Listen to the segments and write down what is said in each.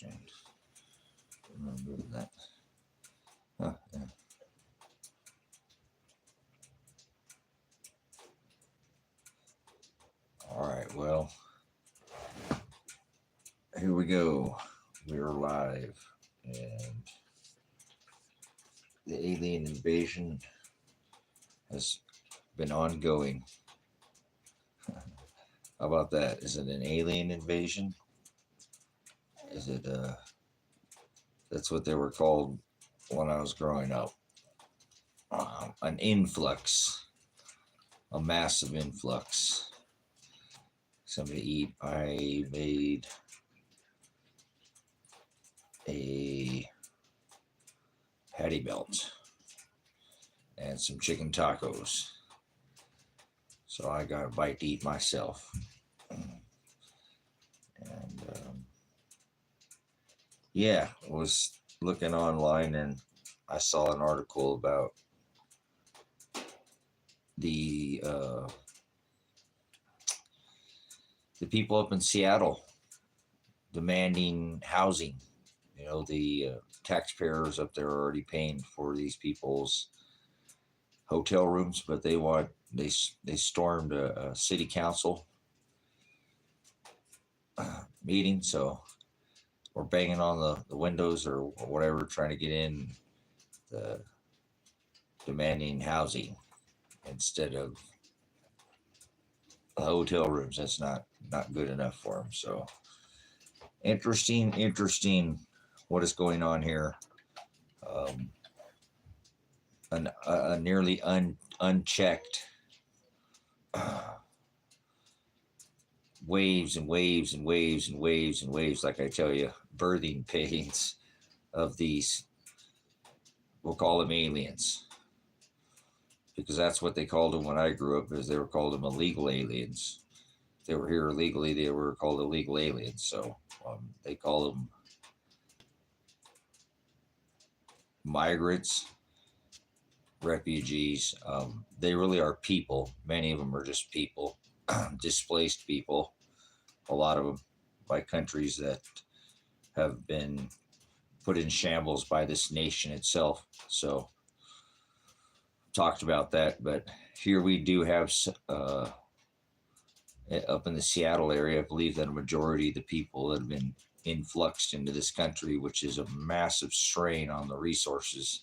And remember that. Huh, yeah. All right, well, here we go. We're live, and the alien invasion has been ongoing. How about that? Is it an alien invasion? Is it, that's what they were called when I was growing up. An influx, a massive influx. Something to eat. I made a patty melt and some chicken tacos. So I got a bite to eat myself. And yeah, I was looking online and I saw an article about the people up in Seattle demanding housing. You know, the taxpayers up there are already paying for these people's hotel rooms, but they stormed a city council meeting, so we're banging on the windows or whatever, trying to get in, demanding housing instead of hotel rooms. That's not good enough for them. So interesting what is going on here. A nearly unchecked waves and waves and waves and waves and waves, like I tell you, birthing pains of these, we'll call them aliens, because that's what they called them when I grew up, is they were called them illegal aliens. If they were here illegally, they were called illegal aliens. So they call them migrants, refugees. They really are people. Many of them are just people, displaced people, a lot of them by countries that have been put in shambles by this nation itself. So talked about that, but here we do have up in the Seattle area, I believe that a majority of the people that have been influxed into this country, which is a massive strain on the resources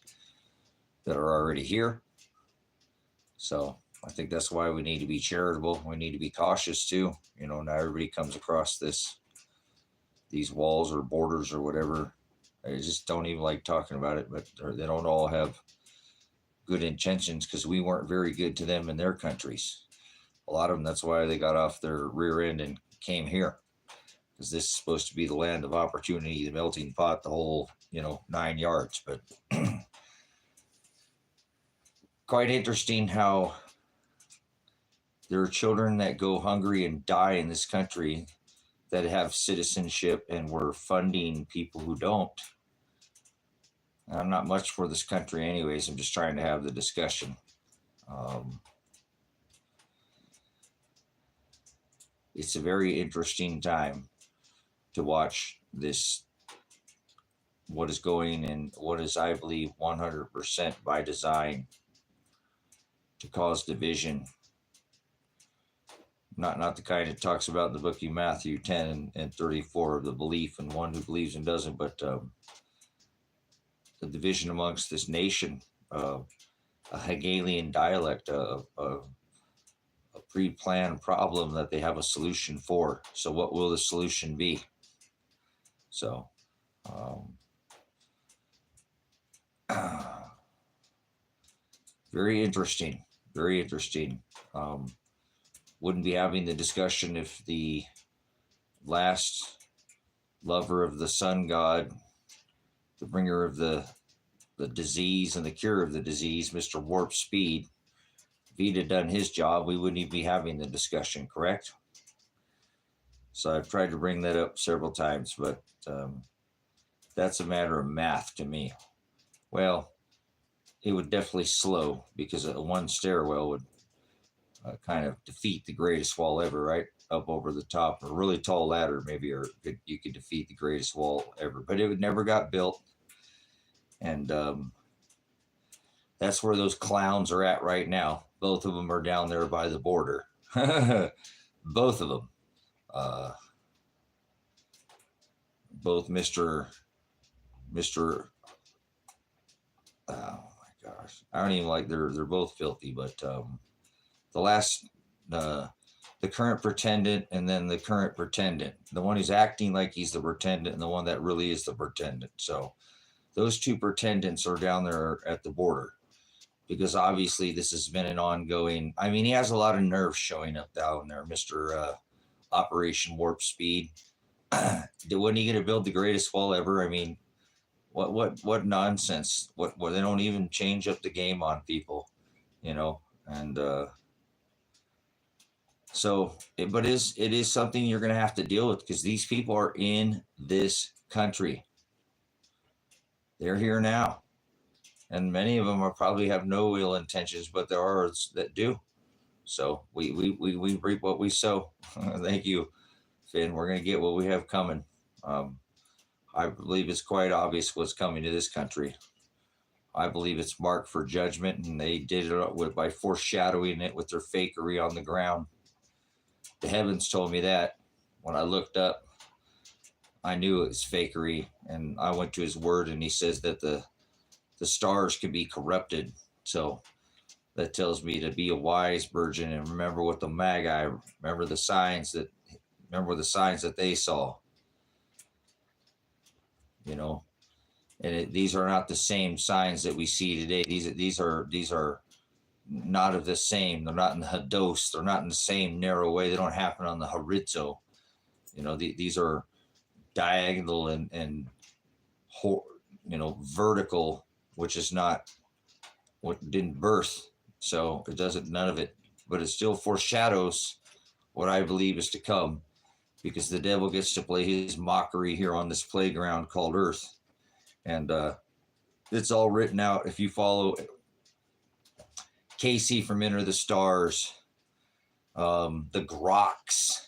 that are already here. So I think that's why we need to be charitable. We need to be cautious too. You know, not everybody comes across these walls or borders or whatever. I just don't even like talking about it, but they don't all have good intentions, because we weren't very good to them in their countries. A lot of them, that's why they got off their rear end and came here, because this is supposed to be the land of opportunity, the melting pot, the whole, 9 yards. But quite interesting how there are children that go hungry and die in this country that have citizenship, and we're funding people who don't. I'm not much for this country anyways. I'm just trying to have the discussion. It's a very interesting time to watch this, what is going, and what is, I believe, 100% by design to cause division. Not the kind it talks about in the book of Matthew 10 and 34 of the belief, and one who believes and doesn't, but the division amongst this nation, a Hegelian dialect, a pre-planned problem that they have a solution for. So what will the solution be? So very interesting. Wouldn't be having the discussion if the last lover of the sun god, the bringer of the disease and the cure of the disease, Mr. Warp Speed, if he'd have done his job, we wouldn't even be having the discussion, correct? So I've tried to bring that up several times, but that's a matter of math to me. Well, it would definitely slow, because one stairwell would kind of defeat the greatest wall ever, right? up over the top, a really tall ladder, maybe, or you could defeat the greatest wall ever. But it never got built, and that's where those clowns are at right now. Both of them are down there by the border. Both of them. Both Mr. Oh my gosh, I don't even like. They're both filthy, but the last the current pretendant, and then the current pretendant, the one who's acting like he's the pretendant, and the one that really is the pretendant. So those two pretendants are down there at the border, because obviously this has been an ongoing. I mean, he has a lot of nerve showing up down there, Mr. Operation Warp Speed. Wasn't he going to build the greatest wall ever? I mean, what nonsense? What they don't even change up the game on people, and so. But it is something you're going to have to deal with, because these people are in this country. They're here now, and many of them are probably have no ill intentions, but there are that do. So we reap what we sow. Thank you, Finn. We're going to get what we have coming. I believe it's quite obvious what's coming to this country. I believe it's marked for judgment, and they did it by foreshadowing it with their fakery on the ground. The heavens told me that. When I looked up, I knew it was fakery, and I went to his word, and he says that the stars can be corrupted. So that tells me to be a wise virgin and remember what the Magi, remember the signs that they saw. And these are not the same signs that we see today. These are not of the same. They're not in the Hados. They're not in the same narrow way. They don't happen on the Horizo. These are diagonal and vertical, which is not what didn't birth. So it doesn't, none of it, but it still foreshadows what I believe is to come, because the devil gets to play his mockery here on this playground called Earth. And it's all written out. If you follow Casey from Enter the Stars, the Groks,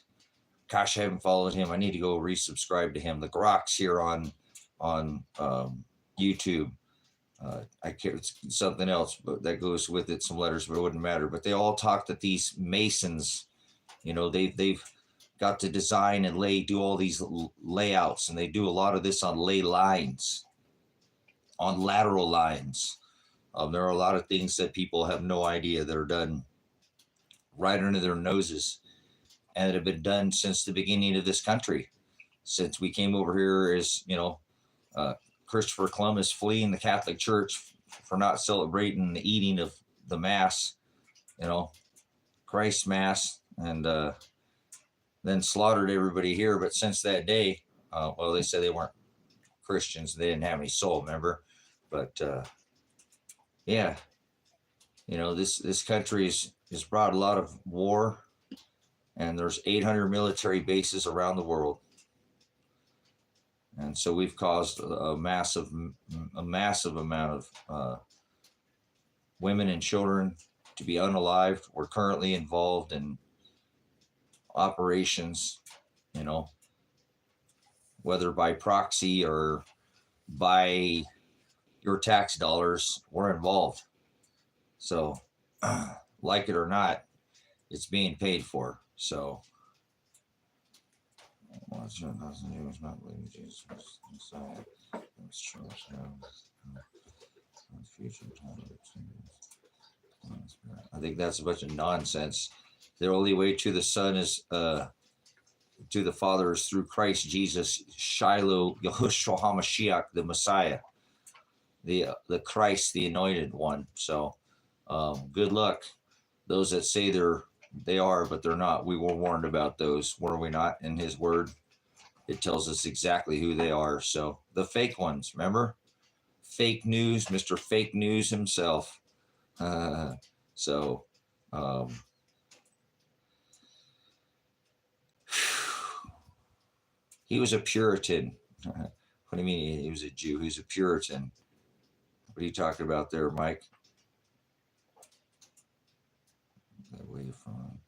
gosh, I haven't followed him. I need to go resubscribe to him. The Groks here on YouTube. I care, it's something else, but that goes with it, some letters, but it wouldn't matter. But they all talk that these Masons, they've got to design and do all these layouts, and they do a lot of this on ley lines, on lateral lines. There are a lot of things that people have no idea that are done right under their noses, and that have been done since the beginning of this country, since we came over here as, Christopher Columbus fleeing the Catholic Church for not celebrating the eating of the Mass, Christ's Mass, and then slaughtered everybody here. But since that day, they said they weren't Christians. They didn't have any soul, remember? But yeah, this country has brought a lot of war, and there's 800 military bases around the world. And so we've caused a massive amount of women and children to be unalived. We're currently involved in operations, whether by proxy or by your tax dollars, we're involved. So, like it or not, it's being paid for. So, I think that's a bunch of nonsense. The only way to the Son is to the Father is through Christ Jesus, Shiloh, Yahushua HaMashiach, the Messiah, the Christ, the Anointed One. So, good luck those that say they are, but they're not. We were warned about those, were we not? In His Word, it tells us exactly who they are. So the fake ones, remember? Fake news, Mr. Fake News himself. He was a Puritan. What do you mean he was a Jew? He was a Puritan. What are you talking about there, Mike? Away from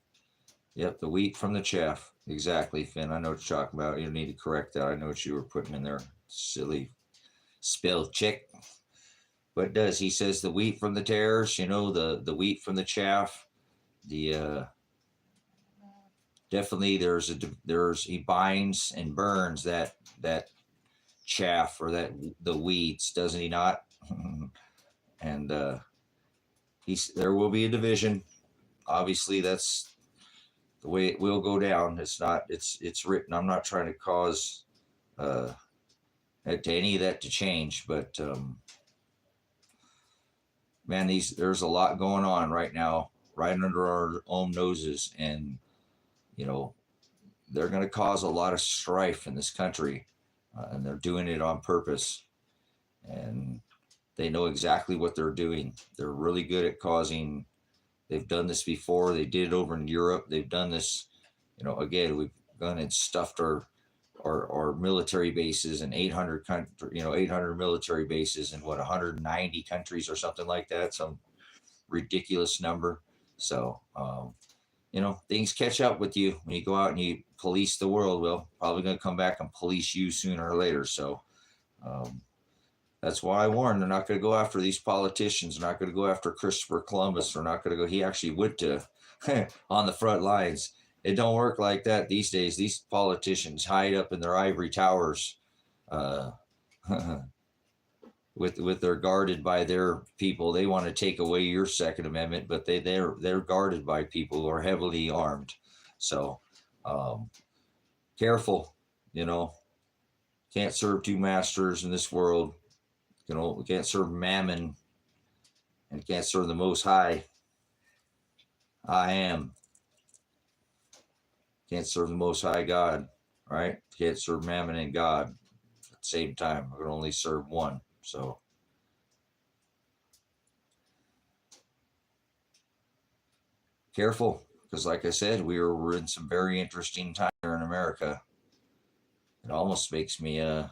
Yep, the wheat from the chaff. Exactly, Finn. I know what you're talking about. You don't need to correct that. I know what you were putting in there. Silly spell check. But it does. He says the wheat from the tares, the wheat from the chaff. The definitely there's he binds and burns that chaff or that the weeds, doesn't he not? And he's there will be a division. Obviously, that's the way it will go down. It's not. It's written. I'm not trying to cause uh, to any of that to change, but man, there's a lot going on right now, right under our own noses, and you know they're going to cause a lot of strife in this country, and they're doing it on purpose, and they know exactly what they're doing. They're really good at causing. They've done this before. They did it over in Europe. They've done this. Again, we've gone and stuffed our military bases in 800 800 military bases in 190 countries or something like that, some ridiculous number. So things catch up with you when you go out and you police the world. Well, probably going to come back and police you sooner or later. So um, that's why I warned. They're not going to go after these politicians. They're not going to go after Christopher Columbus. They're not going to go. He actually went to on the front lines. It don't work like that these days. These politicians hide up in their ivory towers, uh, with they're guarded by their people. They want to take away your Second Amendment, but they're guarded by people who are heavily armed. So um, careful, you know. Can't serve two masters in this world. We can't serve Mammon and can't serve the Most High. I am. Can't serve the Most High God, right? Can't serve Mammon and God at the same time. We can only serve one. So careful, because like I said, we're in some very interesting time here in America. It almost makes me I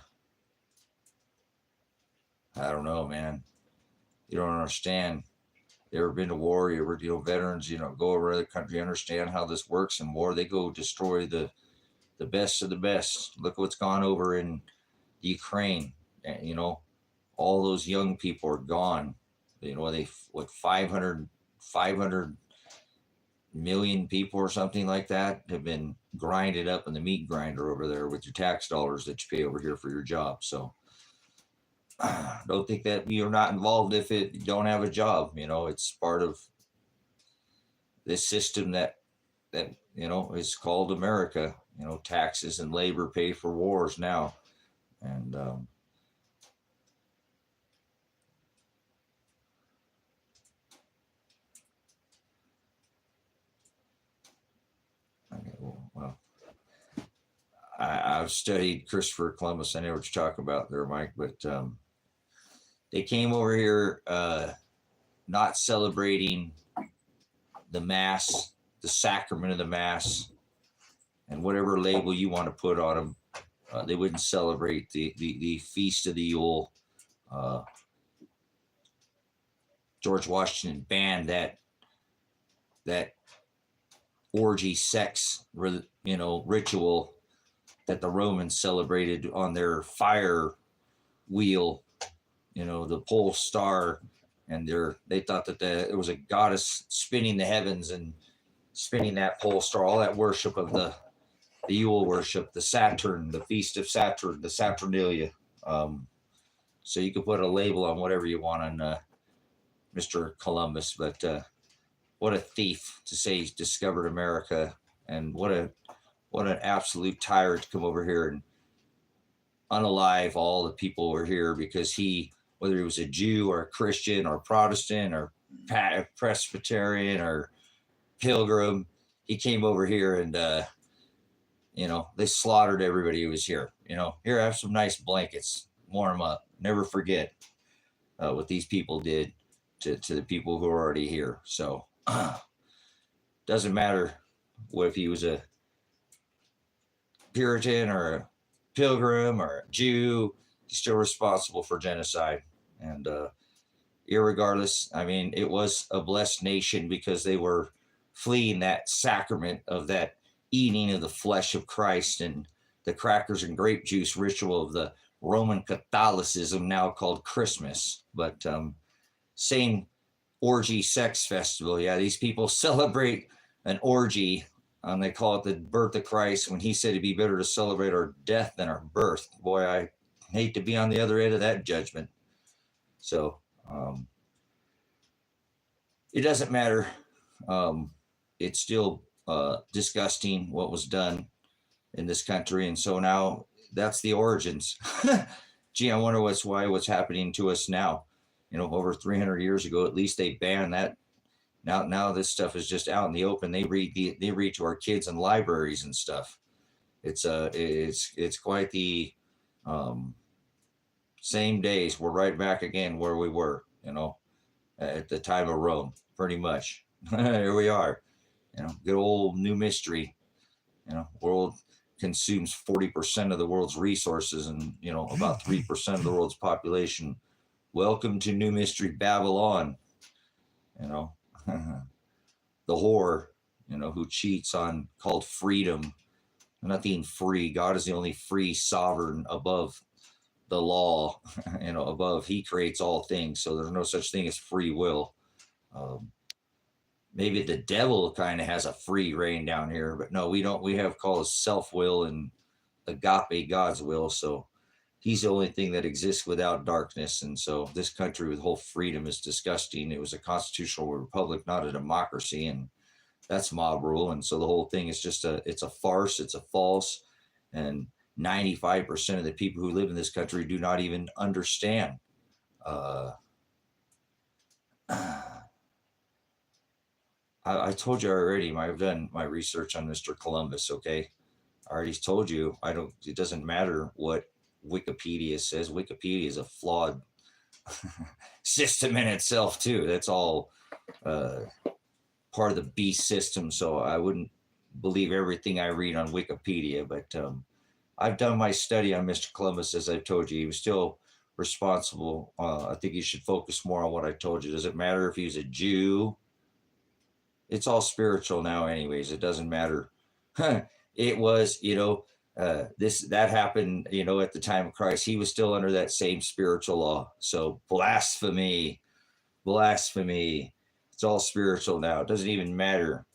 don't know, man. You don't understand. You ever been to war? You ever, veterans, go over the country, understand how this works in war. They go destroy the best of the best. Look what's gone over in Ukraine. And, all those young people are gone. They what 500 million people or something like that have been grinded up in the meat grinder over there with your tax dollars that you pay over here for your job. So don't think that you're not involved if you don't have a job. It's part of this system that is called America. Taxes and labor pay for wars now, and okay, well, I've studied Christopher Columbus. I know what you're talking about there, Mike, but they came over here not celebrating the Mass, the sacrament of the Mass, and whatever label you want to put on them. They wouldn't celebrate the Feast of the Yule. Uh, George Washington banned that orgy sex ritual that the Romans celebrated on their fire wheel, the pole star, and they thought that it was a goddess spinning the heavens and spinning that pole star, all that worship of the Yule worship, the Saturn, the Feast of Saturn, the Saturnalia. So you could put a label on whatever you want on Mr. Columbus, but what a thief to say he's discovered America, and what an absolute tyrant to come over here and unalive all the people who are here because whether he was a Jew or a Christian or a Protestant or Presbyterian or Pilgrim, he came over here and they slaughtered everybody who was here. Here, have some nice blankets, warm them up. Never forget what these people did to the people who are already here. So doesn't matter what if he was a Puritan or a Pilgrim or a Jew, he's still responsible for genocide. And irregardless, I mean, it was a blessed nation because they were fleeing that sacrament of that eating of the flesh of Christ and the crackers and grape juice ritual of the Roman Catholicism, now called Christmas. But same orgy sex festival. Yeah, these people celebrate an orgy. They call it the birth of Christ, when he said it'd be better to celebrate our death than our birth. Boy, I hate to be on the other end of that judgment. So it doesn't matter. It's still disgusting what was done in this country. And so now that's the origins. Gee, I wonder what's happening to us now. Over 300 years ago, at least they banned that. Now this stuff is just out in the open. They read to our kids in libraries and stuff. It's quite the same days. We're right back again where we were, at the time of Rome, pretty much. Here we are, good old new mystery. World consumes 40% of the world's resources and, about 3% of the world's population. Welcome to New Mystery Babylon. The whore, who cheats on, called freedom. Nothing free. God is the only free sovereign above the law, above. He creates all things. So there's no such thing as free will. Maybe the devil kind of has a free reign down here, but no, we don't. We have called self-will and agape, God's will. So he's the only thing that exists without darkness. And so this country with whole freedom is disgusting. It was a constitutional republic, not a democracy. And that's mob rule. And so the whole thing is just it's a farce. It's a false. And 95% of the people who live in this country do not even understand. I told you already, I've done my research on Mr. Columbus. Okay. I already told you, it doesn't matter what Wikipedia says. Wikipedia is a flawed system in itself too. That's all part of the beast system. So I wouldn't believe everything I read on Wikipedia, but I've done my study on Mr. Columbus. As I've told you, he was still responsible. I think you should focus more on what I told you. Does it matter if he was a Jew? It's all spiritual now anyways. It doesn't matter. It was, that happened, at the time of Christ. He was still under that same spiritual law. So blasphemy. It's all spiritual now. It doesn't even matter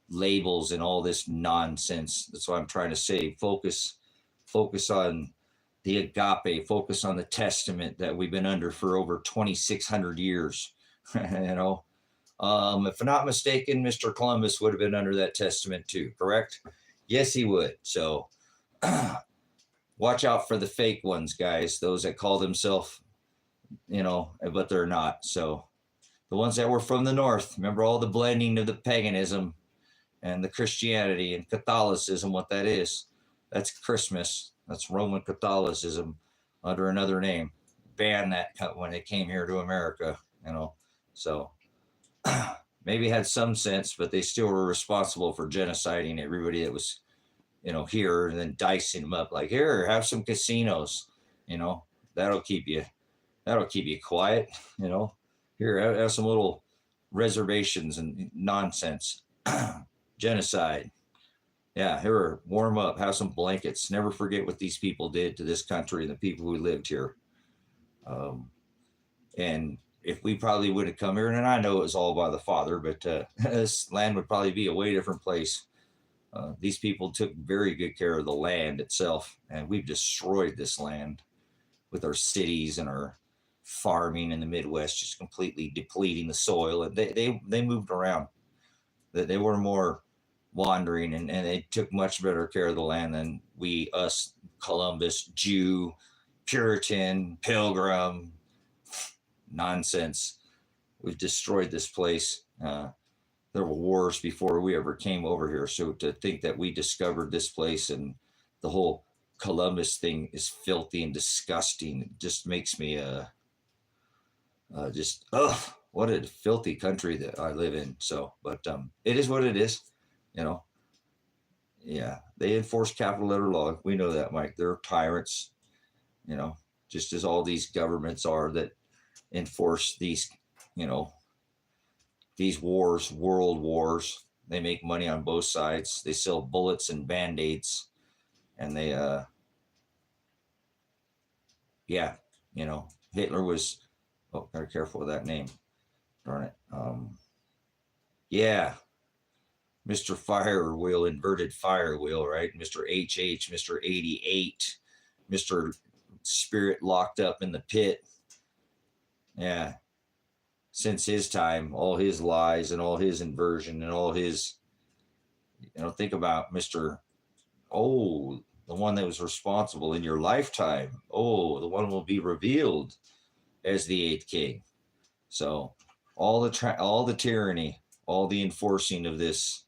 labels and all this nonsense. That's what I'm trying to say. Focus on the agape. Focus on the testament that we've been under for over 2,600 years. If I'm not mistaken, Mr. Columbus would have been under that testament too, correct? Yes, he would. So watch out for the fake ones, guys. Those that call themselves, but they're not. So the ones that were from the north, remember all the blending of the paganism and the Christianity and Catholicism, what that is. That's Christmas. That's Roman Catholicism under another name. Banned that when they came here to America, So maybe had some sense, but they still were responsible for genociding everybody that was, here, and then dicing them up like, here, have some casinos, that'll keep you quiet, here, have some little reservations and nonsense. Genocide. Yeah, here, warm up, have some blankets. Never forget what these people did to this country and the people who lived here. And if we probably would have come here, and I know it was all by the Father, but this land would probably be a way different place. These people took very good care of the land itself, and we've destroyed this land with our cities and our farming in the Midwest, just completely depleting the soil. And they moved around. They were more wandering, and they took much better care of the land than us, Columbus, Jew, Puritan, Pilgrim, nonsense. We've destroyed this place. There were wars before we ever came over here. So to think that we discovered this place and the whole Columbus thing is filthy and disgusting, it just makes me what a filthy country that I live in. So, but it is what it is, Yeah, they enforce capital letter law. We know that, Mike. They're tyrants, just as all these governments are that enforce these, these wars, world wars. They make money on both sides. They sell bullets and band-aids, and they yeah, Hitler was, oh, very careful with that name. Darn it. Yeah, Mr. Fire Wheel, inverted fire wheel, right? Mr. HH, Mr. 88, Mr. Spirit locked up in the pit. Yeah. Since his time, all his lies and all his inversion and all his, think about Mr. Oh, the one that was responsible in your lifetime. Oh, the one will be revealed as the eighth king. So all the tyranny, all the enforcing of this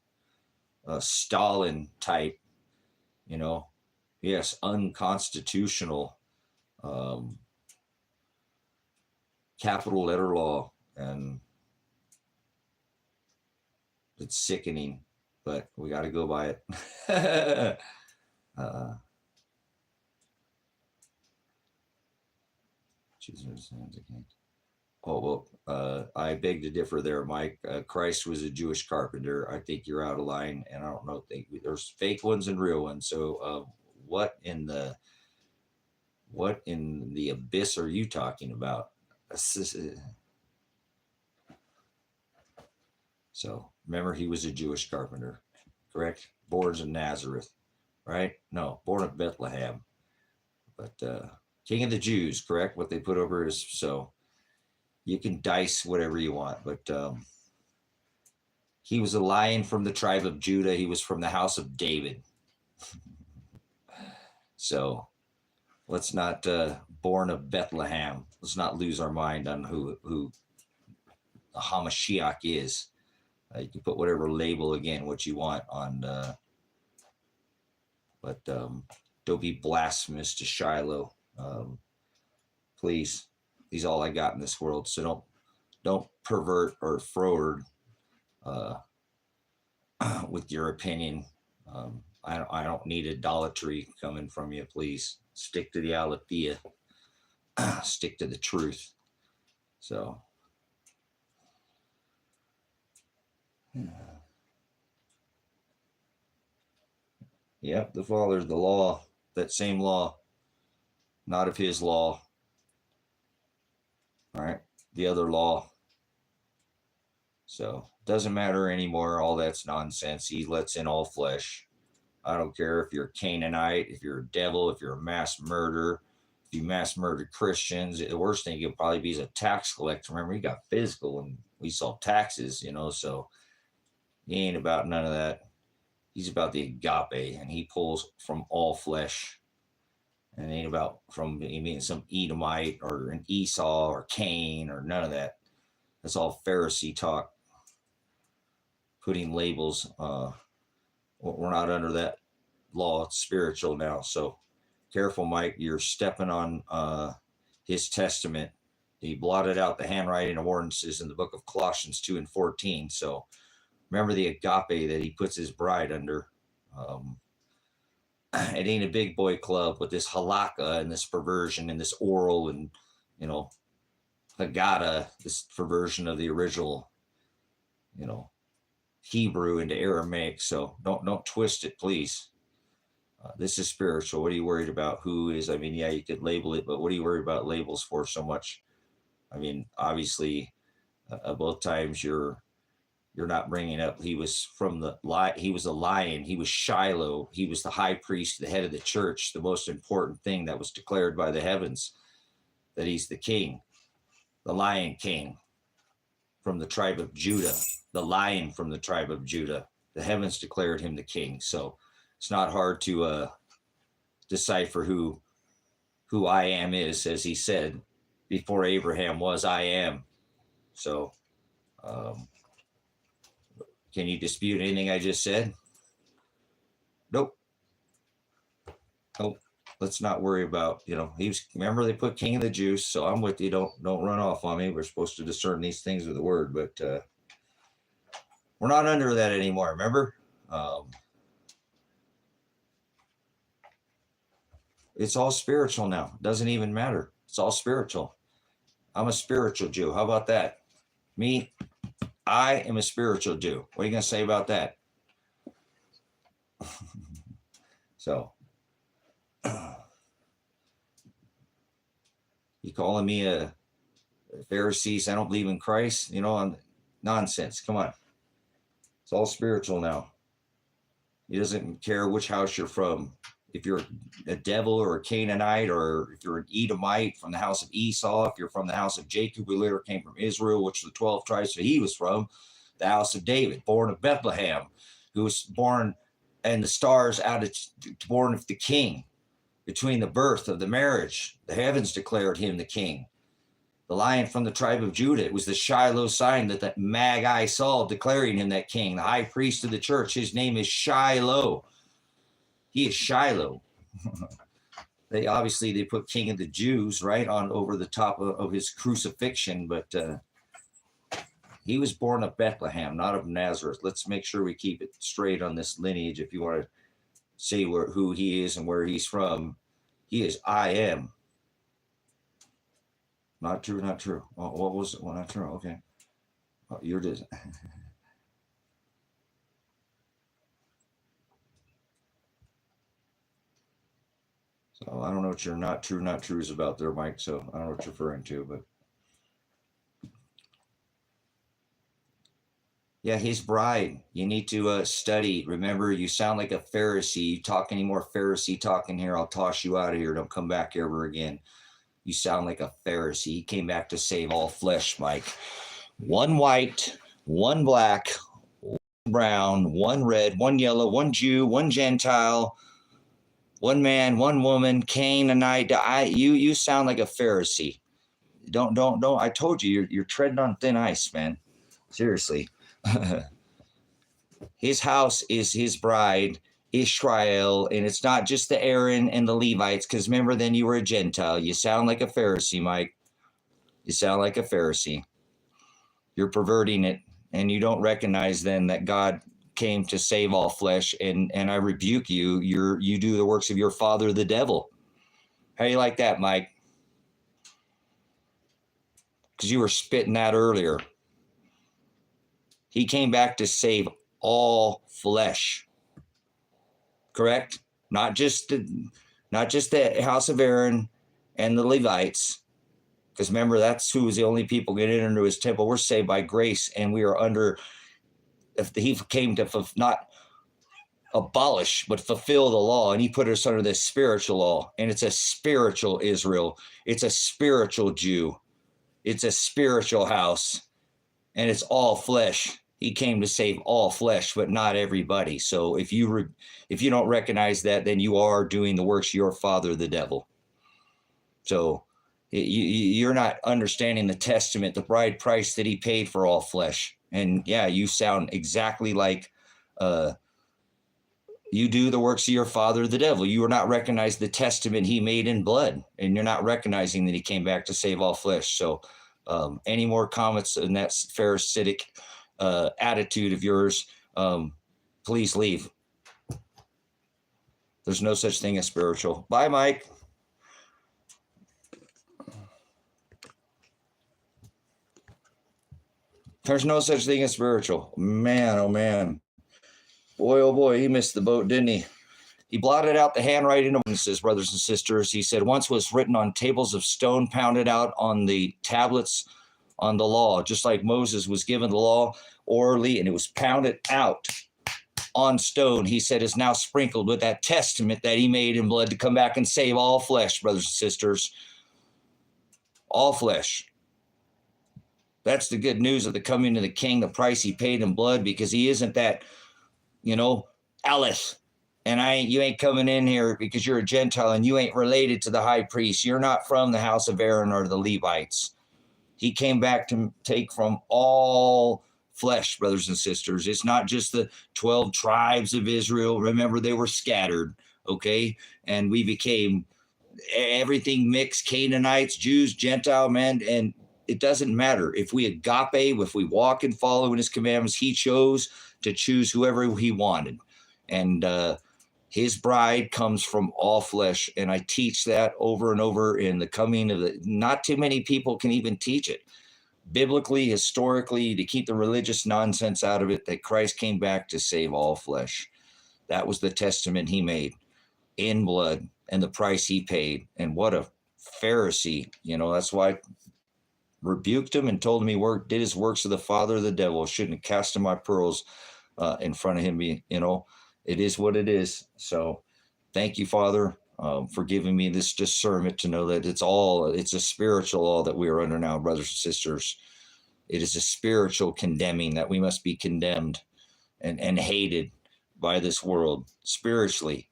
Stalin type, yes, unconstitutional capital letter law, and it's sickening, but we got to go by it. Oh, well, I beg to differ there, Mike. Christ was a Jewish carpenter. I think you're out of line, and I don't know. There's fake ones and real ones. So, what in the abyss are you talking about? So, remember, he was a Jewish carpenter, correct? Born in Nazareth, right? No, born at Bethlehem, but King of the Jews, correct? What they put over his, so you can dice whatever you want, but he was a lion from the tribe of Judah. He was from the house of David. So let's not born of Bethlehem. Let's not lose our mind on who the Hamashiach is. You can put whatever label, again, what you want on, but don't be blasphemous to Shiloh, please. He's all I got in this world. So don't pervert or forward with your opinion. I don't need idolatry coming from you. Please stick to the aletheia. Stick to the truth. So. Yep, the Father's the law, that same law, not of his law. All right, the other law. So doesn't matter anymore. All that's nonsense. He lets in all flesh. I don't care if you're a Canaanite, if you're a devil, if you're a mass murderer, if you mass murdered Christians. The worst thing you could probably be is a tax collector. Remember, he got physical and we saw taxes, so he ain't about none of that. He's about the agape, and he pulls from all flesh. And it ain't about from some Edomite or an Esau or Cain or none of that. That's all Pharisee talk. Putting labels. We're not under that law. It's spiritual now. So careful, Mike. You're stepping on his testament. He blotted out the handwriting of ordinances in the book of Colossians 2 and 14. So remember the agape that he puts his bride under. It ain't a big boy club with this halakha and this perversion and this oral and, haggadah, this perversion of the original, Hebrew into Aramaic. So don't twist it, please. This is spiritual. What are you worried about? Who is? Yeah, you could label it, but what are you worried about labels for so much? Obviously, both times you're not bringing up he was he was a lion, he was Shiloh, he was the high priest, the head of the church, the most important thing that was declared by the heavens, that he's the king, the lion king from the tribe of Judah, the lion from the tribe of Judah. The heavens declared him the king. So it's not hard to decipher who I am is, as he said, before Abraham was, I am. So can you dispute anything I just said? Nope. Let's not worry about, remember they put King of the Jews. So I'm with you. Don't run off on me. We're supposed to discern these things with the word, but we're not under that anymore. Remember? It's all spiritual now. It doesn't even matter. It's all spiritual. I'm a spiritual Jew. How about that? Me, I am a spiritual Jew. What are you going to say about that? So, you calling me a Pharisee? So I don't believe in Christ? You know, nonsense. Come on. It's all spiritual now. He doesn't care which house you're from. If you're a devil or a Canaanite, or if you're an Edomite from the house of Esau, if you're from the house of Jacob, who later came from Israel, which the 12 tribes that he was from, the house of David, born of Bethlehem, who was born, and the stars born of the king. Between the birth of the marriage, the heavens declared him the king. The Lion from the tribe of Judah, it was the Shiloh sign that the Magi saw, declaring him that king. The high priest of the church, his name is Shiloh. He is Shiloh. They put king of the Jews right on over the top of his crucifixion, but he was born of Bethlehem, not of Nazareth. Let's make sure we keep it straight on this lineage. If you want to say who he is and where he's from, he is I am. Not true, not true. Oh, what was it? Well, not true. Okay. Oh, you're just. So I don't know what your not true is about there, Mike. So I don't know what you're referring to, but yeah, his bride. You need to study. Remember, you sound like a Pharisee. You talk any more Pharisee talking here, I'll toss you out of here. Don't come back ever again. You sound like a Pharisee. He came back to save all flesh, Mike. One white, one black, one brown, one red, one yellow, one Jew, one Gentile, one man, one woman, Canaanite. You sound like a Pharisee. Don't. I told you, you're treading on thin ice, man. Seriously. His house is his bride, Israel, and it's not just the Aaron and the Levites, because remember, then you were a Gentile. You sound like a Pharisee, Mike. You sound like a Pharisee. You're perverting it, and you don't recognize then that God came to save all flesh, and I rebuke you. You do the works of your father, the devil. How do you like that, Mike? Because you were spitting that earlier. He came back to save all flesh. Correct? Not just the house of Aaron and the Levites. Because remember, that's who was the only people getting into his temple. We're saved by grace, and we are under. If he came to not abolish, but fulfill the law, and he put us under this spiritual law, and it's a spiritual Israel. It's a spiritual Jew. It's a spiritual house, and it's all flesh. He came to save all flesh, but not everybody. So if you don't recognize that, then you are doing the works of your father, the devil. So you're not understanding the testament, the bride price that he paid for all flesh. And yeah, you sound exactly like you do the works of your father, the devil. You are not recognizing the testament he made in blood, and you're not recognizing that he came back to save all flesh. So any more comments on that Pharisaic attitude of yours, please leave. There's no such thing as spiritual. Bye, Mike. There's no such thing as spiritual. Man, oh man. Boy, oh boy, he missed the boat, didn't he? He blotted out the handwriting of witnesses, brothers and sisters. He said, once was written on tables of stone, pounded out on the tablets on the law, just like Moses was given the law orally, and it was pounded out on stone. He said, is now sprinkled with that testament that he made in blood to come back and save all flesh, brothers and sisters. All flesh. That's the good news of the coming of the King, the price he paid in blood, because he isn't that, Alice. And you ain't coming in here because you're a Gentile and you ain't related to the high priest. You're not from the house of Aaron or the Levites. He came back to take from all flesh, brothers and sisters. It's not just the 12 tribes of Israel. Remember, they were scattered, okay? And we became everything mixed, Canaanites, Jews, Gentile, man, and it doesn't matter. If we agape, if we walk and follow in his commandments, he chose to choose whoever he wanted. And his bride comes from all flesh. And I teach that over and over in the coming of the, not too many people can even teach it, biblically, historically, to keep the religious nonsense out of it, that Christ came back to save all flesh. That was the testament he made in blood and the price he paid. And what a Pharisee, that's why I rebuked him and told him he did his works of the father of the devil. Shouldn't have cast my pearls in front of him. It is what it is. So thank you, Father, for giving me this discernment to know that it's a spiritual law that we are under now, brothers and sisters. It is a spiritual condemning, that we must be condemned and hated by this world spiritually.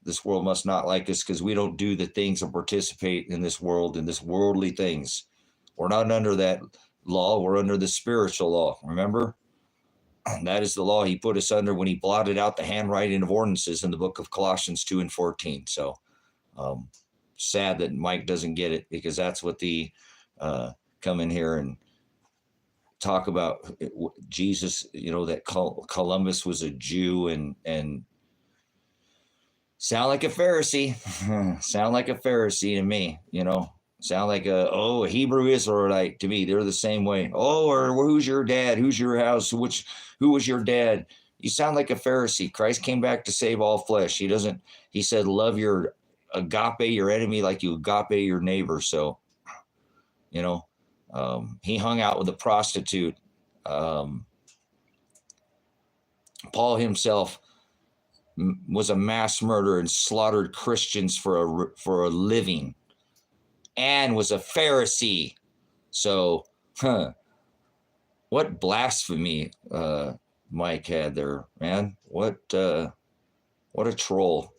This world must not like us because we don't do the things or participate in this world, in this worldly things. We're not under that law. We're under the spiritual law. Remember? That is the law he put us under when he blotted out the handwriting of ordinances in the book of Colossians 2:14. So sad that Mike doesn't get it, because that's what the come in here and talk about Jesus, that Columbus was a Jew and sound like a Pharisee. Sound like a Pharisee to me, sound like a Hebrew Israelite to me. They're the same way. Or who's your dad? Who's your house? Who was your dad? You sound like a Pharisee. Christ came back to save all flesh. He said, love your agape, your enemy, like you agape your neighbor. So, he hung out with a prostitute. Paul himself was a mass murderer and slaughtered Christians for a living, and was a Pharisee. So, what blasphemy Mike had there, man. What a troll.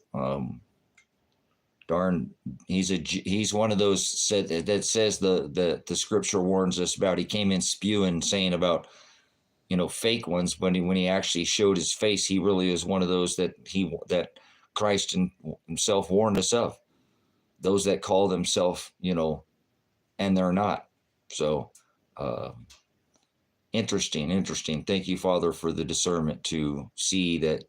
Darn, he's one of those that says the scripture warns us about. He came in spewing, saying about fake ones, when he actually showed his face. He really is one of those that Christ himself warned us of. Those that call themselves, and they're not. So interesting. Thank you, Father, for the discernment to see that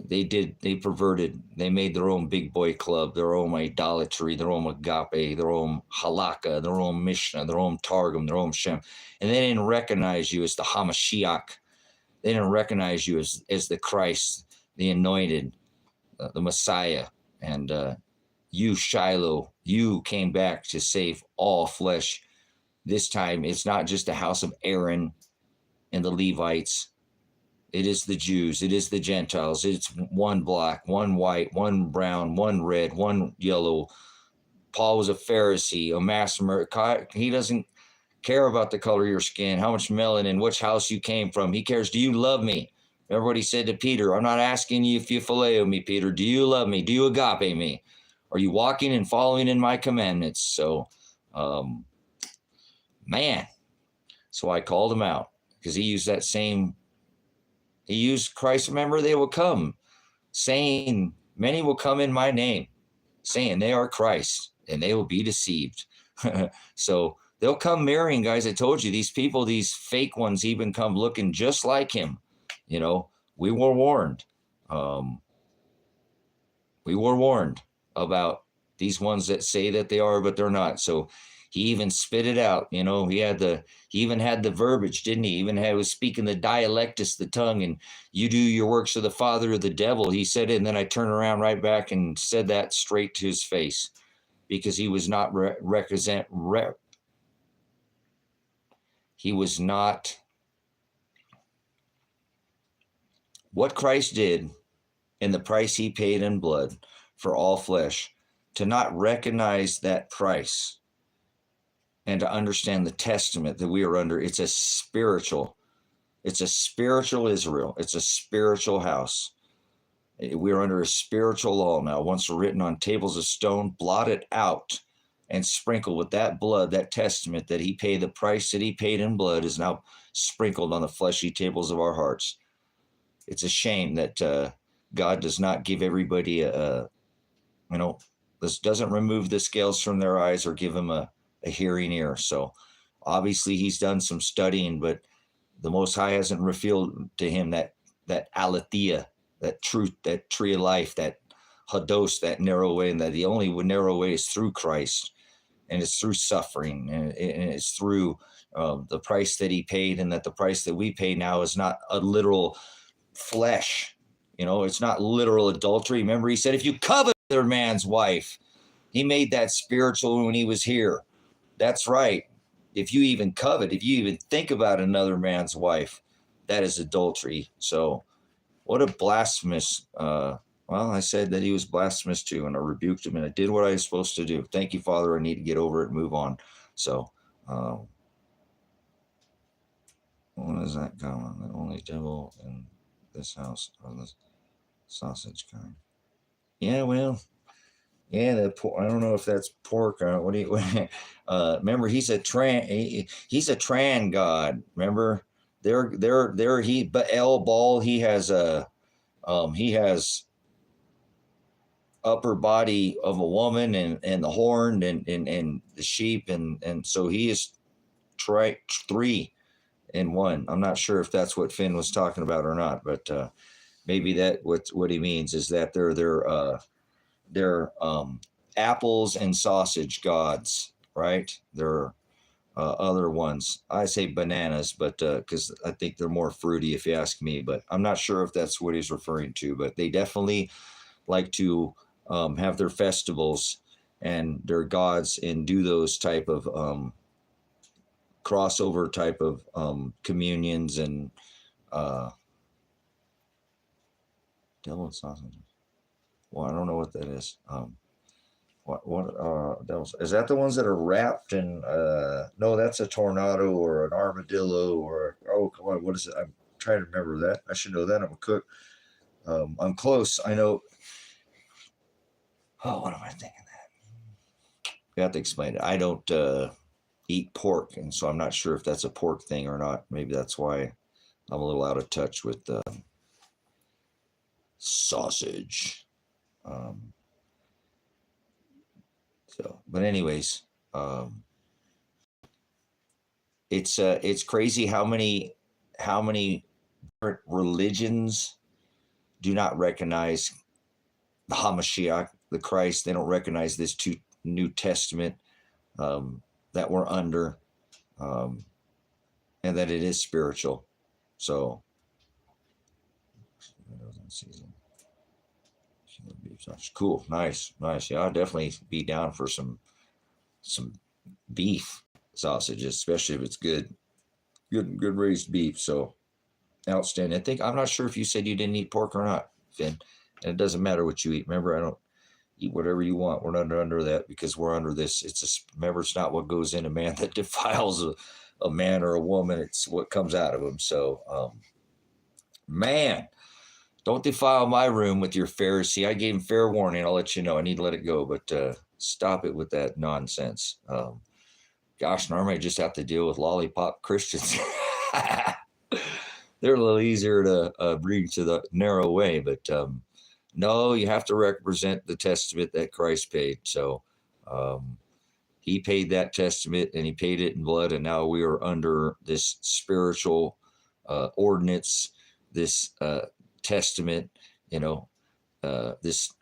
they perverted, they made their own big boy club, their own idolatry, their own agape, their own halakha, their own mishnah, their own targum, their own shem. And they didn't recognize you as the Hamashiach. They didn't recognize you as the Christ, the anointed, the Messiah. And you, Shiloh, you came back to save all flesh. This time, it's not just the house of Aaron and the Levites. It is the Jews. It is the Gentiles. It's one black, one white, one brown, one red, one yellow. Paul was a Pharisee, a mass murderer. He doesn't care about the color of your skin, how much melanin, which house you came from. He cares, do you love me? Remember what he said to Peter? I'm not asking you if you phileo me, Peter. Do you love me? Do you agape me? Are you walking and following in my commandments? So, man. So I called him out, because he used Christ. Remember, they will come, saying, many will come in my name, saying they are Christ, and they will be deceived. So they'll come marrying, guys. I told you, these people, these fake ones, even come looking just like him. We were warned. We were warned about these ones that say that they are, but they're not. So he even spit it out. He even had the verbiage, didn't he? Was speaking the dialectus, the tongue, and you do your works of the father of the devil. He said it, and then I turned around right back and said that straight to his face, because he was not he was not what Christ did and the price he paid in blood for all flesh, to not recognize that price and to understand the testament that we are under. It's a spiritual Israel. It's a spiritual house. We are under a spiritual law now. Once written on tables of stone, blotted out and sprinkled with that blood, that testament that he paid, the price that he paid in blood is now sprinkled on the fleshy tables of our hearts. It's a shame that God does not give everybody this doesn't remove the scales from their eyes or give them a hearing ear. So obviously he's done some studying, but the Most High hasn't revealed to him that aletheia, that truth, that tree of life, that hados, that narrow way, and that the only narrow way is through Christ. and it's through suffering, and it's through the price that he paid, and that the price that we pay now is not a literal flesh. It's not literal adultery. Remember, he said, if you covet another man's wife, he made that spiritual when he was here. That's right. If you even covet, if you even think about another man's wife, that is adultery. So what a blasphemous, well, I said that he was blasphemous too, and I rebuked him, and I did what I was supposed to do. Thank you, Father. I need to get over it and move on. So, when is that going? The only devil in this house of the sausage kind. Yeah, well, yeah, I don't know if that's pork or what do you remember, he's a tran god. Remember? But El Ball, he has upper body of a woman, and the horn, and the sheep, and so he is three in one. I'm not sure if that's what Finn was talking about or not, but maybe that what he means is that they're apples and sausage gods, right? They're other ones. I say bananas, but because I think they're more fruity, if you ask me. But I'm not sure if that's what he's referring to. But they definitely like to have their festivals and their gods and do those type of crossover type of communions and devil and sausages. Well, I don't know what that is. What devils? Is that the ones that are wrapped in? No, that's a tornado or an armadillo or come on, what is it? I'm trying to remember that. I should know that. I'm a cook. I'm close. I know. Oh, what am I thinking that? You have to explain it. I don't eat pork, and so I'm not sure if that's a pork thing or not. Maybe that's why I'm a little out of touch with sausage. But anyways, it's crazy how many different religions do not recognize the Hamashiach, the Christ. They don't recognize this New Testament that we're under, and that it is spiritual. So, cool, nice. Yeah, I'll definitely be down for some beef sausages, especially if it's good raised beef. So outstanding. I'm not sure if you said you didn't eat pork or not, Finn. And it doesn't matter what you eat. Remember, I don't eat whatever you want. We're not under that, because we're under this. Remember, it's not what goes in a man that defiles a man or a woman. It's what comes out of them. So, man, don't defile my room with your Pharisee. I gave him fair warning. I'll let you know. I need to let it go, but stop it with that nonsense. Gosh, normally I just have to deal with lollipop Christians. They're a little easier to bring to the narrow way, but no, you have to represent the testament that Christ paid. So he paid that testament, and he paid it in blood, and now we are under this spiritual ordinance, this testament, this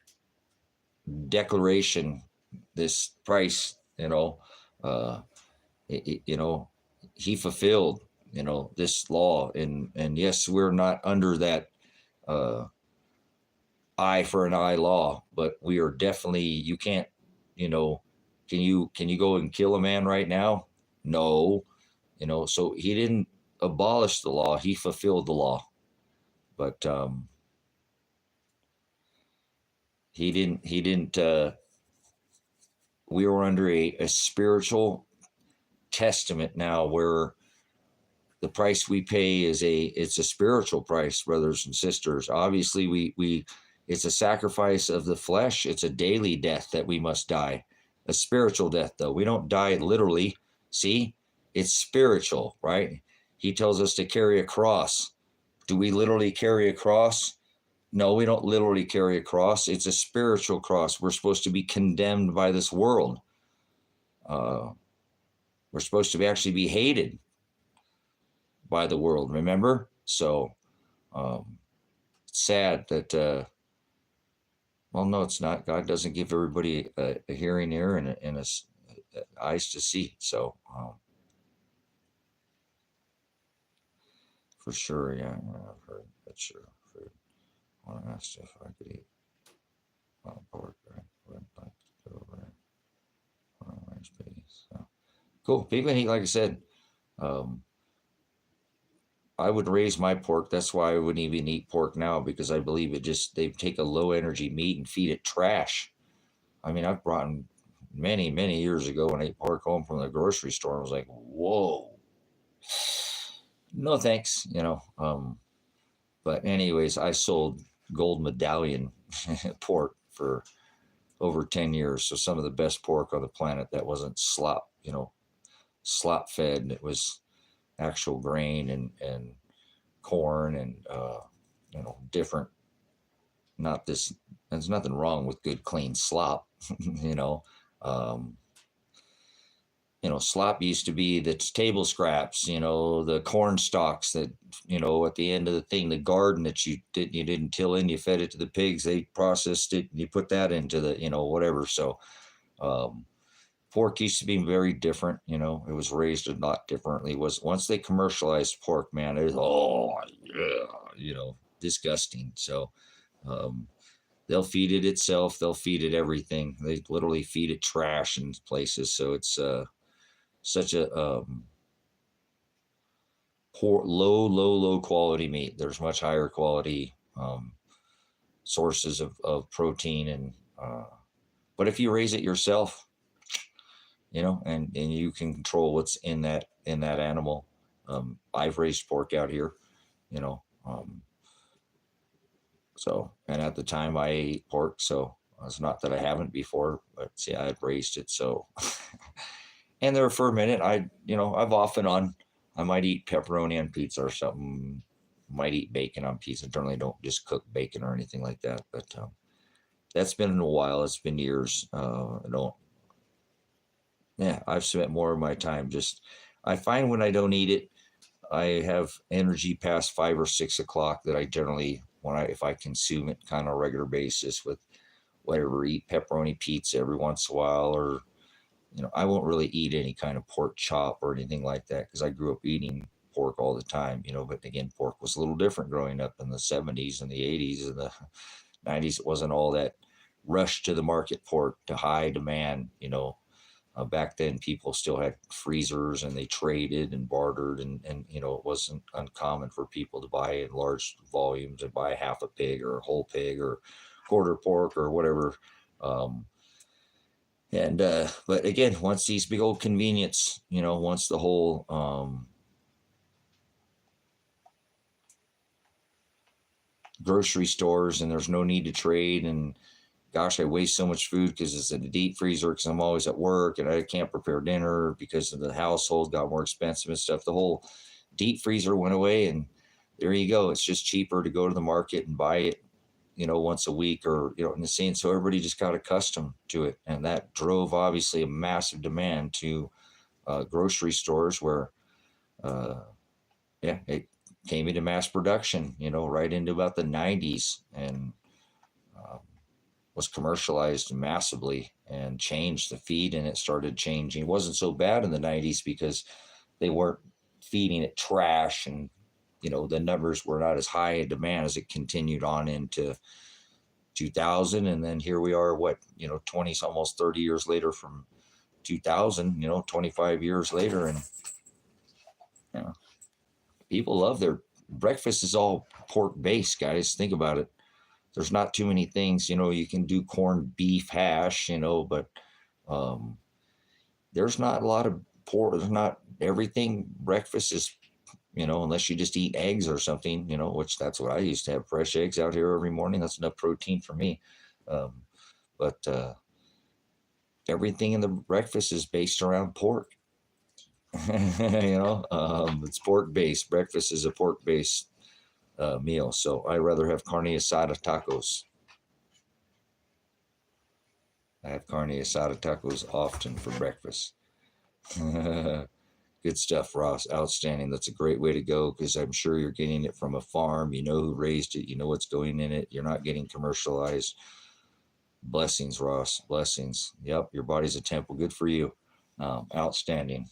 declaration, this price, he fulfilled, this law, and yes, we're not under that eye for an eye law, but we are definitely, you can't, can you go and kill a man right now? No, so he didn't abolish the law, he fulfilled the law. But he didn't we were under a spiritual testament now, where the price we pay it's a spiritual price, brothers and sisters. Obviously we it's a sacrifice of the flesh. It's a daily death that we must die, a spiritual death, though. We don't die literally. See, it's spiritual, right? He tells us to carry a cross. Do we literally carry a cross? No, we don't literally carry a cross. It's a spiritual cross. We're supposed to be condemned by this world. We're supposed to actually be hated by the world, remember? So it's sad that, well, no, it's not. God doesn't give everybody a hearing ear and eyes to see. So for sure, yeah, I've heard that's your food. When I asked if I could eat pork, I would like to go over orange peas. So cool. People eat, like I said, um, I would raise my pork. That's why I wouldn't even eat pork now, because I believe they take a low energy meat and feed it trash. I mean, I've brought in many years ago when I ate pork home from the grocery store. I was like, whoa, no thanks, But anyways, I sold gold medallion pork for over 10 years. So some of the best pork on the planet that wasn't slop fed. And it was actual grain and corn and, different, not this, there's nothing wrong with good, clean slop, you know. Um, slop used to be the table scraps, the corn stalks that, at the end of the thing, the garden that you didn't till in, you fed it to the pigs, they processed it, and you put that into the, whatever. So um, pork used to be very different. It was raised a lot differently. It was once they commercialized pork, man, it was disgusting. So um, they'll feed it itself. They'll feed it everything. They literally feed it trash in places. So it's such a poor, low quality meat. There's much higher quality sources of protein, and but if you raise it yourself, and you can control what's in that animal. I've raised pork out here, you know. So, and at the time I ate pork, so it's not that I haven't before, but see, I had raised it. So, and there for a minute, I've off and on, I might eat pepperoni on pizza or something. Might eat bacon on pizza. Generally, don't just cook bacon or anything like that. But that's been in a while. It's been years. I don't. Yeah, I've spent more of my time just. I find when I don't eat it, I have energy past 5 or 6 o'clock that I generally, if I consume it kind of on a regular basis with whatever, eat pepperoni pizza every once in a while, or I won't really eat any kind of pork chop or anything like that because I grew up eating pork all the time, but again, pork was a little different growing up in the 70s and the 80s and the 90s. It wasn't all that rush to the market pork to high demand, back then people still had freezers and they traded and bartered, and it wasn't uncommon for people to buy in large volumes and buy half a pig or a whole pig or quarter pork or whatever. And but again, once these big old convenience, once the whole grocery stores, and there's no need to trade, and gosh, I waste so much food because it's in the deep freezer because I'm always at work and I can't prepare dinner because of the household got more expensive and stuff. The whole deep freezer went away, and there you go. It's just cheaper to go to the market and buy it, once a week, or, in the scene. So everybody just got accustomed to it. And that drove obviously a massive demand to grocery stores where, it came into mass production, right into about the 90s, and was commercialized massively and changed the feed, and it started changing. It wasn't so bad in the 90s because they weren't feeding it trash, and the numbers were not as high in demand as it continued on into 2000. And then here we are, 20, almost 30 years later from 2000, 25 years later. And people love their breakfast is all pork based, guys. Think about it. There's not too many things, you can do corned beef hash, but there's not a lot of pork. There's not everything. Breakfast is, unless you just eat eggs or something, which that's what I used to have, fresh eggs out here every morning. That's enough protein for me. But everything in the breakfast is based around pork. It's pork based. Breakfast is a pork based meal. So I rather have carne asada tacos. I have carne asada tacos often for breakfast. Good stuff, Ross. Outstanding. That's a great way to go, because I'm sure you're getting it from a farm. You know who raised it. You know what's going in it. You're not getting commercialized. Blessings, Ross. Blessings. Yep, your body's a temple. Good for you. Outstanding.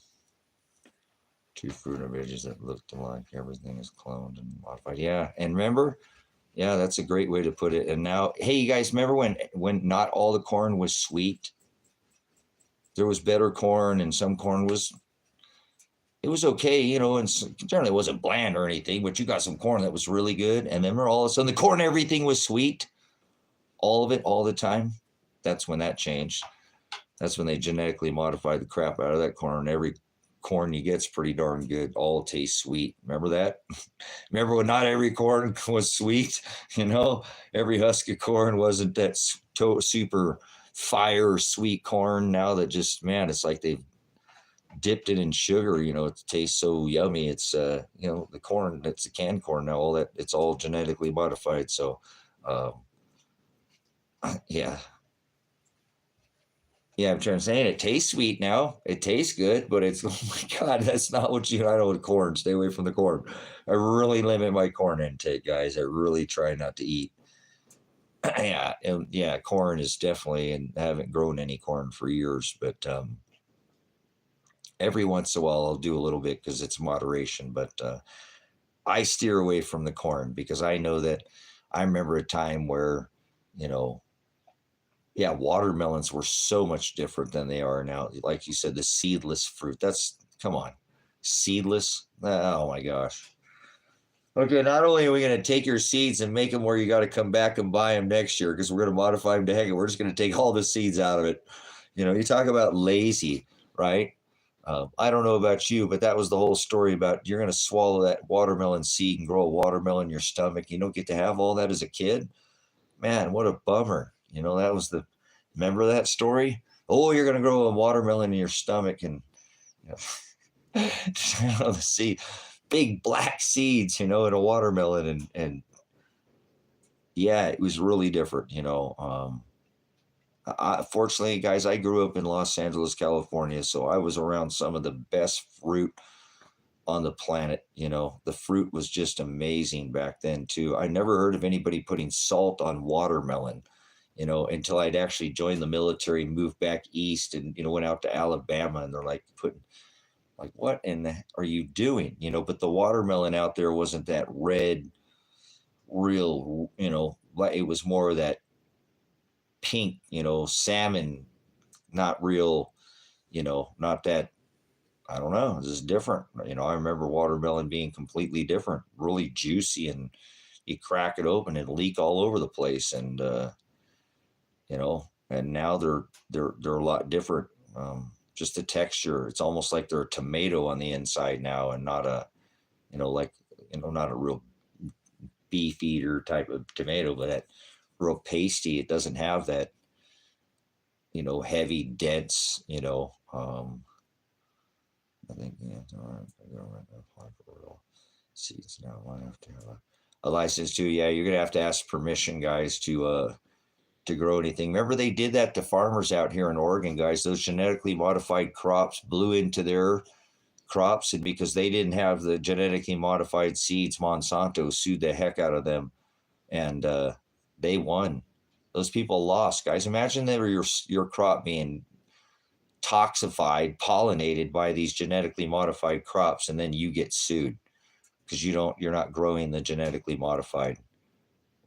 Two fruit and veggies that looked alike. Everything is cloned and modified. Yeah, and remember, yeah, that's a great way to put it. And now, hey, you guys, remember when not all the corn was sweet? There was better corn, and some corn was it was okay, you know, and generally it wasn't bland or anything. But you got some corn that was really good, and then all of a sudden the corn, everything was sweet, all of it, all the time. That's when that changed. That's when they genetically modified the crap out of that corn. Every corn you get's pretty darn good. All tastes sweet. Remember that? Remember when not every corn was sweet? You know, every husk of corn wasn't that super fire sweet corn. Now that just, man, it's like they've dipped it in sugar. You know, it tastes so yummy. It's you know, the corn that's the canned corn now. All that, it's all genetically modified. So, um, yeah, yeah, I'm trying to say it tastes sweet now. It tastes good, but it's oh my god, that's not what you. I know with corn. Stay away from the corn. I really limit my corn intake, guys. I really try not to eat. Yeah, and yeah, corn is definitely, and I haven't grown any corn for years, but every once in a while I'll do a little bit because it's moderation. But I steer away from the corn because I know that I remember a time where, you know, yeah, watermelons were so much different than they are now. Like you said, the seedless fruit. That's come on, seedless. Oh my gosh. Okay, not only are we going to take your seeds and make them where you got to come back and buy them next year because we're going to modify them to heck, we're just going to take all the seeds out of it. You know, you talk about lazy, right? I don't know about you, but that was the whole story about you're going to swallow that watermelon seed and grow a watermelon in your stomach. You don't get to have all that as a kid. Man, what a bummer. You know, that was the, remember that story? Oh, you're going to grow a watermelon in your stomach and, you know, the seed, big black seeds, you know, in a watermelon. And yeah, it was really different, you know. Fortunately, guys, I grew up in Los Angeles, California, so I was around some of the best fruit on the planet. You know, the fruit was just amazing back then too. I never heard of anybody putting salt on watermelon, you know, until I'd actually joined the military, moved back east, and you know, went out to Alabama, and they're like putting, like, what in the are you doing? You know, but the watermelon out there wasn't that red, real, you know, it was more of that pink, you know, salmon, not real, you know, not that, I don't know. This is different. You know, I remember watermelon being completely different, really juicy, and you crack it open and leak all over the place. And you know, and now they're a lot different. Just the texture, it's almost like they're a tomato on the inside now, and not a, you know, like, you know, not a real beef eater type of tomato, but that real pasty. It doesn't have that, you know, heavy, dense, you know. I think, yeah, all right. I go right now, apply for oil seeds now. I have to have a license too. Yeah, you're gonna have to ask permission, guys, to grow anything. Remember, they did that to farmers out here in Oregon, guys. Those genetically modified crops blew into their crops, and because they didn't have the genetically modified seeds, Monsanto sued the heck out of them, and they won. Those people lost, guys. Imagine that your crop being toxified, pollinated by these genetically modified crops, and then you get sued because you're not growing the genetically modified.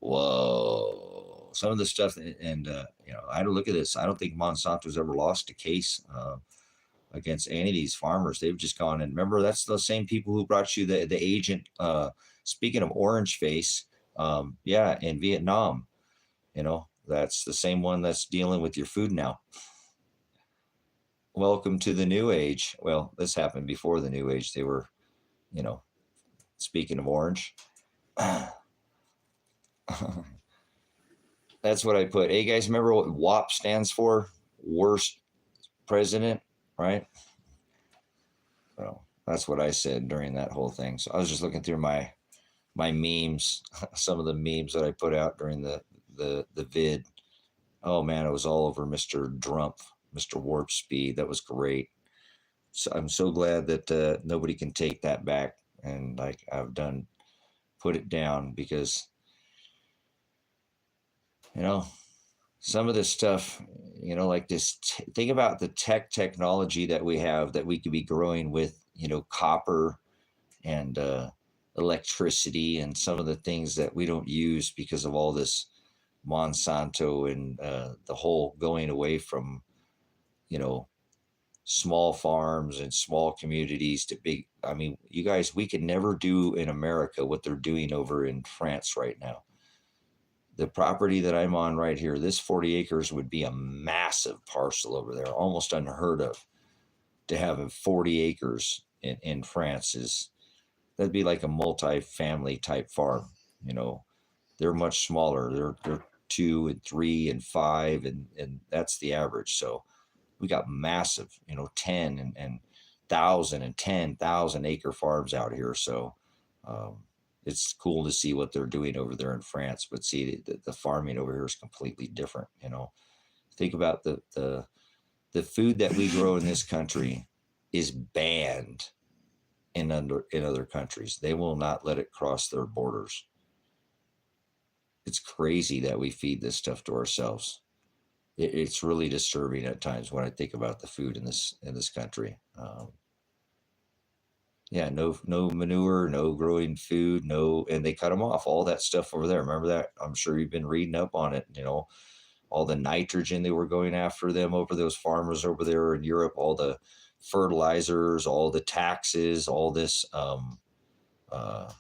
Whoa. Some of the stuff, and you know, I had to look at this. I don't think Monsanto's ever lost a case against any of these farmers. They've just gone, and remember, that's the same people who brought you the agent. Speaking of orange face, yeah, in Vietnam, you know, that's the same one that's dealing with your food now. Welcome to the new age. Well, this happened before the new age. They were, you know, speaking of orange. That's what I put. Hey guys, remember what WAP stands for? Worst president, right? So that's what I said during that whole thing. So I was just looking through my memes, some of the memes that I put out during the vid. Oh man, it was all over Mr. Drumpf, Mr. Warp Speed. That was great. So I'm so glad that nobody can take that back, and like I've done, put it down because, you know, some of this stuff, like this, think about the technology that we have that we could be growing with, copper and electricity and some of the things that we don't use because of all this Monsanto and the whole going away from, you know, small farms and small communities to big. I mean, you guys, we could never do in America what they're doing over in France right now. The property that I'm on right here, this 40 acres would be a massive parcel over there, almost unheard of to have 40 acres in France. That'd be like a multi-family type farm. You know, they're much smaller. They're 2 and 3 and 5, and that's the average. So we got massive, 10 and 10,000 acre farms out here. So um, it's cool to see what they're doing over there in France. But see, the farming over here is completely different. Think about the food that we grow in this country is banned in other countries. They will not let it cross their borders. It's crazy that we feed this stuff to ourselves. It's really disturbing at times when I think about the food in this country. Yeah, no manure, no growing food, no, and they cut them off. All that stuff over there. Remember that? I'm sure you've been reading up on it. All the nitrogen they were going after them over those farmers over there in Europe. All the fertilizers, all the taxes, all this. Uh,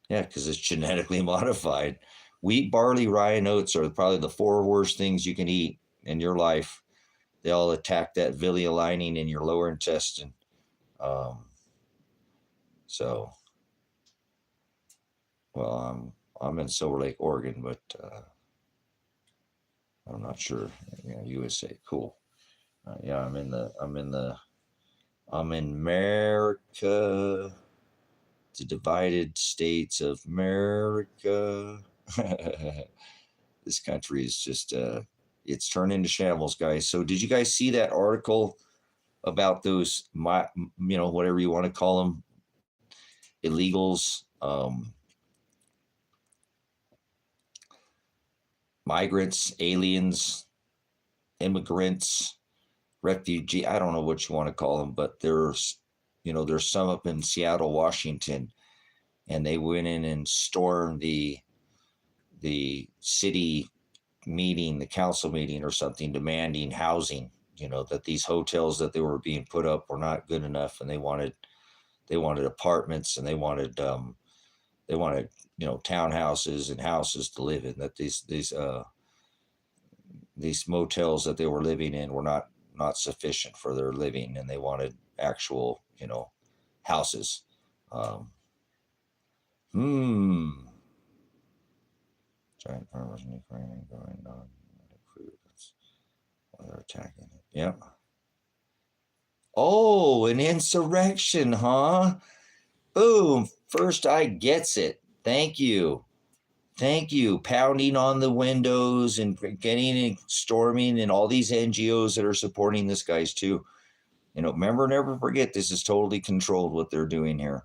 yeah, because it's genetically modified. Wheat, barley, rye, and oats are probably the four worst things you can eat in your life. They all attack that villi lining in your lower intestine. Um, so, well, I'm in Silver Lake, Oregon, but I'm not sure. Yeah, USA, cool. Yeah, I'm in America, the divided states of America. This country is just it's turned into shambles, guys. So did you guys see that article about those whatever you want to call them, illegals, migrants, aliens, immigrants, refugee, I don't know what you want to call them, but there's some up in Seattle, Washington, and they went in and stormed the city meeting, the council meeting or something, demanding housing. That these hotels that they were being put up were not good enough, and they wanted apartments, and they wanted townhouses and houses to live in. That these motels that they were living in were not sufficient for their living, and they wanted actual houses. Um, hmm. Giant farmers in Ukraine growing non-food. That's why they're attacking it. Yep. Oh, an insurrection, huh? Boom. First Eye gets it. Thank you. Thank you. Pounding on the windows and getting and storming, and all these NGOs that are supporting this guys too. Remember, never forget, this is totally controlled what they're doing here.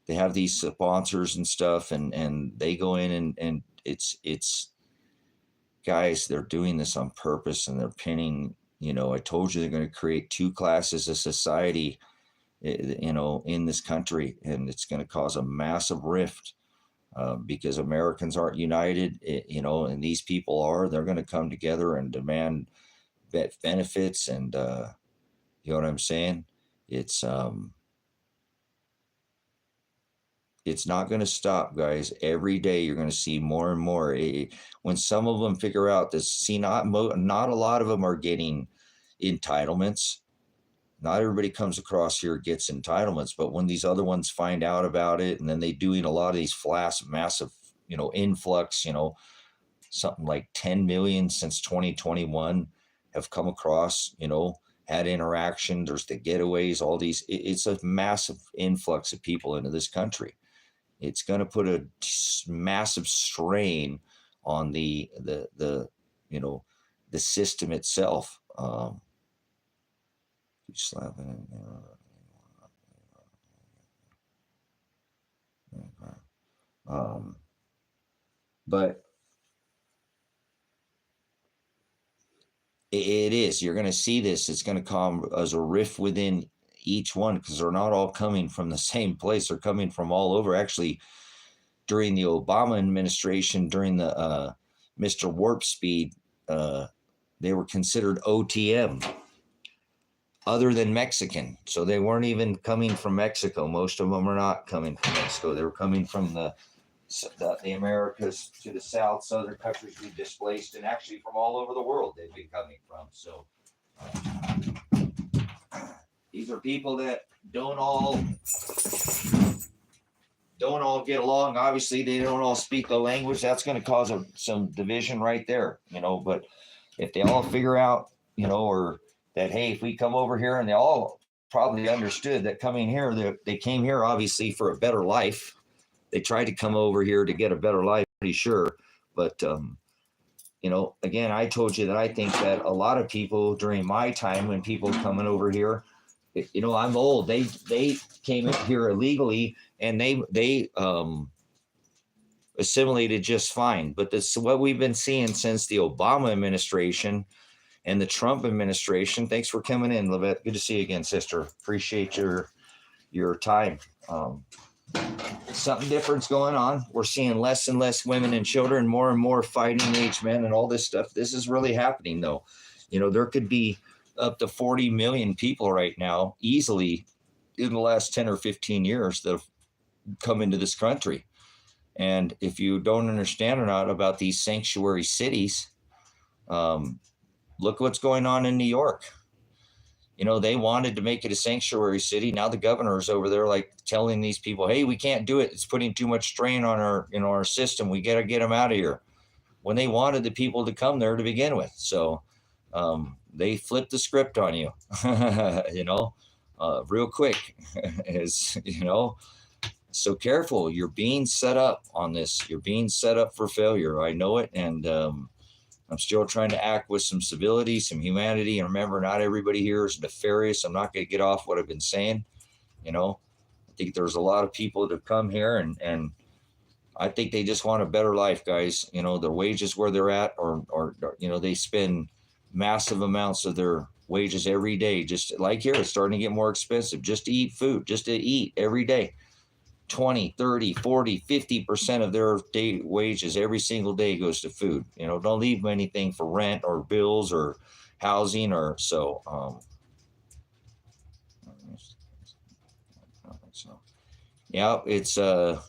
They have these sponsors and stuff, and they go in and it's guys, they're doing this on purpose, and they're pinning. I told you they're going to create two classes of society, in this country, and it's going to cause a massive rift because Americans aren't united, and these people are. They're going to come together and demand benefits, and you know what I'm saying? It's um, it's not going to stop, guys. Every day you're going to see more and more. When some of them figure out this, see, not a lot of them are getting entitlements. Not everybody comes across here gets entitlements, but when these other ones find out about it, and then they doing a lot of these massive, influx, something like 10 million since 2021 have come across, had interaction. There's the getaways, all these. It's a massive influx of people into this country. It's going to put a massive strain on the the system itself. Slapping um, but It is. You're going to see this. It's going to come as a rift within each one because they're not all coming from the same place. They're coming from all over. Actually, during the Obama administration, during the Mr. Warp Speed, they were considered OTM, other than Mexican. So they weren't even coming from Mexico. Most of them are not coming from Mexico. They were coming from the Americas to the south, southern countries we displaced, and actually from all over the world they've been coming from. So these are people that don't all get along. Obviously, they don't all speak the language. That's going to cause some division right there, But if they all figure out, or that, hey, if we come over here, and they all probably understood that coming here, they came here obviously for a better life. They tried to come over here to get a better life, pretty sure. But, again, I told you that I think that a lot of people during my time when people coming over here, I'm old. They came in here illegally and they assimilated just fine. But this is what we've been seeing since the Obama administration and the Trump administration. Thanks for coming in, Levette. Good to see you again, sister. Appreciate your time. Something different's going on. We're seeing less and less women and children, more and more fighting age men and all this stuff. This is really happening, though. There could be up to 40 million people right now easily in the last 10 or 15 years that have come into this country. And if you don't understand or not about these sanctuary cities, look what's going on in New York. They wanted to make it a sanctuary city. Now the governor's over there like telling these people, hey, we can't do it. It's putting too much strain on our system. We got to get them out of here. When they wanted the people to come there to begin with. So they flipped the script on you, real quick. So careful. You're being set up on this. You're being set up for failure. I know it. And I'm still trying to act with some civility, some humanity. And remember, not everybody here is nefarious. I'm not going to get off what I've been saying. I think there's a lot of people that have come here and I think they just want a better life, guys. Their wages where they're at, or they spend massive amounts of their wages every day. Just like here, it's starting to get more expensive just to eat food, just to eat every day. 20, 30, 40, 50% of their day wages every single day goes to food. Don't leave anything for rent or bills or housing or so. Yeah, it's a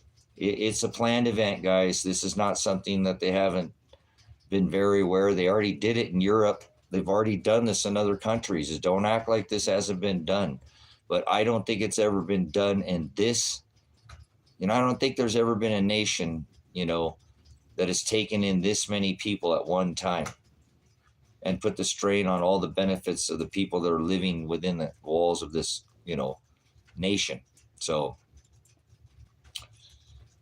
planned event, guys. This is not something that they haven't been very aware. They already did it in Europe. They've already done this in other countries. Don't act like this hasn't been done. But I don't think it's ever been done in this. I don't think there's ever been a nation, that has taken in this many people at one time and put the strain on all the benefits of the people that are living within the walls of this, nation. So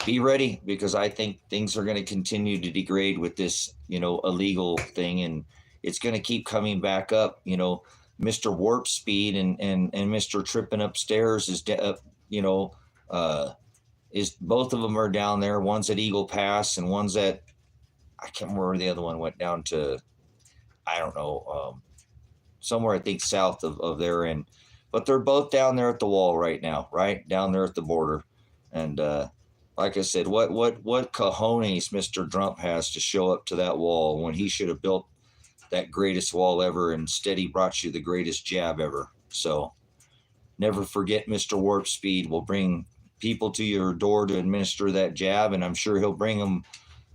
be ready, because I think things are going to continue to degrade with this, illegal thing. And it's going to keep coming back up. Mr. Warp Speed and Mr. Tripping Upstairs is both of them are down there. One's at Eagle Pass and one's at, I can't remember where the other one went down to, I don't know, somewhere I think south of there. But they're both down there at the wall right now, right down there at the border. And like I said, what cojones Mr. Trump has to show up to that wall when he should have built that greatest wall ever. Instead, he brought you the greatest jab ever. So never forget, Mr. Warp Speed will bring people to your door to administer that jab, and I'm sure he'll bring them,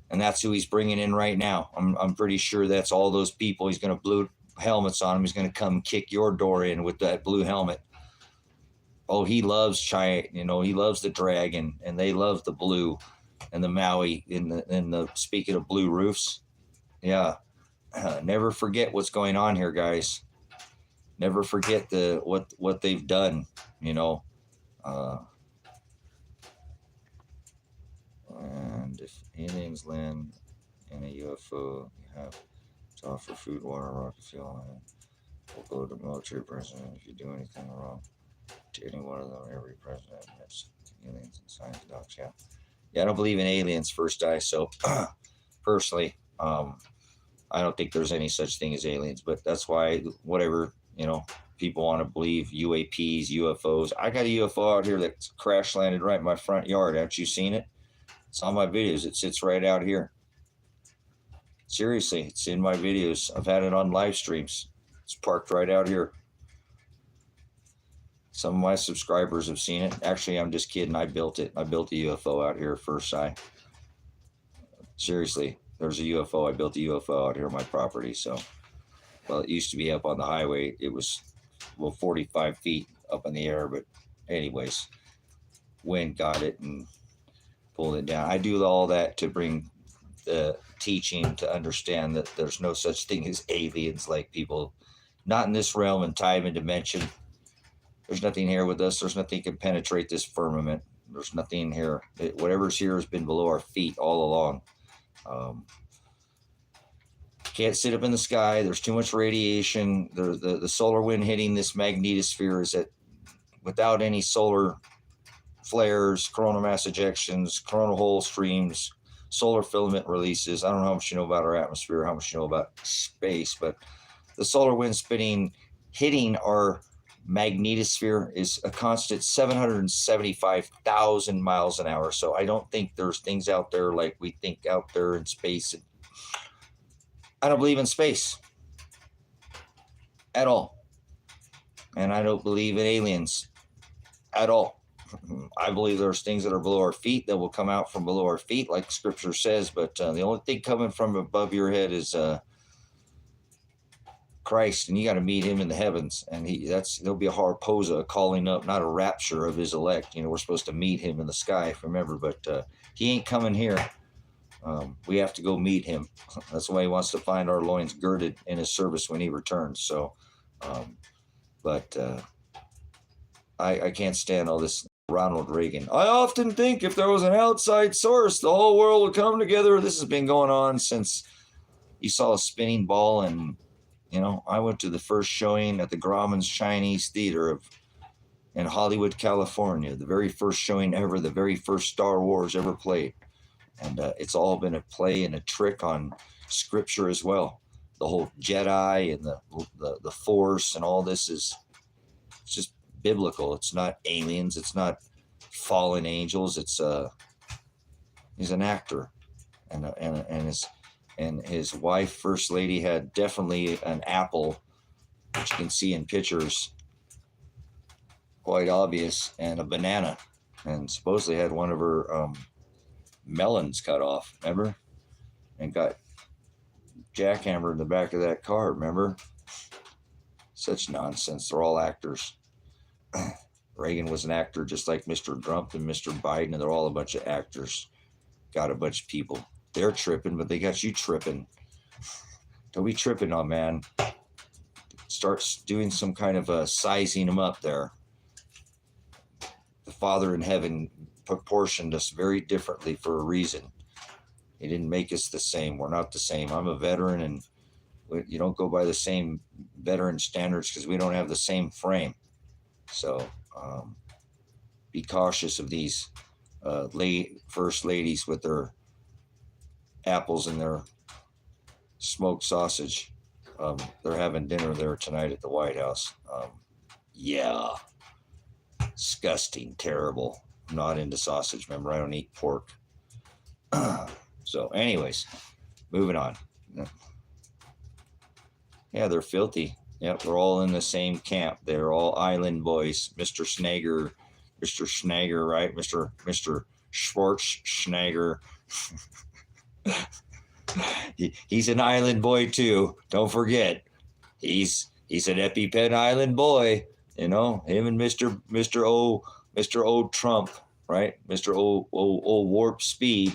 and that's who he's bringing in right now. I'm pretty sure that's all those people. He's going to blue helmets on him. He's going to come kick your door in with that blue helmet. Oh, he loves China. He loves the dragon, and they love the blue and the Maui in the speaking of blue roofs. Yeah. Never forget what's going on here, guys. Never forget what they've done, and if aliens land in a UFO, you have to offer food, water, rocket fuel, and we'll go to military president if you do anything wrong to any one of them. Every president admits aliens and science docs. Yeah, I don't believe in aliens, first eye. So personally, I don't think there's any such thing as aliens, but that's why, whatever, people want to believe UAPs, UFOs. I got a UFO out here that crash landed right in my front yard. Haven't you seen it? It's on my videos. It sits right out here. Seriously, it's in my videos. I've had it on live streams. It's parked right out here. Some of my subscribers have seen it. Actually, I'm just kidding. I built it. I built a UFO out here at first sight. Seriously, there's a UFO. I built a UFO out here on my property. So, well, it used to be up on the highway. It was, 45 feet up in the air. But anyways, wind got it and pulled it down. I do all that to bring the teaching to understand that there's no such thing as aliens, like people, not in this realm and time and dimension. There's nothing here with us. There's nothing can penetrate this firmament. There's nothing here. Whatever's here has been below our feet all along. Can't sit up in the sky. There's too much radiation. The solar wind hitting this magnetosphere is that without any solar flares, coronal mass ejections, coronal hole streams, solar filament releases. I don't know how much you know about our atmosphere, how much you know about space, but the solar wind hitting our magnetosphere is a constant 775,000 miles an hour. So I don't think there's things out there like we think out there in space. I don't believe in space at all. And I don't believe in aliens at all. I believe there's things that are below our feet that will come out from below our feet, like scripture says. But the only thing coming from above your head is Christ, and you got to meet him in the heavens. And there'll be a harposa, a calling up, not a rapture of his elect. We're supposed to meet him in the sky, remember, but he ain't coming here. We have to go meet him. That's why he wants to find our loins girded in his service when he returns. So, I can't stand all this Ronald Reagan. I often think if there was an outside source, the whole world would come together. This has been going on since you saw a spinning ball. And, I went to the first showing at the Grauman's Chinese Theater in Hollywood, California. The very first showing ever, the very first Star Wars ever played. And it's all been a play and a trick on scripture as well. The whole Jedi and the Force and all this it's just biblical. It's not aliens. It's not fallen angels. He's an actor, and his wife, First Lady, had definitely an apple, which you can see in pictures, quite obvious, and a banana, and supposedly had one of her melons cut off, remember? And got jackhammered in the back of that car, remember? Such nonsense. They're all actors. Reagan was an actor just like Mr. Trump and Mr. Biden, and they're all a bunch of actors. Got a bunch of people. They're tripping, but they got you tripping. Don't be tripping on, man. Start doing some kind of sizing them up there. The Father in heaven proportioned us very differently for a reason. He didn't make us the same. We're not the same. I'm a veteran, and you don't go by the same veteran standards because we don't have the same frame. So be cautious of these first ladies with their apples and their smoked sausage. They're having dinner there tonight at the White House. Yeah. Disgusting, terrible. I'm not into sausage, remember, I don't eat pork. So anyways, moving on. Yeah, they're filthy. Yep, they're all in the same camp. They're all island boys. Mr. Snagger, right? Mr. Schwarzenegger. He's an island boy too. Don't forget, he's an EpiPen island boy. Him and Mr. O Trump, right? Mr. O Warp Speed.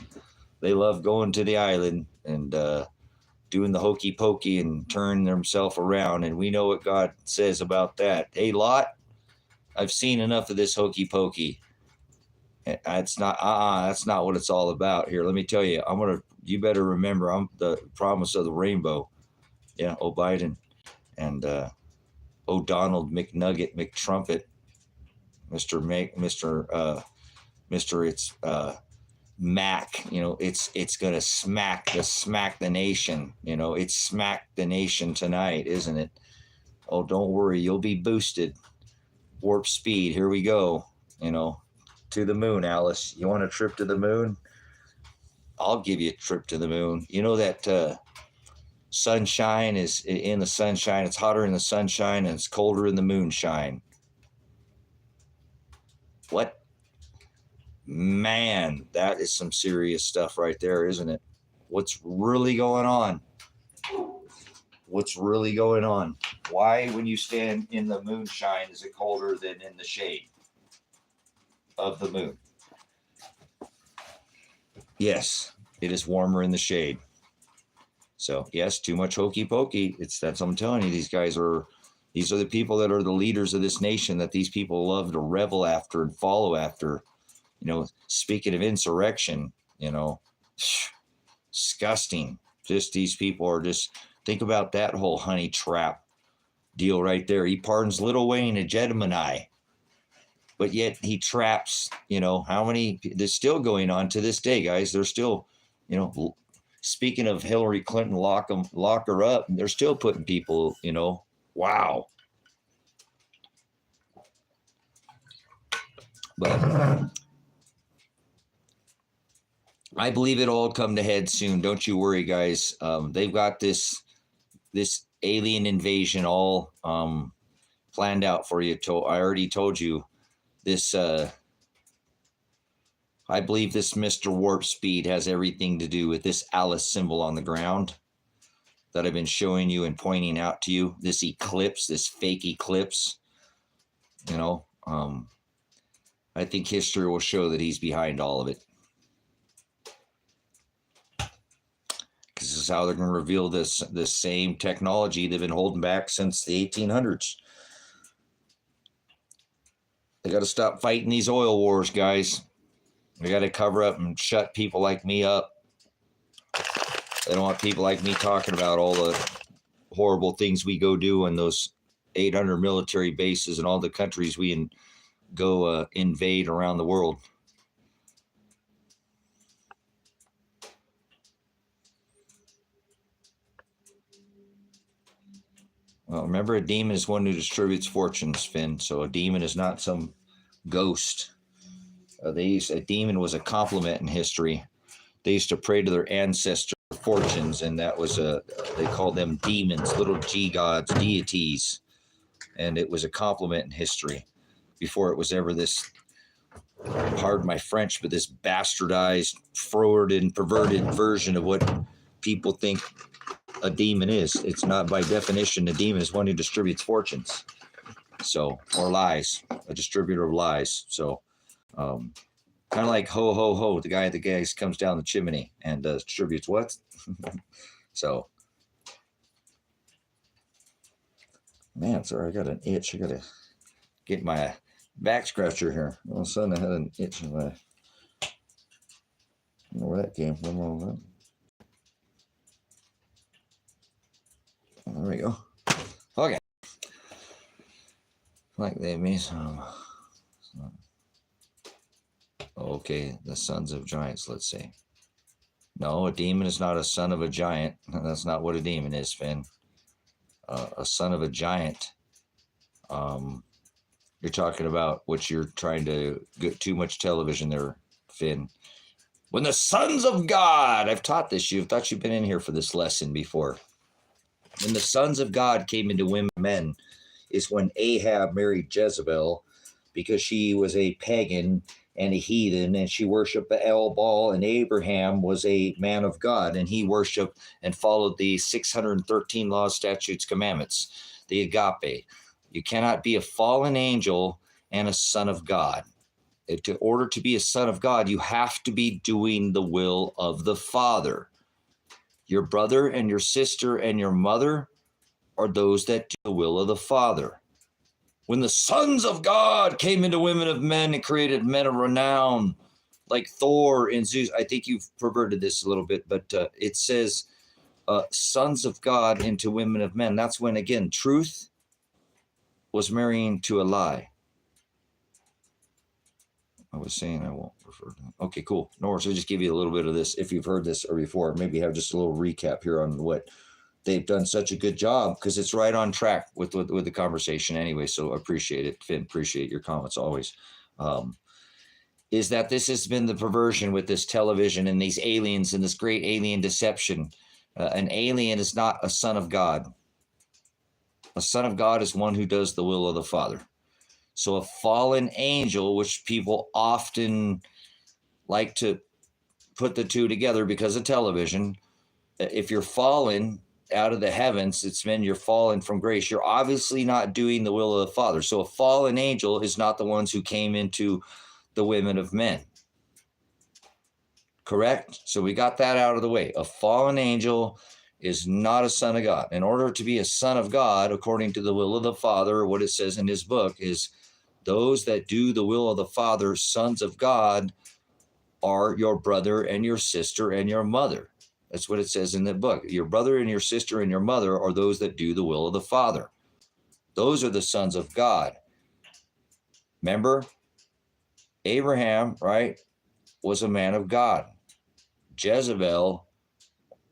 They love going to the island and doing the hokey pokey and turning themselves around. And we know what God says about that. Hey, Lot, I've seen enough of this hokey pokey. That's not what it's all about here. Let me tell you, you better remember, I'm the promise of the rainbow. Yeah. Oh, Biden and, Donald McNugget McTrumpet, Mr. It's Mac, it's going to smack the nation. It's smack the nation tonight, isn't it? Oh, don't worry, you'll be boosted. Warp speed, here we go. To the moon, Alice. You want a trip to the moon? I'll give you a trip to the moon. You know that sunshine is in the sunshine. It's hotter in the sunshine and it's colder in the moonshine. What? Man, that is some serious stuff right there, isn't it? What's really going on? What's really going on? Why, when you stand in the moonshine, is it colder than in the shade of the moon? Yes, it is warmer in the shade. So yes, too much hokey pokey. That's I'm telling you, these are the people that are the leaders of this nation that these people love to revel after and follow after. Speaking of insurrection, disgusting. Just these people are just, think about that whole honey trap deal right there. He pardons Lil Wayne and Gemini, but yet he traps, how many, there's still going on to this day, guys. They're still, speaking of Hillary Clinton, lock her up. They're still putting people, wow. But I believe it'll all come to head soon. Don't you worry, guys. They've got this alien invasion all planned out for you. I already told you this. I believe this Mr. Warp Speed has everything to do with this Alice symbol on the ground that I've been showing you and pointing out to you. This eclipse, this fake eclipse. I think history will show that he's behind all of it. This is how they're going to reveal this same technology they've been holding back since the 1800s. They got to stop fighting these oil wars, guys. We got to cover up and shut people like me up. They don't want people like me talking about all the horrible things we go do in those 800 military bases and all the countries we go invade around the world. Well, remember, a demon is one who distributes fortunes, Finn. So a demon is not some ghost. A demon was a compliment in history. They used to pray to their ancestor fortunes, and that was they called them demons, little g gods, deities. And it was a compliment in history before it was ever this, pardon my French, but this bastardized, forwarded, and perverted version of what people think a demon is. It's not, by definition, a demon is one who distributes fortunes. So, or lies, a distributor of lies. So, kind of like ho, ho, ho, the guy comes down the chimney and distributes what? So, man, sorry, I got an itch. I got to get my back scratcher here. All of a sudden, I had an itch in my, I don't know where that came from. All that. There we go. Okay. Like they mean some. Okay, the sons of giants, let's say. No, a demon is not a son of a giant. That's not what a demon is, Finn. A son of a giant. You're talking about what you're trying to get too much television there, Finn. When the sons of God, I've taught this, I thought you've been in here for this lesson before. When the sons of God came into women and men is when Ahab married Jezebel, because she was a pagan and a heathen, and she worshiped Baal, and Abraham was a man of God, and he worshiped and followed the 613 laws, statutes, commandments, the agape. You cannot be a fallen angel and a son of God. In order to be a son of God, you have to be doing the will of the Father. Your brother and your sister and your mother are those that do the will of the Father. When the sons of God came into women of men and created men of renown, like Thor and Zeus, I think you've perverted this a little bit, but it says sons of God into women of men. That's when, again, truth was marrying to a lie. I was saying I won't preferred. Okay, cool. No worries. I'll just give you a little bit of this. If you've heard this or before, maybe have just a little recap here on what they've done such a good job, because it's right on track with the conversation anyway. So appreciate it, Finn. Appreciate your comments always. Is that this has been the perversion with this television and these aliens and this great alien deception. An alien is not a son of God. A son of God is one who does the will of the Father. So a fallen angel, which people often like to put the two together because of television, if you're fallen out of the heavens, it's meant you're fallen from grace. You're obviously not doing the will of the Father. So a fallen angel is not the ones who came into the women of men. Correct? So we got that out of the way. A fallen angel is not a son of God. In order to be a son of God, according to the will of the Father, what it says in his book is those that do the will of the Father, sons of God, are your brother and your sister and your mother. That's what it says in the book. Your brother and your sister and your mother are those that do the will of the Father. Those are the sons of God. Remember, Abraham, right, was a man of God. Jezebel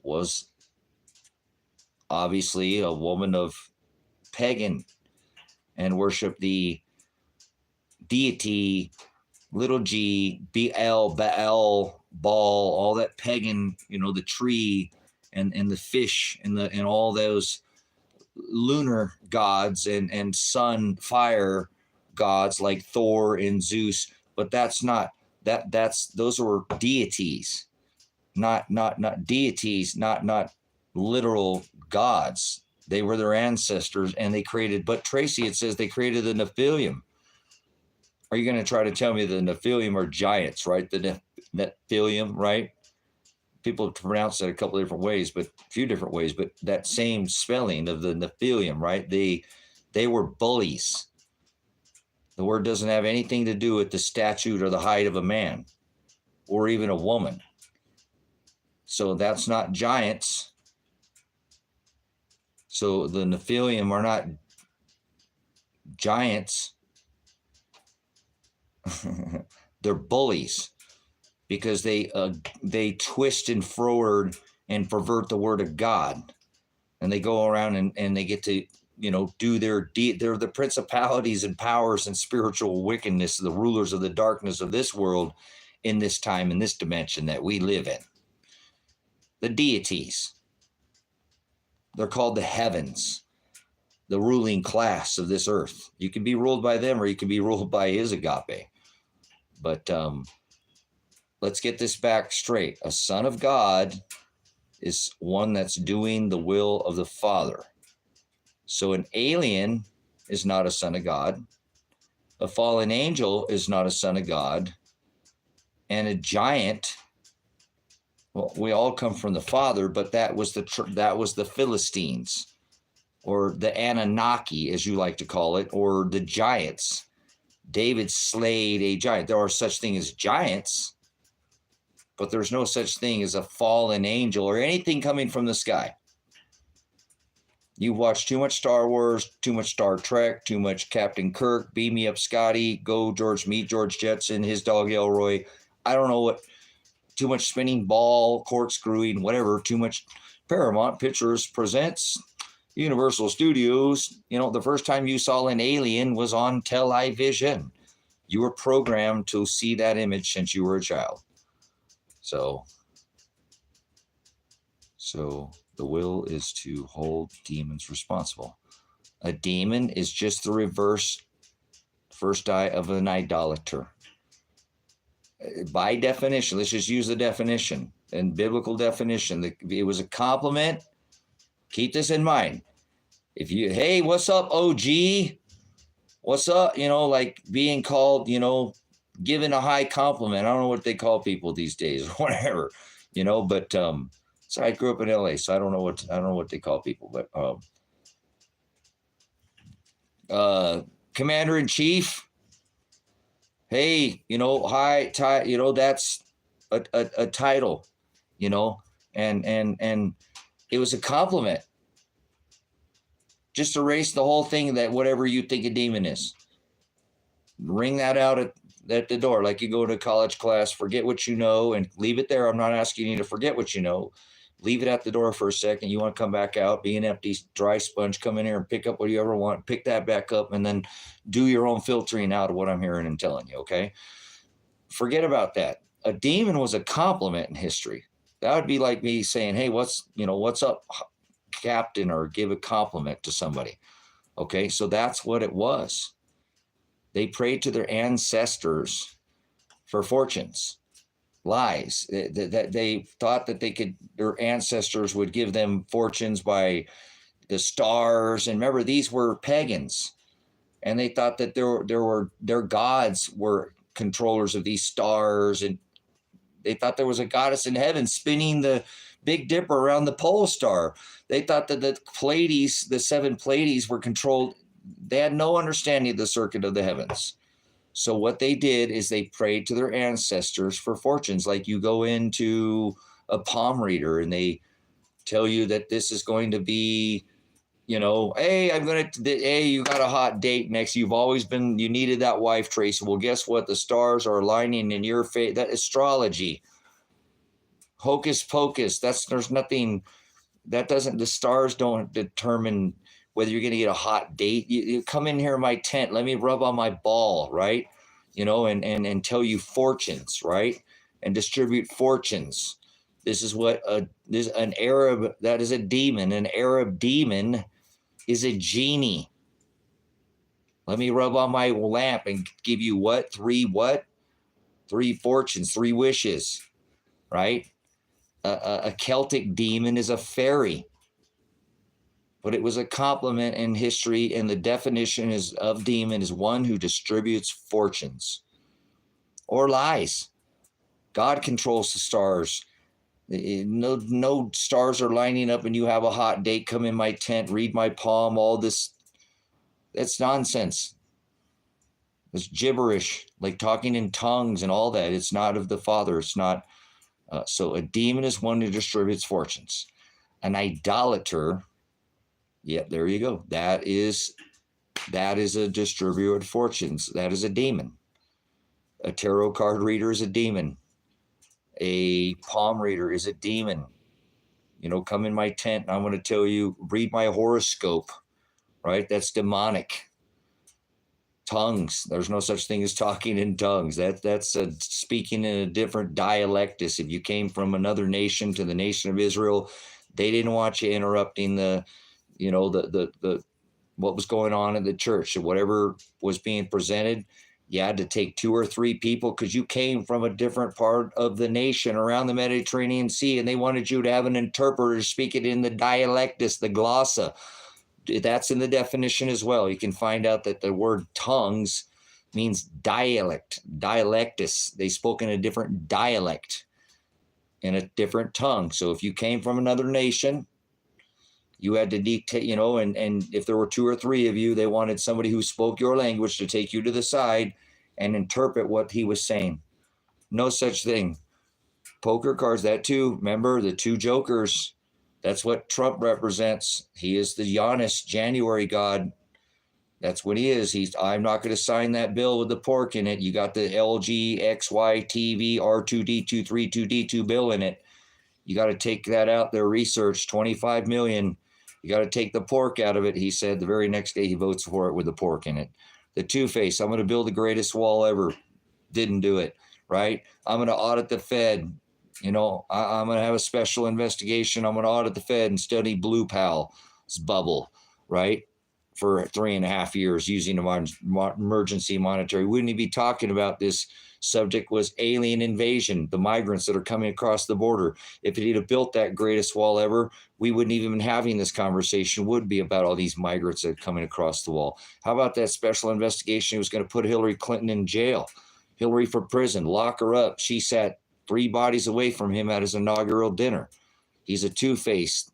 was obviously a woman of pagan and worshiped the deity, little g, Baal, Baal, all that pagan, the tree and the fish and all those lunar gods and sun, fire gods like Thor and Zeus. But that's not those were deities, not deities, not literal gods. They were their ancestors, and they created. But Tracy, it says they created the Nephilim. Are you going to try to tell me the Nephilim are giants, right? The Nephilim, right? People pronounce it a couple of different ways, but a few different ways. But that same spelling of the Nephilim, right? They were bullies. The word doesn't have anything to do with the stature or the height of a man or even a woman. So that's not giants. So the Nephilim are not giants. They're bullies because they twist and forward and pervert the word of God. And they go around and they get to do they're the principalities and powers and spiritual wickedness, the rulers of the darkness of this world in this time, in this dimension that we live in. The deities. They're called the heavens, the ruling class of this earth. You can be ruled by them or you can be ruled by his agape. But let's get this back straight. A son of God is one that's doing the will of the Father. So an alien is not a son of God. A fallen angel is not a son of God. And a giant, well, we all come from the Father, but that was the Philistines, or the Anunnaki, as you like to call it, or the giants. David slayed a giant. There are such things as giants, but there's no such thing as a fallen angel or anything coming from the sky. You've watched too much Star Wars, too much Star Trek, too much Captain Kirk, Beam Me Up Scotty, Go George, Meet George Jetson, His Dog Elroy. I don't know what, too much spinning ball, corkscrewing, whatever, too much. Paramount Pictures presents Universal Studios. The first time you saw an alien was on television. You were programmed to see that image since you were a child. So the will is to hold demons responsible. A demon is just the reverse first eye of an idolater. By definition, let's just use the definition and biblical definition. It was a compliment. Keep this in mind. If you, hey, what's up, OG? What's up? Like being called, given a high compliment. I don't know what they call people these days or whatever, but so I grew up in LA, so I don't know what they call people, but Commander in Chief, hey, hi, that's a title, and it was a compliment. Just erase the whole thing, that whatever you think a demon is. Ring that out at the door, like you go to a college class, forget what you know and leave it there. I'm not asking you to forget what you know. Leave it at the door for a second. You want to come back out, be an empty, dry sponge, come in here and pick up what you ever want, pick that back up, and then do your own filtering out of what I'm hearing and telling you, okay? Forget about that. A demon was a compliment in history. That would be like me saying, hey, what's up, Captain, or give a compliment to somebody. Okay, so that's what it was. They prayed to their ancestors for fortunes. Lies. That they thought that their ancestors would give them fortunes by the stars. And remember, these were pagans, and they thought that their gods were controllers of these stars, and they thought there was a goddess in heaven spinning the Big Dipper around the pole star. They thought that the Pleiades, the 7 Pleiades, were controlled. They had no understanding of the circuit of the heavens. So what they did is they prayed to their ancestors for fortunes. Like you go into a palm reader and they tell you that this is going to be, hey, you got a hot date next. You needed that wife, Tracy. Well, guess what? The stars are aligning in your fate. That astrology, hocus pocus. There's nothing that the stars don't determine whether you're going to get a hot date. You come in here in my tent, let me rub on my ball, right? And tell you fortunes, right? And distribute fortunes. This is what an Arab, that is a demon. An Arab demon is a genie. Let me rub on my lamp and give you what? 3 fortunes, 3 wishes, right? A Celtic demon is a fairy. But it was a compliment in history, and the definition of demon is one who distributes fortunes or lies. God controls the stars. No stars are lining up and you have a hot date, come in my tent, read my palm, all this. That's nonsense. It's gibberish, like talking in tongues and all that. It's not of the Father. It's not. So a demon is one who distributes fortunes. An idolater, there you go. That is a distributor of fortunes. That is a demon. A tarot card reader is a demon. A palm reader is a demon. Come in my tent and I'm going to tell you, read my horoscope, right? That's demonic. Tongues. There's no such thing as talking in tongues. That's speaking in a different dialectus. If you came from another nation to the nation of Israel, they didn't want you interrupting the what was going on in the church. So whatever was being presented, you had to take 2 or 3 people because you came from a different part of the nation around the Mediterranean Sea, and they wanted you to have an interpreter speak it in the dialectus, the glossa. That's in the definition as well. You can find out that the word tongues means dialect, dialectus. They spoke in a different dialect, in a different tongue. So if you came from another nation, you had to dictate, and if there were 2 or 3 of you, they wanted somebody who spoke your language to take you to the side and interpret what he was saying. No such thing. Poker cards, that too. Remember the 2 jokers. That's what Trump represents. He is the Janus, January god. That's what he is. I'm not going to sign that bill with the pork in it. You got the LG, XY, TV, R2D2, 32D2 bill in it. You got to take that out there, research, 25 million. You got to take the pork out of it, he said. The very next day he votes for it with the pork in it. The Two-Face, I'm going to build the greatest wall ever. Didn't do it, right? I'm going to audit the Fed. I'm going to have a special investigation. I'm going to audit the Fed and study Blue Pal's bubble, right? For 3.5 years using an emergency monetary. Wouldn't he be talking about this subject was alien invasion, the migrants that are coming across the border. If he'd have built that greatest wall ever, we wouldn't even been having this conversation, would be about all these migrants that are coming across the wall. How about that special investigation? He was going to put Hillary Clinton in jail, Hillary for prison, lock her up. She sat 3 bodies away from him at his inaugural dinner. He's a two-faced.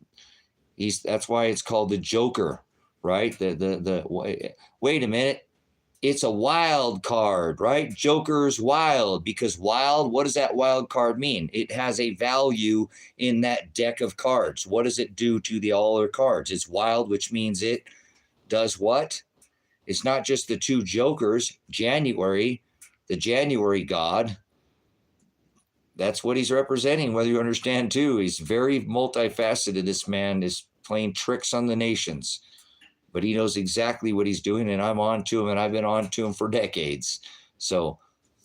That's why it's called the Joker, right? Wait a minute. It's a wild card, right? Joker's wild, because wild, what does that wild card mean? It has a value in that deck of cards. What does it do to the all other cards? It's wild, which means it does what? It's not just the 2 jokers. January, the January God, that's what he's representing, whether you understand too. He's very multifaceted. This man is playing tricks on the nations, but he knows exactly what he's doing, and I'm on to him, and I've been on to him for decades. So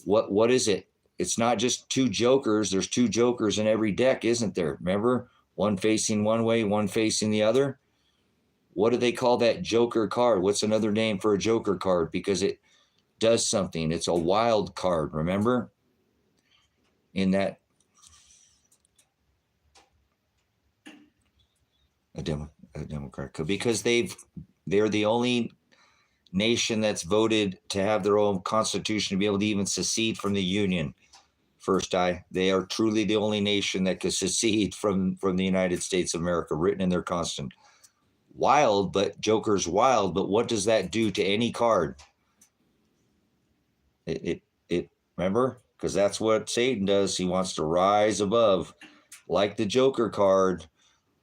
what is it? It's not just two jokers. There's two jokers in every deck, isn't there? Remember? One facing one way, one facing the other. What do they call that joker card? What's another name for a joker card? Because it does something. It's a wild card, remember? In that a Democrat, because they're the only nation that's voted to have their own constitution to be able to even secede from the Union. First eye, they are truly the only nation that could secede from the United States of America, written in their constitution. Wild, but Joker's wild, but what does that do to any card? It remember? Because that's what Satan does. He wants to rise above, like the Joker card,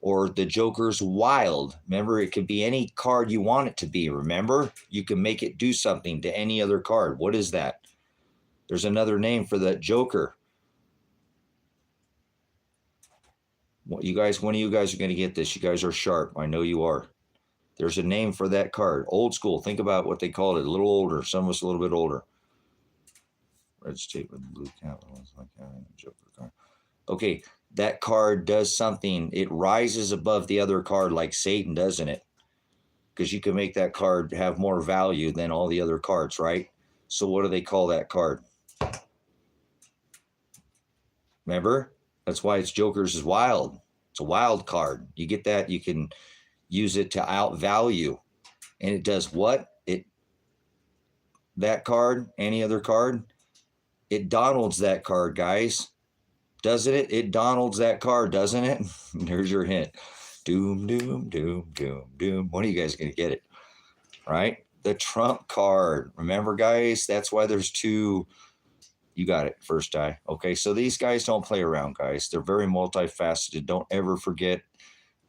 or the Joker's wild. Remember, it could be any card you want it to be. Remember, you can make it do something to any other card. What is that? There's another name for that Joker. What you guys, one of you guys are going to get this. You guys are sharp. I know you are. There's a name for that card. Old school. Think about what they called it. A little older. Some of us a little bit older. Red state with blue cat. Joker card. Okay, that card does something. It rises above the other card like Satan, doesn't it? Because you can make that card have more value than all the other cards, right? So what do they call that card? Remember? That's why it's Joker's is wild. It's a wild card. You get that, you can use it to outvalue. And it does what? That card, any other card, it Donalds that card, guys. Doesn't it? It Donalds that card, doesn't it? There's your hint. Doom, doom, doom, doom, doom. When are you guys going to get it? Right? The Trump card. Remember, guys? That's why there's two. You got it, first eye. Okay, so these guys don't play around, guys. They're very multifaceted. Don't ever forget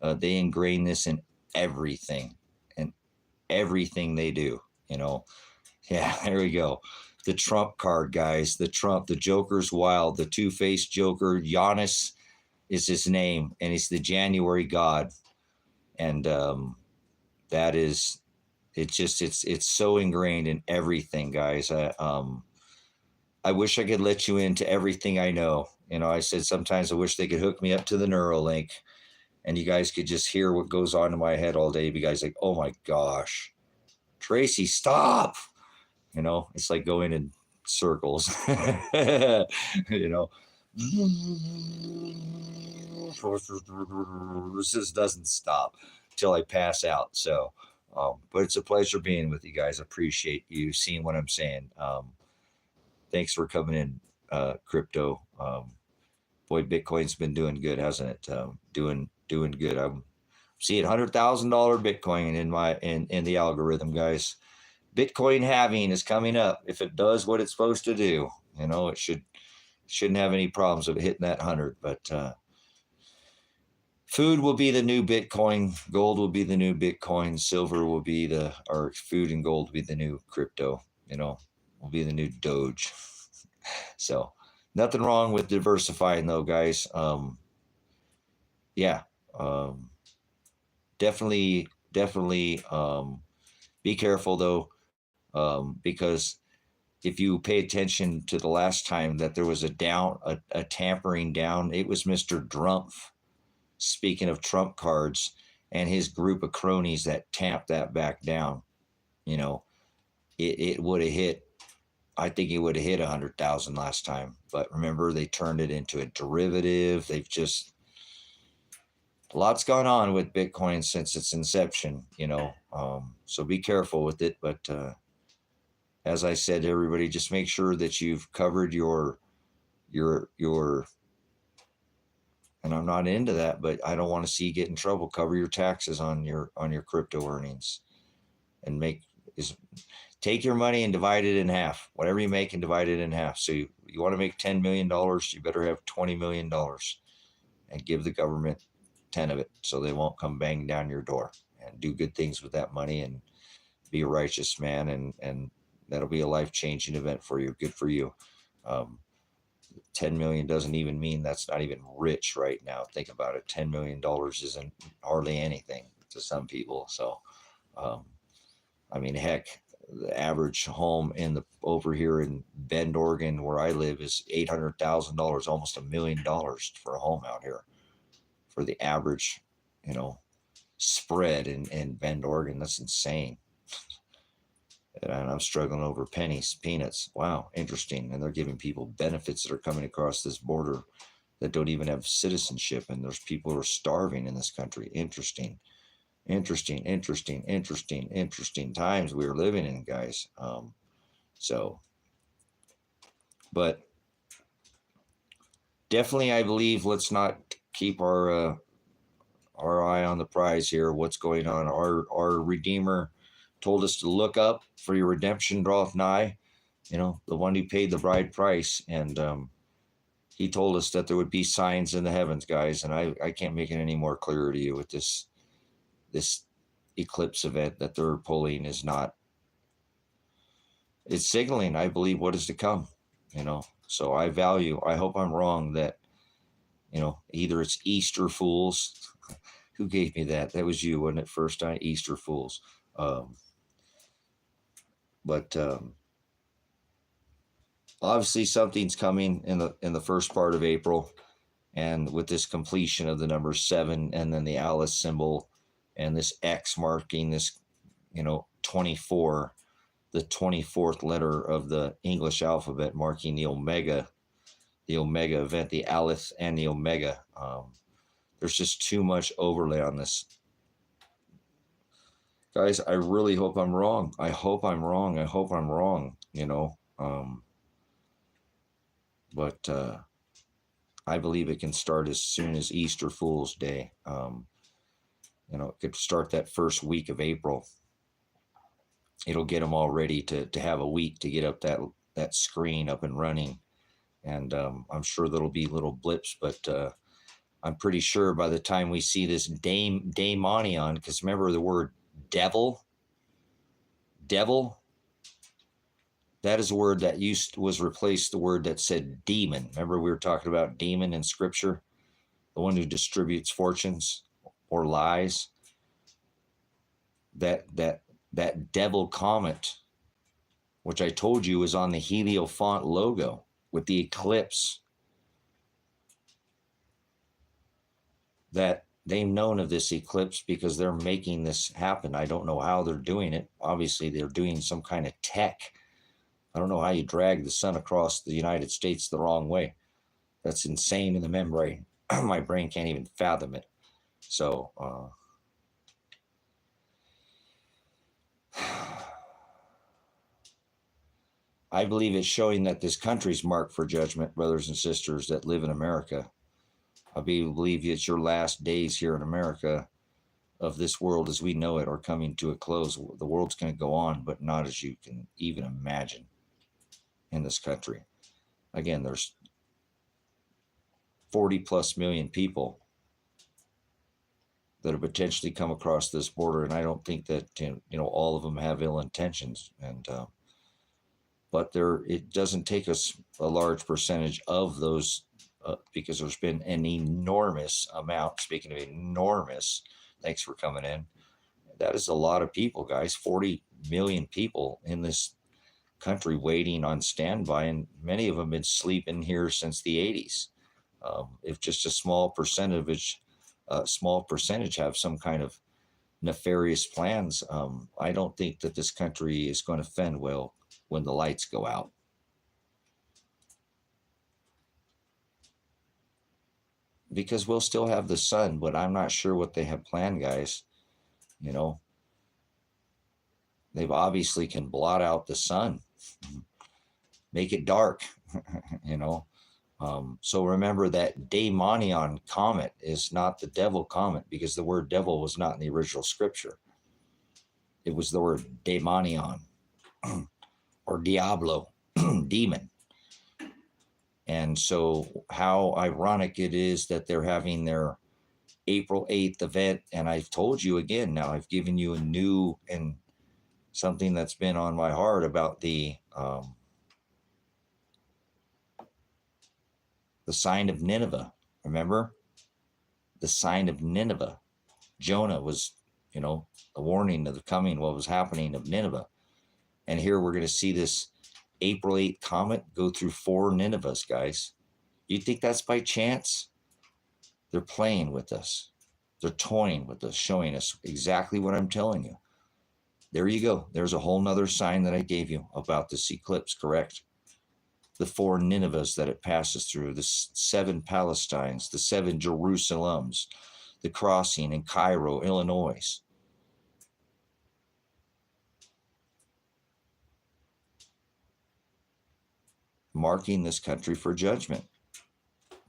they ingrain this in everything and everything they do, you know. Yeah, there we go. The Trump card, guys. The Trump, the Joker's wild, the two-faced Joker. Giannis is his name, and he's the January God. And that is, it's so ingrained in everything, guys. I wish I could let you into everything I know. You know, I said sometimes I wish they could hook me up to the Neuralink and you guys could just hear what goes on in my head all day. You guys like, oh my gosh, Tracy, stop. You know, it's like going in circles, you know. This just doesn't stop till I pass out. So, but it's a pleasure being with you guys. I appreciate you seeing what I'm saying. Thanks for coming in, crypto. Boy, Bitcoin's been doing good, hasn't it? Doing good. I'm seeing $100,000 Bitcoin in the algorithm, guys. Bitcoin halving is coming up. If it does what it's supposed to do, you know, it shouldn't have any problems of hitting that 100. But food will be the new Bitcoin. Gold will be the new Bitcoin. Silver will be or food and gold will be the new crypto. You know, will be the new Doge. So nothing wrong with diversifying though, guys. Yeah. Definitely. Be careful though, because if you pay attention to the last time that there was a tampering down, it was Mr. Drumpf, speaking of Trump cards, and his group of cronies that tamped that back down. You know, it would have hit, I think it would have hit 100,000 last time. But remember, they turned it into a derivative. They've just, a lot's gone on with Bitcoin since its inception, you know. So be careful with it. But as I said to everybody, just make sure that you've covered your, and I'm not into that, but I don't want to see you get in trouble. Cover your taxes on your crypto earnings, and take your money and divide it in half. Whatever you make and divide it in half. So you want to make $10 million, you better have $20 million and give the government 10 of it so they won't come banging down your door, and do good things with that money and be a righteous man and That'll be a life-changing event for you. Good for you. Um, 10 million doesn't even mean that's not even rich right now. Think about it. $10 million isn't hardly anything to some people. So, um, I mean, heck, the average home over here in Bend, Oregon, where I live, is $800,000, almost $1 million for a home out here for the average, you know, spread in Bend, Oregon. That's insane. And I'm struggling over peanuts. Wow, interesting. And they're giving people benefits that are coming across this border that don't even have citizenship. And there's people who are starving in this country. Interesting times we are living in, guys. But definitely, I believe, let's not keep our eye on the prize here. What's going on? Our Redeemer told us to look up, for your redemption draweth nigh. You know, the one who paid the bride price, and he told us that there would be signs in the heavens, guys. And I can't make it any more clearer to you with this eclipse event that they're pulling is not. It's signaling, I believe, what is to come. You know, so I hope I'm wrong that, you know, either it's Easter Fools. Who gave me that? That was you, wasn't it? First time, Easter Fools. But obviously something's coming in the first part of April, and with this completion of the number 7 and then the Alice symbol and this X marking this, you know, 24, the 24th letter of the English alphabet, marking the Omega event, the Aleph and the Omega. There's just too much overlay on this. Guys, I really hope I'm wrong. I hope I'm wrong, you know. But I believe it can start as soon as Easter Fool's Day. You know, it could start that first week of April. It'll get them all ready to have a week to get up that screen up and running. And I'm sure there'll be little blips, but I'm pretty sure by the time we see this daemonion, because remember the word devil, that is a word that was replaced the word that said demon. Remember we were talking about demon in scripture, the one who distributes fortunes or lies. That devil comet, which I told you was on the Heliofont logo with the eclipse, that they've known of this eclipse because they're making this happen. I don't know how they're doing it. Obviously, they're doing some kind of tech. I don't know how you drag the sun across the United States the wrong way. That's insane in the membrane. My brain can't even fathom it. So, I believe it's showing that this country's marked for judgment, brothers and sisters that live in America. I believe it's your last days here in America of this world as we know it are coming to a close. The world's going to go on, but not as you can even imagine in this country. Again, there's 40 plus million people that have potentially come across this border, and I don't think that, you know, all of them have ill intentions. And but it doesn't take us a large percentage of those, because there's been an enormous amount. Speaking of enormous, thanks for coming in. That is a lot of people, guys. 40 million people in this country waiting on standby, and many of them have been sleeping here since the 80s. If just a small percentage have some kind of nefarious plans, I don't think that this country is going to fend well when the lights go out. Because we'll still have the sun, but I'm not sure what they have planned, guys. You know, they've obviously can blot out the sun, make it dark, you know. So remember that daemonion comet is not the devil comet, because the word devil was not in the original scripture. It was the word daemonion or diablo, demon. And so how ironic it is that they're having their April 8th event. And I've told you again, now I've given you a new and something that's been on my heart about the sign of Nineveh. Remember? The sign of Nineveh. Jonah was, a warning of the coming, what was happening of Nineveh. And here we're going to see this April 8th comet go through 4 Ninevehs, guys. You think that's by chance? They're playing with us. They're toying with us, showing us exactly what I'm telling you. There you go. There's a whole nother sign that I gave you about this eclipse, correct? The 4 Ninevehs that it passes through, the 7 Palestines, the 7 Jerusalems, the crossing in Cairo, Illinois. Marking this country for judgment.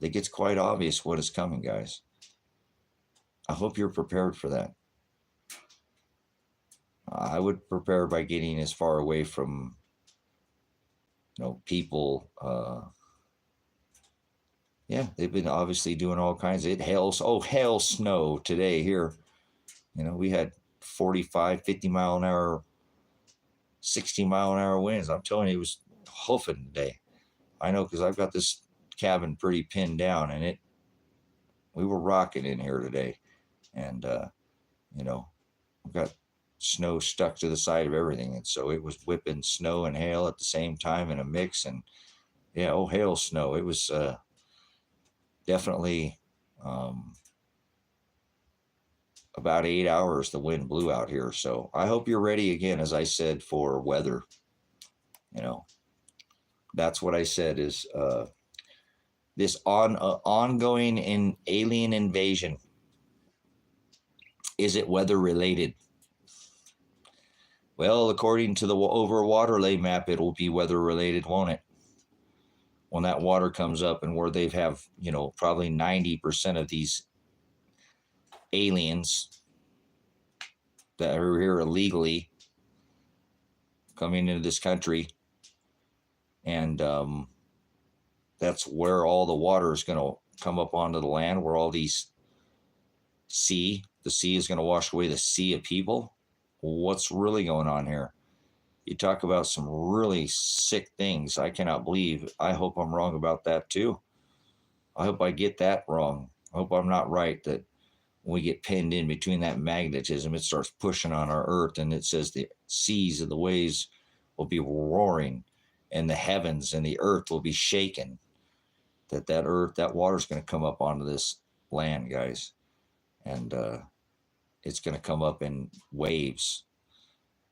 It gets quite obvious what is coming, guys. I hope you're prepared for that. I would prepare by getting as far away from, people. Yeah, they've been obviously doing all kinds of hail, snow today here. We had 45, 50 mile an hour, 60 mile an hour winds. I'm telling you, it was hoofing today. I know, because I've got this cabin pretty pinned down, and we were rocking in here today. And, we've got snow stuck to the side of everything. And so it was whipping snow and hail at the same time in a mix. And yeah, hail, snow. It was definitely about 8 hours the wind blew out here. So I hope you're ready again, as I said, for weather. That's what I said is this ongoing alien invasion. Is it weather related? Well, according to the overwaterlay map, it will be weather related, won't it? When that water comes up, and where they have, probably 90% of these aliens that are here illegally coming into this country, and that's where all the water is going to come up onto the land, where all these the sea is going to wash away the sea of people. What's really going on here? You talk about some really sick things. I cannot believe. I hope I'm wrong about that too. I hope I get that wrong. I hope I'm not right, that when we get pinned in between that magnetism, it starts pushing on our earth, and it says the seas and the waves will be roaring, and the heavens and the earth will be shaken. That water is going to come up onto this land, guys. And it's going to come up in waves,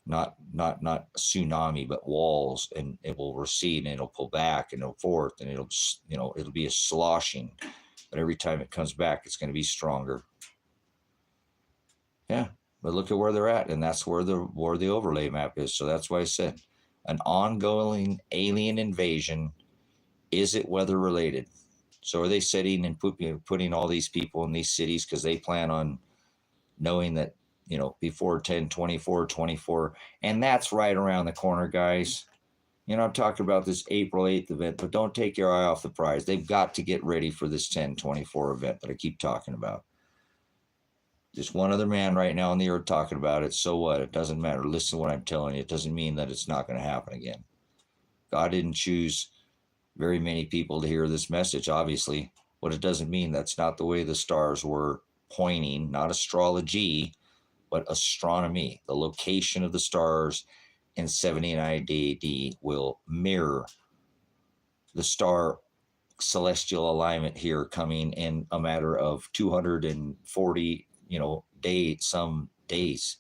not tsunami, but walls, and it will recede, and it'll pull back, and it'll forth, and it'll be a sloshing. But every time it comes back, it's going to be stronger. Yeah, but look at where they're at, and that's where the overlay map is. So that's why I said an ongoing alien invasion. Is it weather related? So are they sitting and putting all these people in these cities because they plan on knowing that, before 10/24/24, and that's right around the corner, guys. I'm talking about this April 8th event, but don't take your eye off the prize. They've got to get ready for this 10/24 event that I keep talking about. Just one other man right now on the earth talking about it. So what? It doesn't matter. Listen to what I'm telling you. It doesn't mean that it's not going to happen again. God didn't choose very many people to hear this message, obviously, but it doesn't mean that's not the way the stars were pointing, not astrology, but astronomy. The location of the stars in 79 AD will mirror the star celestial alignment here, coming in a matter of 240, days.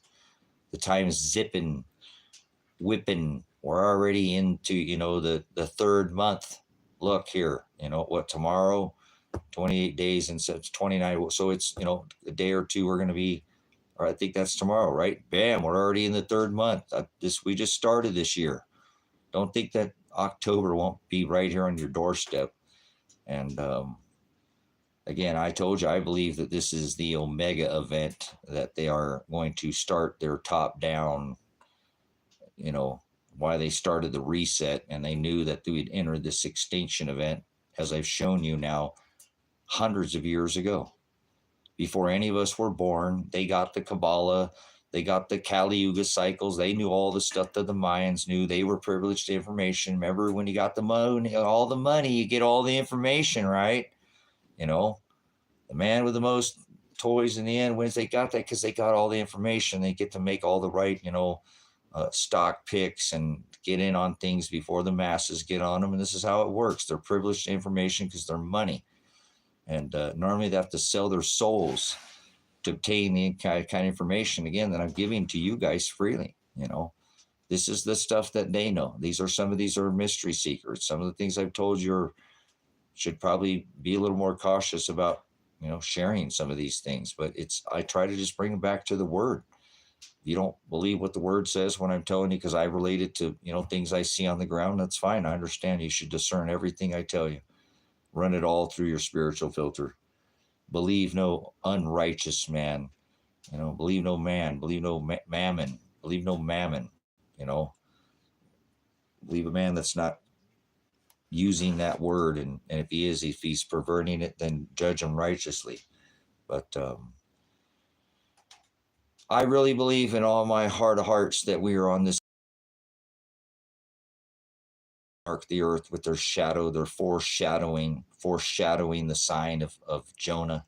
The time's zipping, whipping. We're already into, the third month. Look here, what, tomorrow, 28 days, and so it's 29. So it's, a day or two we're going to be, or I think that's tomorrow, right? Bam, we're already in the third month. We just started this year. Don't think that October won't be right here on your doorstep. And again, I told you, I believe that this is the Omega event, that they are going to start their top down, why they started the reset, and they knew that they would enter this extinction event, as I've shown you now, hundreds of years ago. Before any of us were born, they got the Kabbalah, They got the Kali Yuga cycles. They knew all the stuff that the Mayans knew. They were privileged to information. Remember when you got the money, all the money, you get all the information, right? You know, the man with the most toys in the end wins. They got that because they got all the information. They get to make all the right, stock picks and get in on things before the masses get on them. And this is how it works. They're privileged to information because they're money. And normally they have to sell their souls to obtain the kind of information, again, that I'm giving to you guys freely. This is the stuff that they know. Some of these are mystery secrets. Some of the things I've told you should probably be a little more cautious about, sharing some of these things. But I try to just bring them back to the word. If you don't believe what the word says when I'm telling you, because I relate it to, things I see on the ground, that's fine. I understand. You should discern everything I tell you. Run it all through your spiritual filter. Believe no unrighteous man, believe no man, believe no mammon, believe no mammon, believe a man that's not using that word. And if he's perverting it, then judge him righteously. But I really believe in all my heart of hearts that we are on this mark the earth with their shadow. They're foreshadowing the sign of Jonah.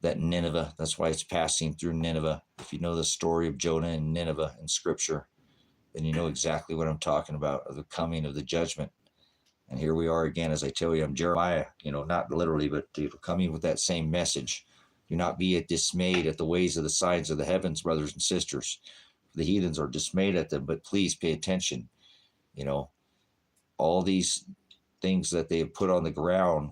That Nineveh, that's why it's passing through Nineveh. If you know the story of Jonah and Nineveh in scripture, then you know exactly what I'm talking about, of the coming of the judgment. And here we are again, as I tell you, I'm Jeremiah, not literally, but coming with that same message. Do not be dismayed at the ways of the signs of the heavens, brothers and sisters. The heathens are dismayed at them, but please pay attention. All these things that they have put on the ground,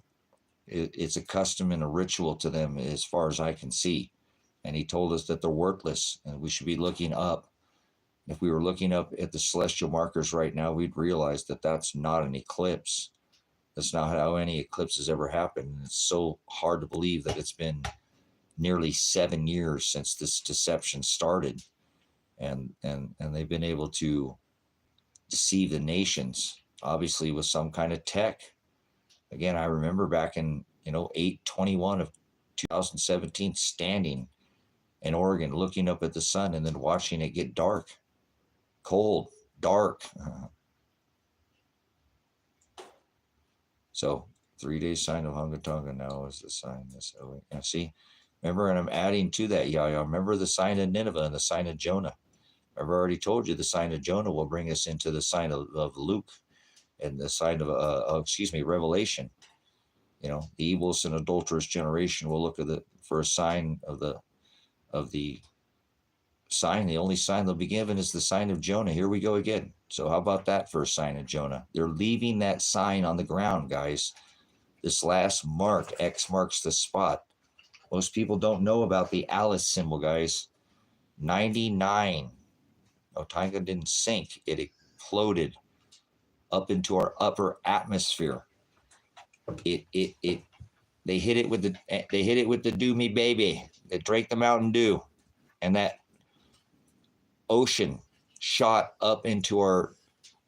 it's a custom and a ritual to them as far as I can see. And he told us that they're worthless and we should be looking up. If we were looking up at the celestial markers right now, we'd realize that that's not an eclipse. That's not how any eclipse has ever happened. And it's so hard to believe that it's been nearly 7 years since this deception started. And they've been able to deceive the nations, obviously with some kind of tech. Again, I remember back in 8/21 of 2017, standing in Oregon, looking up at the sun and then watching it get dark, cold, dark. So 3 days sign of Hunga Tonga now is the sign. See, remember, and I'm adding to that, Yahya. Remember the sign of Nineveh and the sign of Jonah. I've already told you the sign of Jonah will bring us into the sign of Luke. And the sign of Revelation. The evilest and adulterous generation will look for a sign of the sign. The only sign they'll be given is the sign of Jonah. Here we go again. So how about that for a sign of Jonah? They're leaving that sign on the ground, guys. This last mark, X marks the spot. Most people don't know about the Alice symbol, guys. 99. No, Tonga didn't sink. It exploded up into our upper atmosphere. They hit it with the Do Me Baby. They drank the Mountain Dew, and that ocean shot up into our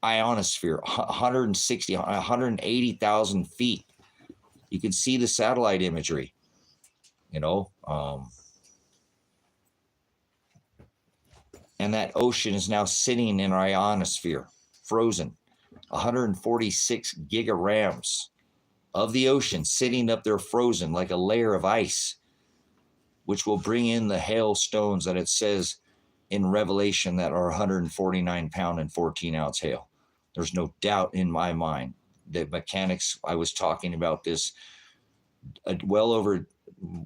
ionosphere, 180,000 feet. You can see the satellite imagery, and that ocean is now sitting in our ionosphere, frozen. 146 gigarams of the ocean sitting up there frozen like a layer of ice, which will bring in the hailstones that it says in Revelation that are 149 pound and 14 ounce hail. There's no doubt in my mind that mechanics, I was talking about this well over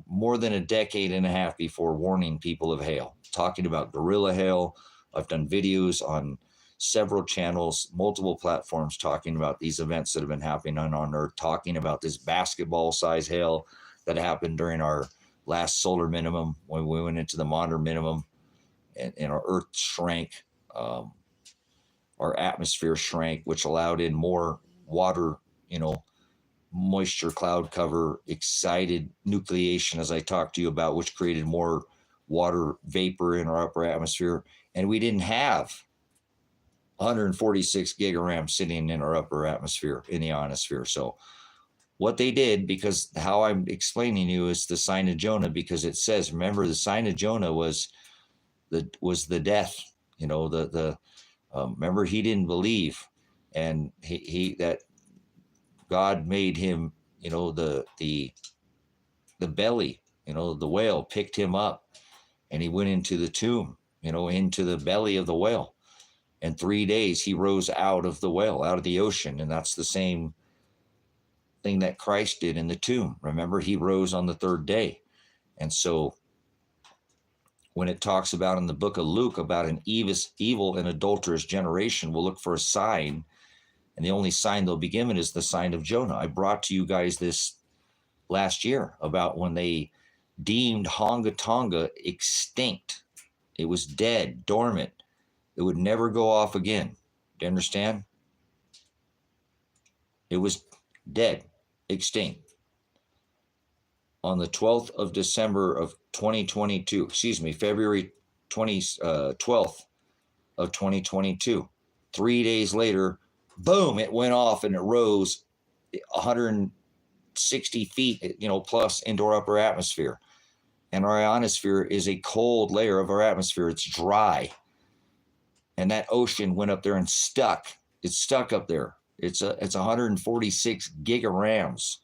more than a decade and a half before, warning people of hail, talking about gorilla hail. I've done videos on several channels, multiple platforms, talking about these events that have been happening on Earth, talking about this basketball size hail that happened during our last solar minimum, when we went into the modern minimum, and our Earth shrank, our atmosphere shrank, which allowed in more water, moisture, cloud cover, excited nucleation, as I talked to you about, which created more water vapor in our upper atmosphere. And we didn't have 146 gigarams sitting in our upper atmosphere, in the ionosphere. So what they did, because how I'm explaining you is the sign of Jonah, because it says, remember, the sign of Jonah was the death. You know, remember, he didn't believe, and he that God made him, you know, the belly, you know, the whale picked him up, and he went into the tomb, you know, into the belly of the whale. And 3 days he rose out of the whale, out of the ocean. And that's the same thing that Christ did in the tomb. Remember, he rose on the third day. And so when it talks about in the book of Luke about an evil and adulterous generation will look for a sign, and the only sign they'll be given is the sign of Jonah. I brought to you guys this last year about when they deemed Honga Tonga extinct. It was dead, dormant. It would never go off again. Do you understand? It was dead, extinct. On the 12th of December of 2022, February 12th of 2022. 3 days later, boom, it went off and it rose 160 feet, you know, plus into our upper atmosphere. And our ionosphere is a cold layer of our atmosphere. It's dry. And that ocean went up there and stuck. It's stuck up there. It's 146 gigarams.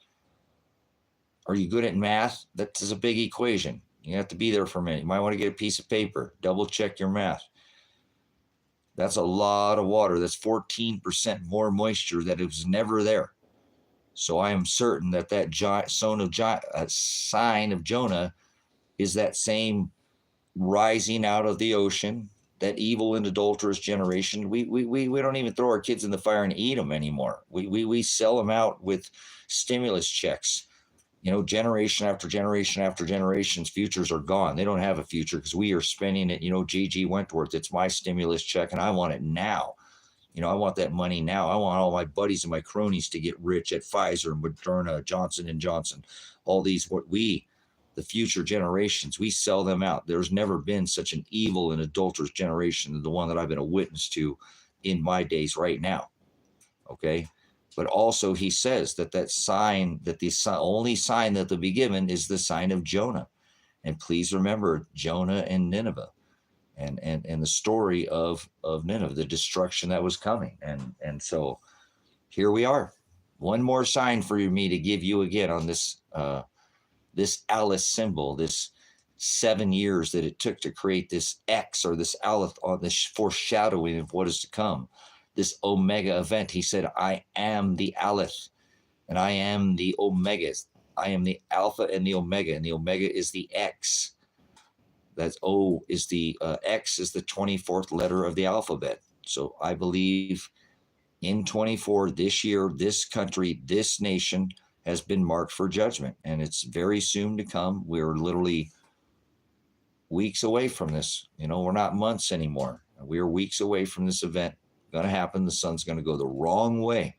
Are you good at math? That is a big equation. You have to be there for a minute. You might want to get a piece of paper. Double check your math. That's a lot of water. That's 14% more moisture that was never there. So I am certain that sign of Jonah is that same rising out of the ocean, that evil and adulterous generation. We don't even throw our kids in the fire and eat them anymore. We sell them out with stimulus checks. You know, generation after generation after generation's futures are gone. They don't have a future because we are spending it. You know, G.G. Wentworth, it's my stimulus check and I want it now. You know, I want that money now. I want all my buddies and my cronies to get rich at Pfizer and Moderna, Johnson & Johnson, all these, the future generations, we sell them out. There's never been such an evil and adulterous generation than the one that I've been a witness to in my days right now. Okay. But also he says that the only sign that will be given is the sign of Jonah. And please remember Jonah and Nineveh and the story of Nineveh, the destruction that was coming. And so here we are. One more sign for me to give you again on this Alice symbol, this 7 years that it took to create this X, or this Aleph, on this foreshadowing of what is to come. This Omega event. He said, I am the Aleph and I am the Omega. I am the Alpha and the Omega, and the Omega is the X. That's O is the X is the 24th letter of the alphabet. So I believe in 24, this year, this country, this nation has been marked for judgment, and it's very soon to come. We're literally weeks away from this. You know, we're not months anymore. We're weeks away from this event. Going to happen. The sun's going to go the wrong way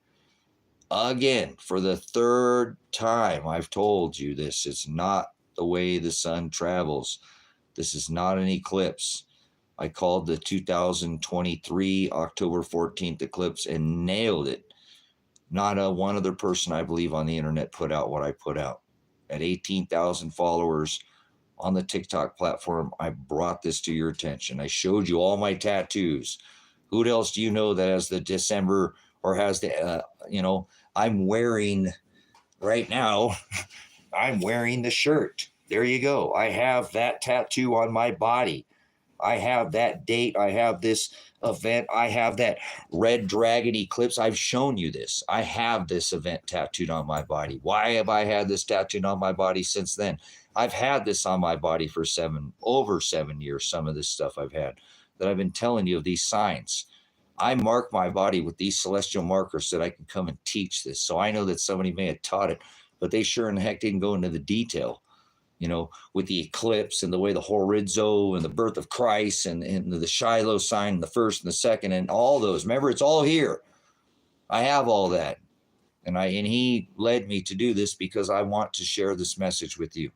again for the third time. I've told you this. It's not the way the sun travels. This is not an eclipse. I called the 2023 October 14th eclipse and nailed it. Not one other person, I believe, on the internet put out what I put out. At 18,000 followers on the TikTok platform, I brought this to your attention. I showed you all my tattoos. Who else do you know that has the December, or has the, I'm wearing right now, I'm wearing the shirt. There you go. I have that tattoo on my body. I have that date. I have this event. I have that red dragon eclipse. I've shown you this. I have this event tattooed on my body. Why have I had this tattooed on my body since then? I've had this on my body for over 7 years. Some of this stuff I've had that I've been telling you of these signs. I mark my body with these celestial markers so that I can come and teach this. So I know that somebody may have taught it, but they sure in the heck didn't go into the detail. You know, with the eclipse and the way the horizo and the birth of Christ and the Shiloh sign, and the first and the second, and all those. Remember, it's all here. I have all that. And he led me to do this because I want to share this message with you.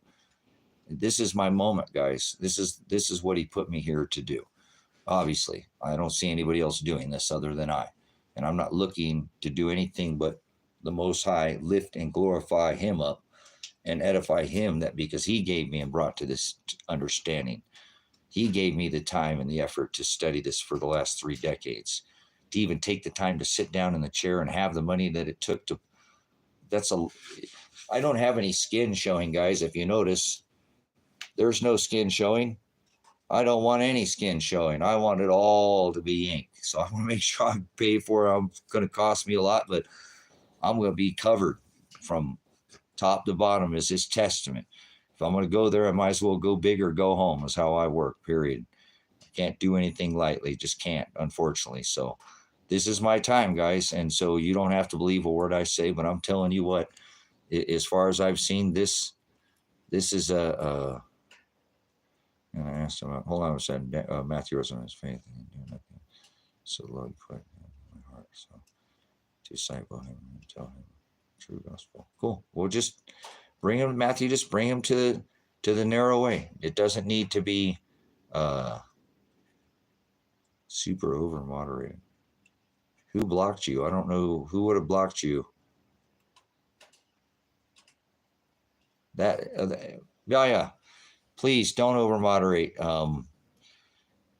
This is my moment, guys. This is what he put me here to do. Obviously, I don't see anybody else doing this other than I. And I'm not looking to do anything but the Most High lift and glorify him up and edify him, that because he gave me and brought to this understanding. He gave me the time and the effort to study this for the last 3 decades, to even take the time to sit down in the chair and have the money that it took to. I don't have any skin showing, guys. If you notice, there's no skin showing. I don't want any skin showing. I want it all to be ink. So I'm going to make sure I pay for it. It's going to cost me a lot, but I'm going to be covered from top to bottom as his testament. If I'm going to go there, I might as well go big or go home, is how I work, period. I can't do anything lightly. Just can't, unfortunately. So this is my time, guys. And so you don't have to believe a word I say, but I'm telling you what, as far as I've seen, this is a and I asked him, hold on a second, Matthew was on his faith. So the Lord put in my heart. So to disciple him and tell him true gospel. Cool. We'll just bring him, Matthew, just bring him to the narrow way. It doesn't need to be super over moderated. Who blocked you? I don't know who would have blocked you. Yeah. Please don't over moderate. I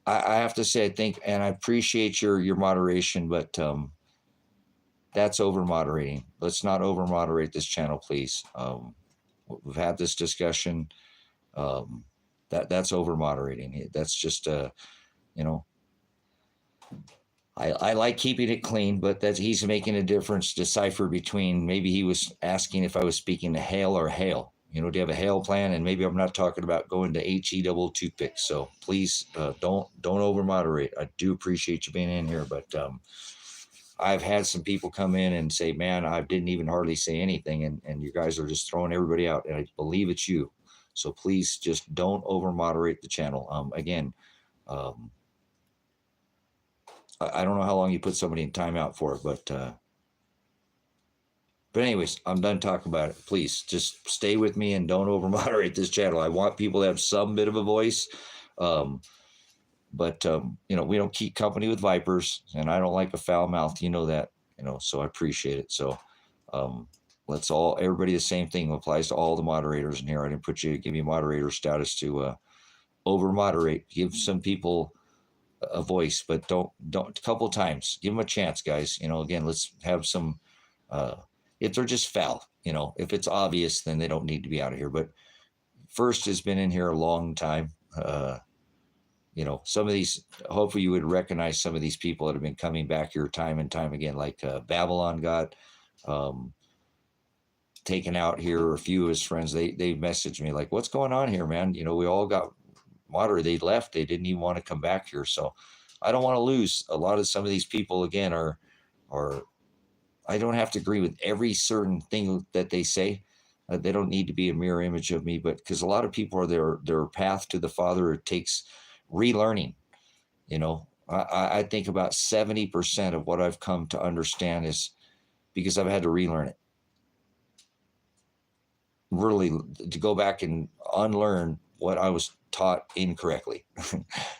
have to say, I think, and I appreciate your moderation, but that's over moderating. Let's not over moderate this channel, please. We've had this discussion. That's over moderating. That's just I like keeping it clean, but that he's making a difference. Decipher between, maybe he was asking if I was speaking to hail or hail. Do you have a hail plan? And maybe I'm not talking about going to HE double toothpicks. So please don't over moderate. I do appreciate you being in here, but I've had some people come in and say, man, I didn't even hardly say anything, and you guys are just throwing everybody out, and I believe it's you. So please just don't over moderate the channel. Again, I don't know how long you put somebody in timeout for, but anyways, I'm done talking about it. Please just stay with me and don't over moderate this channel. I want people to have some bit of a voice. But we don't keep company with vipers, and I don't like a foul mouth. You know that, so I appreciate it. So everybody, the same thing applies to all the moderators in here. I didn't give you moderator status to over moderate. Give some people a voice, but don't a couple times. Give them a chance, guys. Again, let's have some, if they're just foul, if it's obvious, then they don't need to be out of here. But First has been in here a long time. Some of these, hopefully you would recognize some of these people that have been coming back here time and time again, like Babylon got taken out here. A few of his friends, they messaged me like, what's going on here, man? We all got moderated. They left. They didn't even want to come back here. So I don't want to lose a lot of some of these people. Again, are I don't have to agree with every certain thing that they say. They don't need to be a mirror image of me, but because a lot of people are their path to the Father, it takes relearning. I think about 70% of what I've come to understand is because I've had to relearn it. Really, to go back and unlearn what I was taught incorrectly.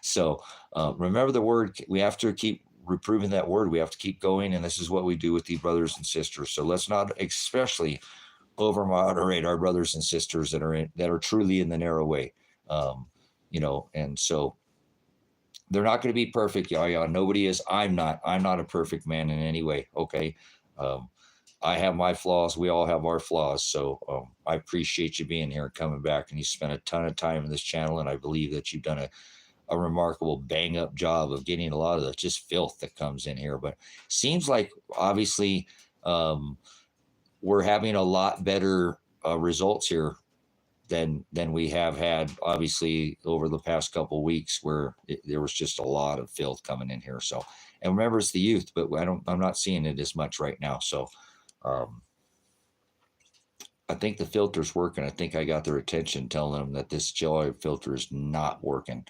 So remember the word. We have to keep reproving that word. We have to keep going, and this is what we do with the brothers and sisters. So let's not especially over moderate our brothers and sisters that are truly in the narrow way. And so they're not going to be perfect. Yeah, nobody is. I'm not a perfect man in any way. Okay. I have my flaws. We all have our flaws. So I appreciate you being here and coming back, and you spent a ton of time in this channel. And I believe that you've done a remarkable bang up job of getting a lot of the just filth that comes in here. But seems like obviously we're having a lot better results here than we have had obviously over the past couple of weeks, where there was just a lot of filth coming in here. So, and remember, it's the youth, but I'm not seeing it as much right now. So I think the filter's working. I think I got their attention, telling them that this joy filter is not working,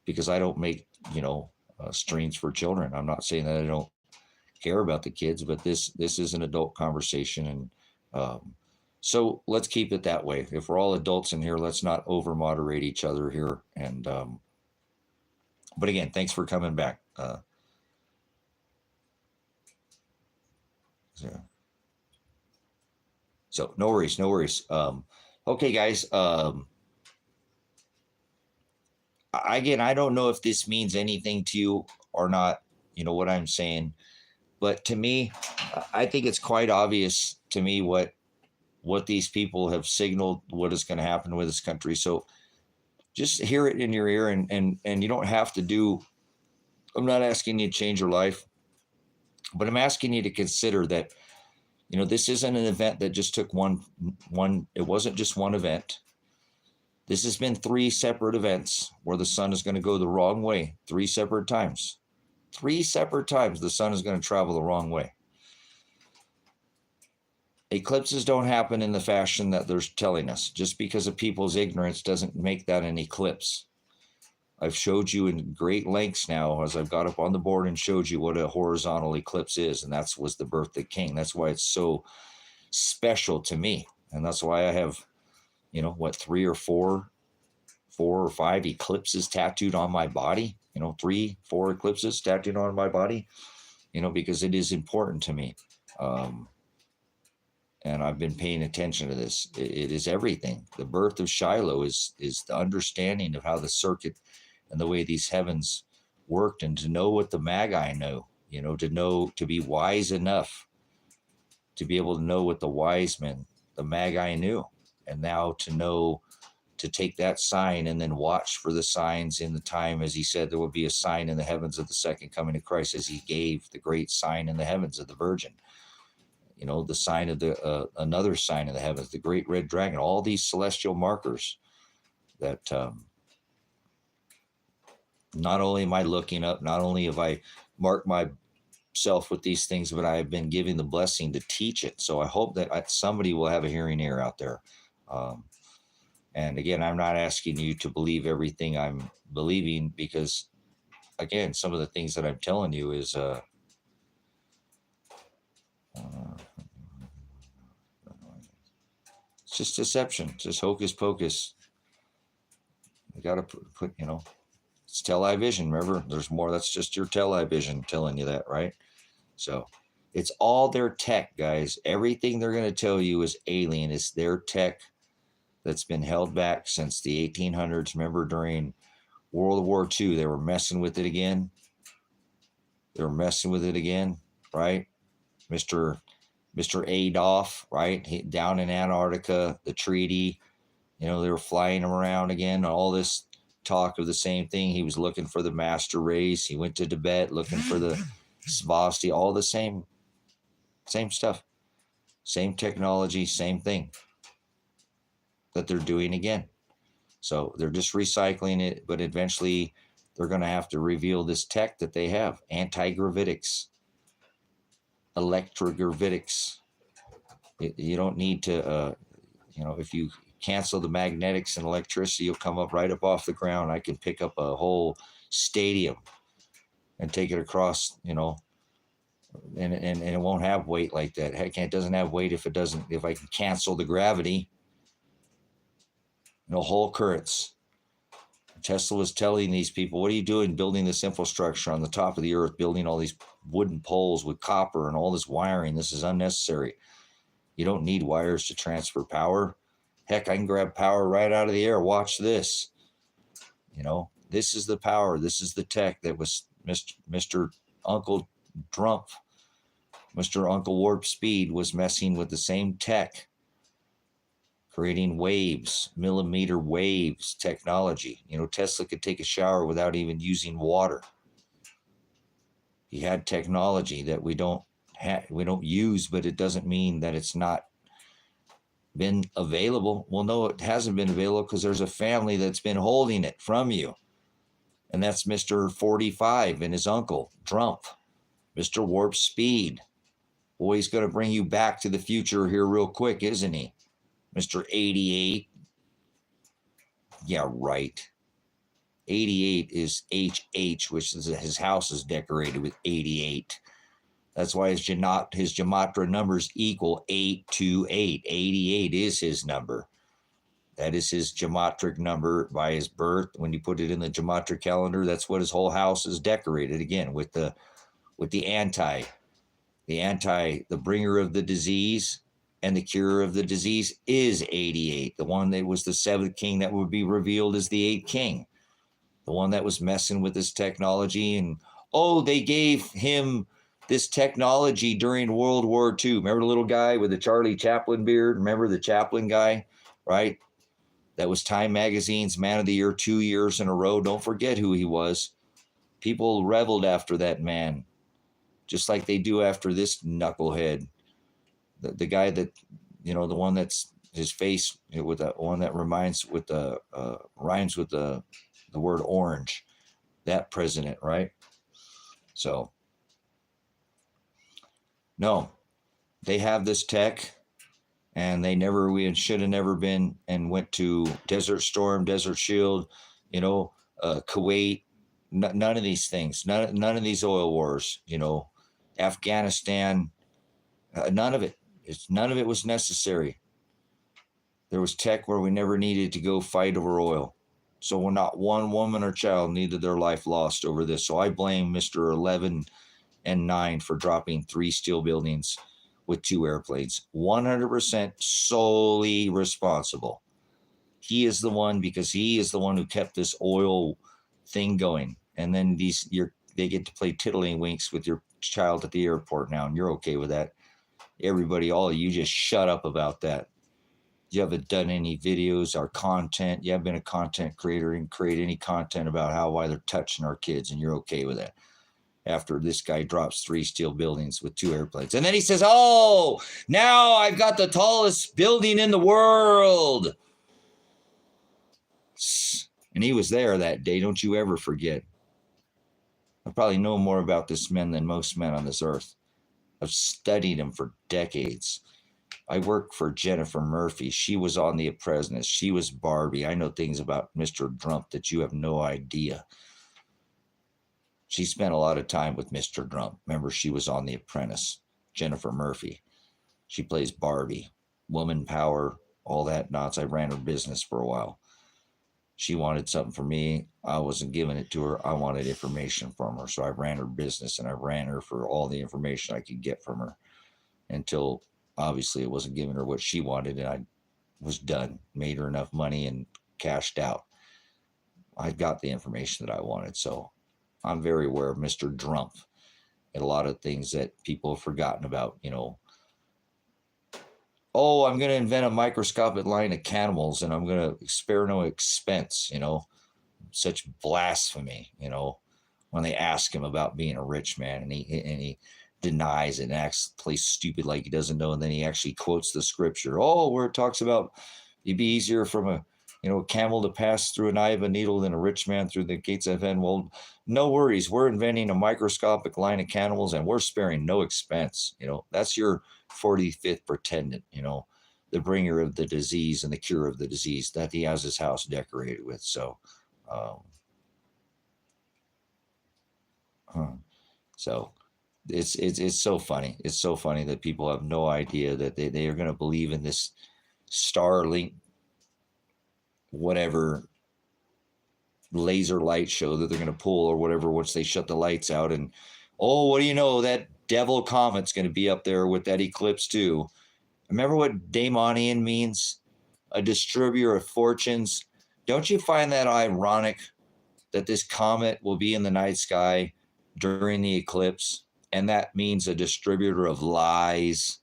because I don't make streams for children. I'm not saying that I don't care about the kids, but this is an adult conversation, and so let's keep it that way. If we're all adults in here, let's not over moderate each other here. And but again, thanks for coming back. Yeah. So no worries, no worries. Okay, guys. Again, I don't know if this means anything to you or not. You know what I'm saying, but to me, I think it's quite obvious to me what these people have signaled what is going to happen with this country. So just hear it in your ear, and you don't have to do. I'm not asking you to change your life, but I'm asking you to consider that, you know, this isn't an event that just took one. It wasn't just one event. This has been three separate events where the sun is going to go the wrong way three separate times. Three separate times the sun is going to travel the wrong way. Eclipses don't happen in the fashion that they're telling us. Just because of people's ignorance doesn't make that an eclipse. I've showed you in great lengths now, as I've got up on the board and showed you what a horizontal eclipse is, and that was the birth of the king. That's why it's so special to me, and that's why I have, you know, what, four or five eclipses tattooed on my body. You know, 3-4 eclipses tattooed on my body. You know, because it is important to me, and I've been paying attention to this. It is everything. The birth of Shiloh is the understanding of how the circuit and the way these heavens worked, and to know what the Magi know, you know, to be wise enough to be able to know what the wise men, the Magi, knew. And now to know, to take that sign and then watch for the signs in the time, as he said, there will be a sign in the heavens of the second coming of Christ, as he gave the great sign in the heavens of the Virgin. You know, the sign of the, another sign in the heavens, the great red dragon, all these celestial markers that, not only am I looking up, not only have I marked myself with these things, but I have been given the blessing to teach it. So I hope that somebody will have a hearing ear out there. And again, I'm not asking you to believe everything I'm believing, because, again, some of the things that I'm telling you is it's just deception, it's just hocus pocus. You got to put, you know, it's television. Remember, there's more. That's just your television telling you that, right? So it's all their tech, guys. Everything they're going to tell you is alien. It's their tech that's been held back since the 1800s. Remember, during World War II, they were messing with it again. Right? Mr. Adolf, right? Down in Antarctica, the treaty, you know, they were flying him around again. All this talk of the same thing. He was looking for the master race. He went to Tibet looking for the Svasti, all the same stuff, same technology, same thing that they're doing again. So they're just recycling it, but eventually they're going to have to reveal this tech that they have: anti-gravitics, electrogravitics. You don't need to, you know, if you cancel the magnetics and electricity, you'll come up right up off the ground. I can pick up a whole stadium and take it across, you know, and it won't have weight like that. Heck, it doesn't have weight if I can cancel the gravity. You know, whole currents. Tesla was telling these people, what are you doing building this infrastructure on the top of the earth, building all these wooden poles with copper and all this wiring? This is unnecessary. You don't need wires to transfer power. Heck, I can grab power right out of the air. Watch this. You know, this is the power. This is the tech that was Mr. Uncle Trump, Mr. Uncle Warp Speed was messing with the same tech, creating waves, millimeter waves technology. You know, Tesla could take a shower without even using water. He had technology that we don't use, but it doesn't mean that it's not been available. Well, no, it hasn't been available because there's a family that's been holding it from you. And that's Mr. 45 and his uncle, Trump, Mr. Warp Speed. Boy, he's going to bring you back to the future here real quick, isn't he? Mr. 88. Yeah, right. 88 is HH, which is his house is decorated with 88. That's why his gematria numbers equal 828. 88 is his number. That is his gematria number by his birth. When you put it in the gematria calendar, that's what his whole house is decorated, again, with the bringer of the disease, And the cure of the disease is 88, the one that was the seventh king that would be revealed as the eighth king, the one that was messing with this technology. And, oh, they gave him this technology during World War II. Remember the little guy with the Charlie Chaplin beard? Remember the Chaplin guy, right? That was Time Magazine's Man of the Year 2 years in a row. Don't forget who he was. People reveled after that man, just like they do after this knucklehead. The guy that, the one that's his face with the one that rhymes with the word orange, that president, right? So, no, they have this tech, and we should have never been and went to Desert Storm, Desert Shield, Kuwait, none of these things, none of these oil wars, Afghanistan, none of it. None of it was necessary. There was tech where we never needed to go fight over oil. So not one woman or child needed their life lost over this. So I blame Mr. 11 and 9 for dropping 3 steel buildings with 2 airplanes. 100% solely responsible. He is the one, because he is the one who kept this oil thing going. And then they get to play tiddlywinks with your child at the airport now, and you're okay with that. Everybody, all of you, just shut up about that. You haven't done any videos or content. You haven't been a content creator and create any content about why they're touching our kids, and you're okay with that. After this guy drops 3 steel buildings with 2 airplanes. And then he says, oh, now I've got the tallest building in the world. And he was there that day. Don't you ever forget. I probably know more about this man than most men on this earth. I've studied him for decades. I worked for Jennifer Murphy. She was on The Apprentice. She was Barbie. I know things about Mr. Drump that you have no idea. She spent a lot of time with Mr. Drump. Remember, she was on The Apprentice. Jennifer Murphy. She plays Barbie. Woman power, all that nonsense. I ran her business for a while. She wanted something from me. I wasn't giving it to her. I wanted information from her. So I ran her business, and I ran her for all the information I could get from her until obviously it wasn't giving her what she wanted, and I was done. Made her enough money and cashed out. I got the information that I wanted. So I'm very aware of Mr. Drump and a lot of things that people have forgotten about, Oh, I'm going to invent a microscopic line of cannibals, and I'm going to spare no expense, such blasphemy, when they ask him about being a rich man, and he denies it and plays stupid like he doesn't know. And then he actually quotes the scripture. Oh, where it talks about it'd be easier from a camel to pass through an eye of a needle than a rich man through the gates of heaven. Well, no worries. We're inventing a microscopic line of cannibals, and we're sparing no expense. That's your 45th pretendant, the bringer of the disease and the cure of the disease that he has his house decorated with. So, it's so funny. It's so funny that people have no idea that they are going to believe in this Starlink, whatever laser light show that they're going to pull or whatever once they shut the lights out. And, oh, what do you know? That devil comet's going to be up there with that eclipse too. Remember what daemonian means? A distributor of fortunes. Don't you find that ironic that this comet will be in the night sky during the eclipse, and that means a distributor of lies?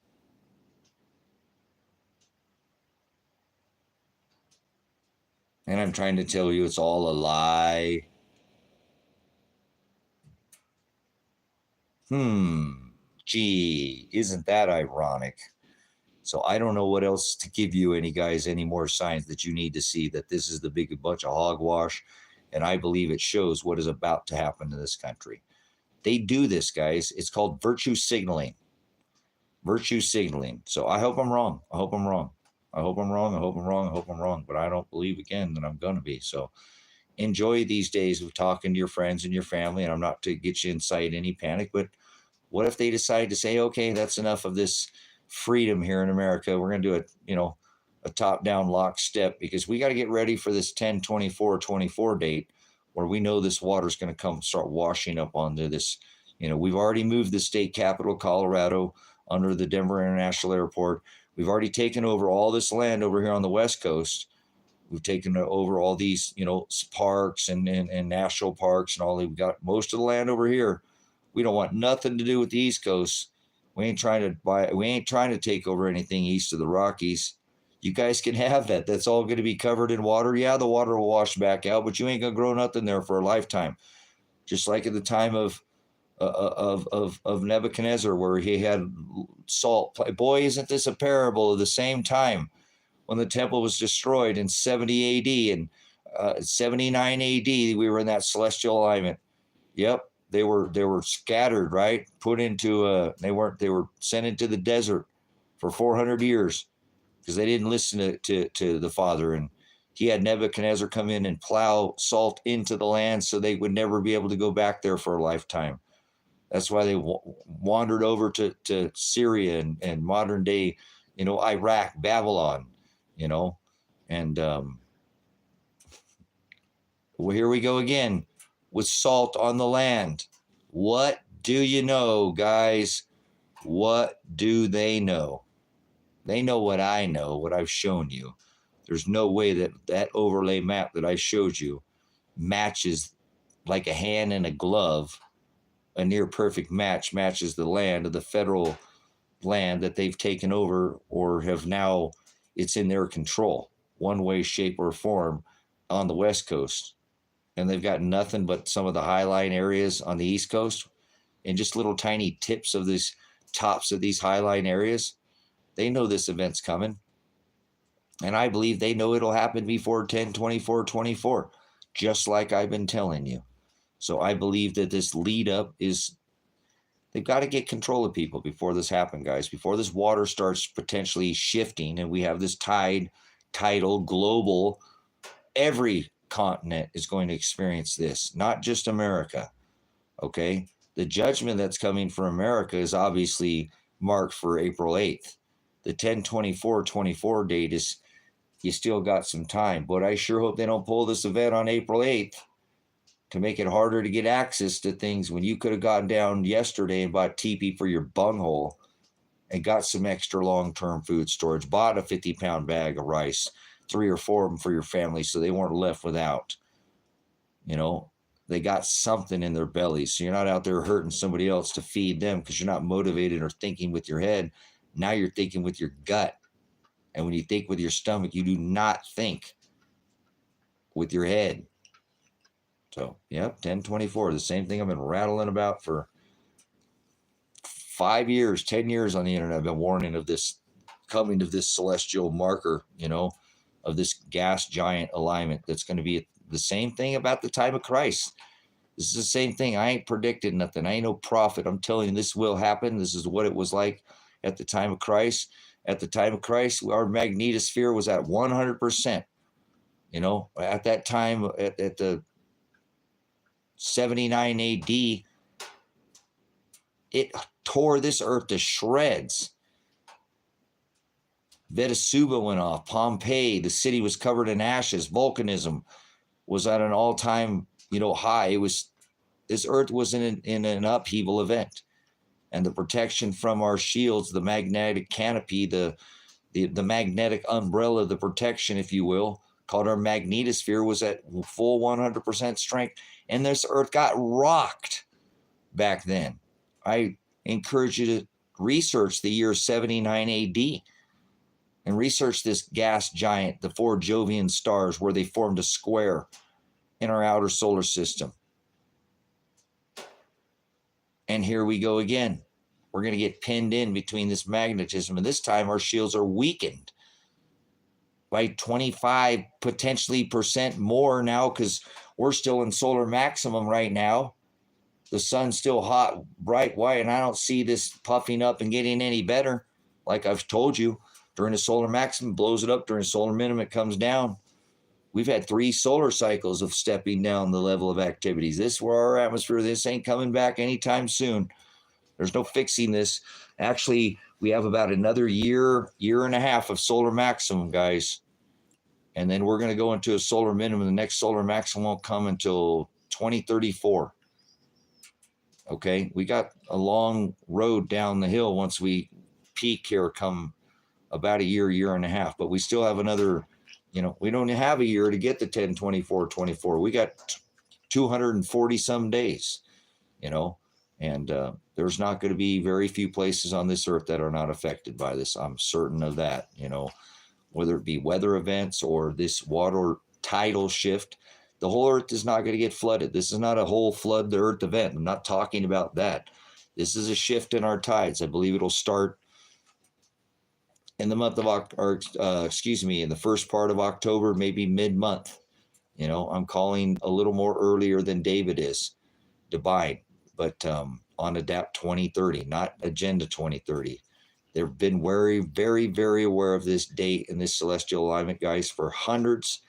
And I'm trying to tell you it's all a lie. Gee, isn't that ironic? So I don't know what else to give you any more signs that you need to see that this is the big bunch of hogwash. And I believe it shows what is about to happen to this country. They do this, guys. It's called virtue signaling. Virtue signaling. So I hope I'm wrong. I hope I'm wrong. I hope I'm wrong. I hope I'm wrong. I hope I'm wrong. But I don't believe again that I'm going to be. So enjoy these days of talking to your friends and your family. And I'm not to get you inside any panic, but what if they decide to say, okay, that's enough of this freedom here in America. We're going to do a top-down lockstep, because we got to get ready for this 10/24/24 date where we know this water's going to start washing up onto this. We've already moved the state capital, Colorado, under the Denver International Airport. We've already taken over all this land over here on the West Coast. We've taken over all these, parks and national parks and all. We've got most of the land over here. We don't want nothing to do with the East Coast. We ain't trying to take over anything east of the Rockies. You guys can have that. That's all going to be covered in water. Yeah, the water will wash back out, but you ain't going to grow nothing there for a lifetime. Just like at the time of Nebuchadnezzar, where he had salt. Boy, isn't this a parable of the same time when the temple was destroyed in 70 AD and 79 AD? We were in that celestial alignment. Yep, they were scattered, right? Put into they were sent into the desert for 400 years because they didn't listen to the Father, and he had Nebuchadnezzar come in and plow salt into the land so they would never be able to go back there for a lifetime. That's why they wandered over to Syria and modern day, Iraq, Babylon, and well, here we go again with salt on the land. What do you know, guys? What do they know? They know what I know, what I've shown you. There's no way that overlay map that I showed you matches like a hand in a glove. A near perfect matches the land of the federal land that they've taken over or have now, it's in their control, one way, shape, or form on the West Coast. And they've got nothing but some of the highline areas on the East Coast and just little tiny tips of these tops of these highline areas. They know this event's coming. And I believe they know it'll happen before 10/24/24, just like I've been telling you. So I believe that this lead up is, they've got to get control of people before this happens, guys, before this water starts potentially shifting and we have this tidal, global, every continent is going to experience this, not just America. Okay. The judgment that's coming for America is obviously marked for April 8th. The 10/24/24 date is, you still got some time, but I sure hope they don't pull this event on April 8th to make it harder to get access to things when you could have gotten down yesterday and bought teepee for your bunghole and got some extra long-term food storage, bought a 50-pound bag of rice, 3 or 4 of them for your family so they weren't left without. They got something in their bellies, so you're not out there hurting somebody else to feed them because you're not motivated or thinking with your head. Now you're thinking with your gut. And when you think with your stomach, you do not think with your head. So, yep, 10/24, the same thing I've been rattling about for 5 years, 10 years on the internet. I've been warning of this coming of this celestial marker, of this gas giant alignment that's going to be the same thing about the time of Christ. This is the same thing. I ain't predicted nothing. I ain't no prophet. I'm telling you, this will happen. This is what it was like at the time of Christ. At the time of Christ, our magnetosphere was at 100%. At that time, at the 79 AD, it tore this earth to shreds. Vesuvius went off. Pompeii, the city was covered in ashes. Volcanism was at an all-time, high. This earth was in an upheaval event. And the protection from our shields, the magnetic canopy, the magnetic umbrella, the protection, if you will, called our magnetosphere, was at full 100% strength. And this earth got rocked back then. I encourage you to research the year 79 AD and research this gas giant, the 4 Jovian stars, where they formed a square in our outer solar system. And here we go again. We're going to get pinned in between this magnetism. And this time our shields are weakened by 25, potentially % more now, because we're still in solar maximum right now. The sun's still hot, bright white, and I don't see this puffing up and getting any better. Like I've told you, during the solar maximum, blows it up. During the solar minimum, it comes down. We've had 3 solar cycles of stepping down the level of activities. This is where our atmosphere, this ain't coming back anytime soon. There's no fixing this. Actually, we have about another year and a half of solar maximum, guys. And then we're going to go into a solar minimum. The next solar maximum won't come until 2034. Okay, we got a long road down the hill once we peak here come about a year, year and a half, but we still have another, you know, we don't have a year to get to 10, 24, 24. We got 240 some days, you know, and there's not going to be very few places on this earth that are not affected by this. I'm certain of that, you know, whether it be weather events or this water tidal shift. The whole earth is not going to get flooded. This is not a whole flood the earth event. I'm not talking about that. This is a shift in our tides. I believe it'll start in the month of in the first part of October, maybe mid-month. You know, I'm calling a little more earlier than David is, Dubai, but on Adapt 2030, not Agenda 2030. They've been very, very, very aware of this date and this celestial alignment, guys, for hundreds,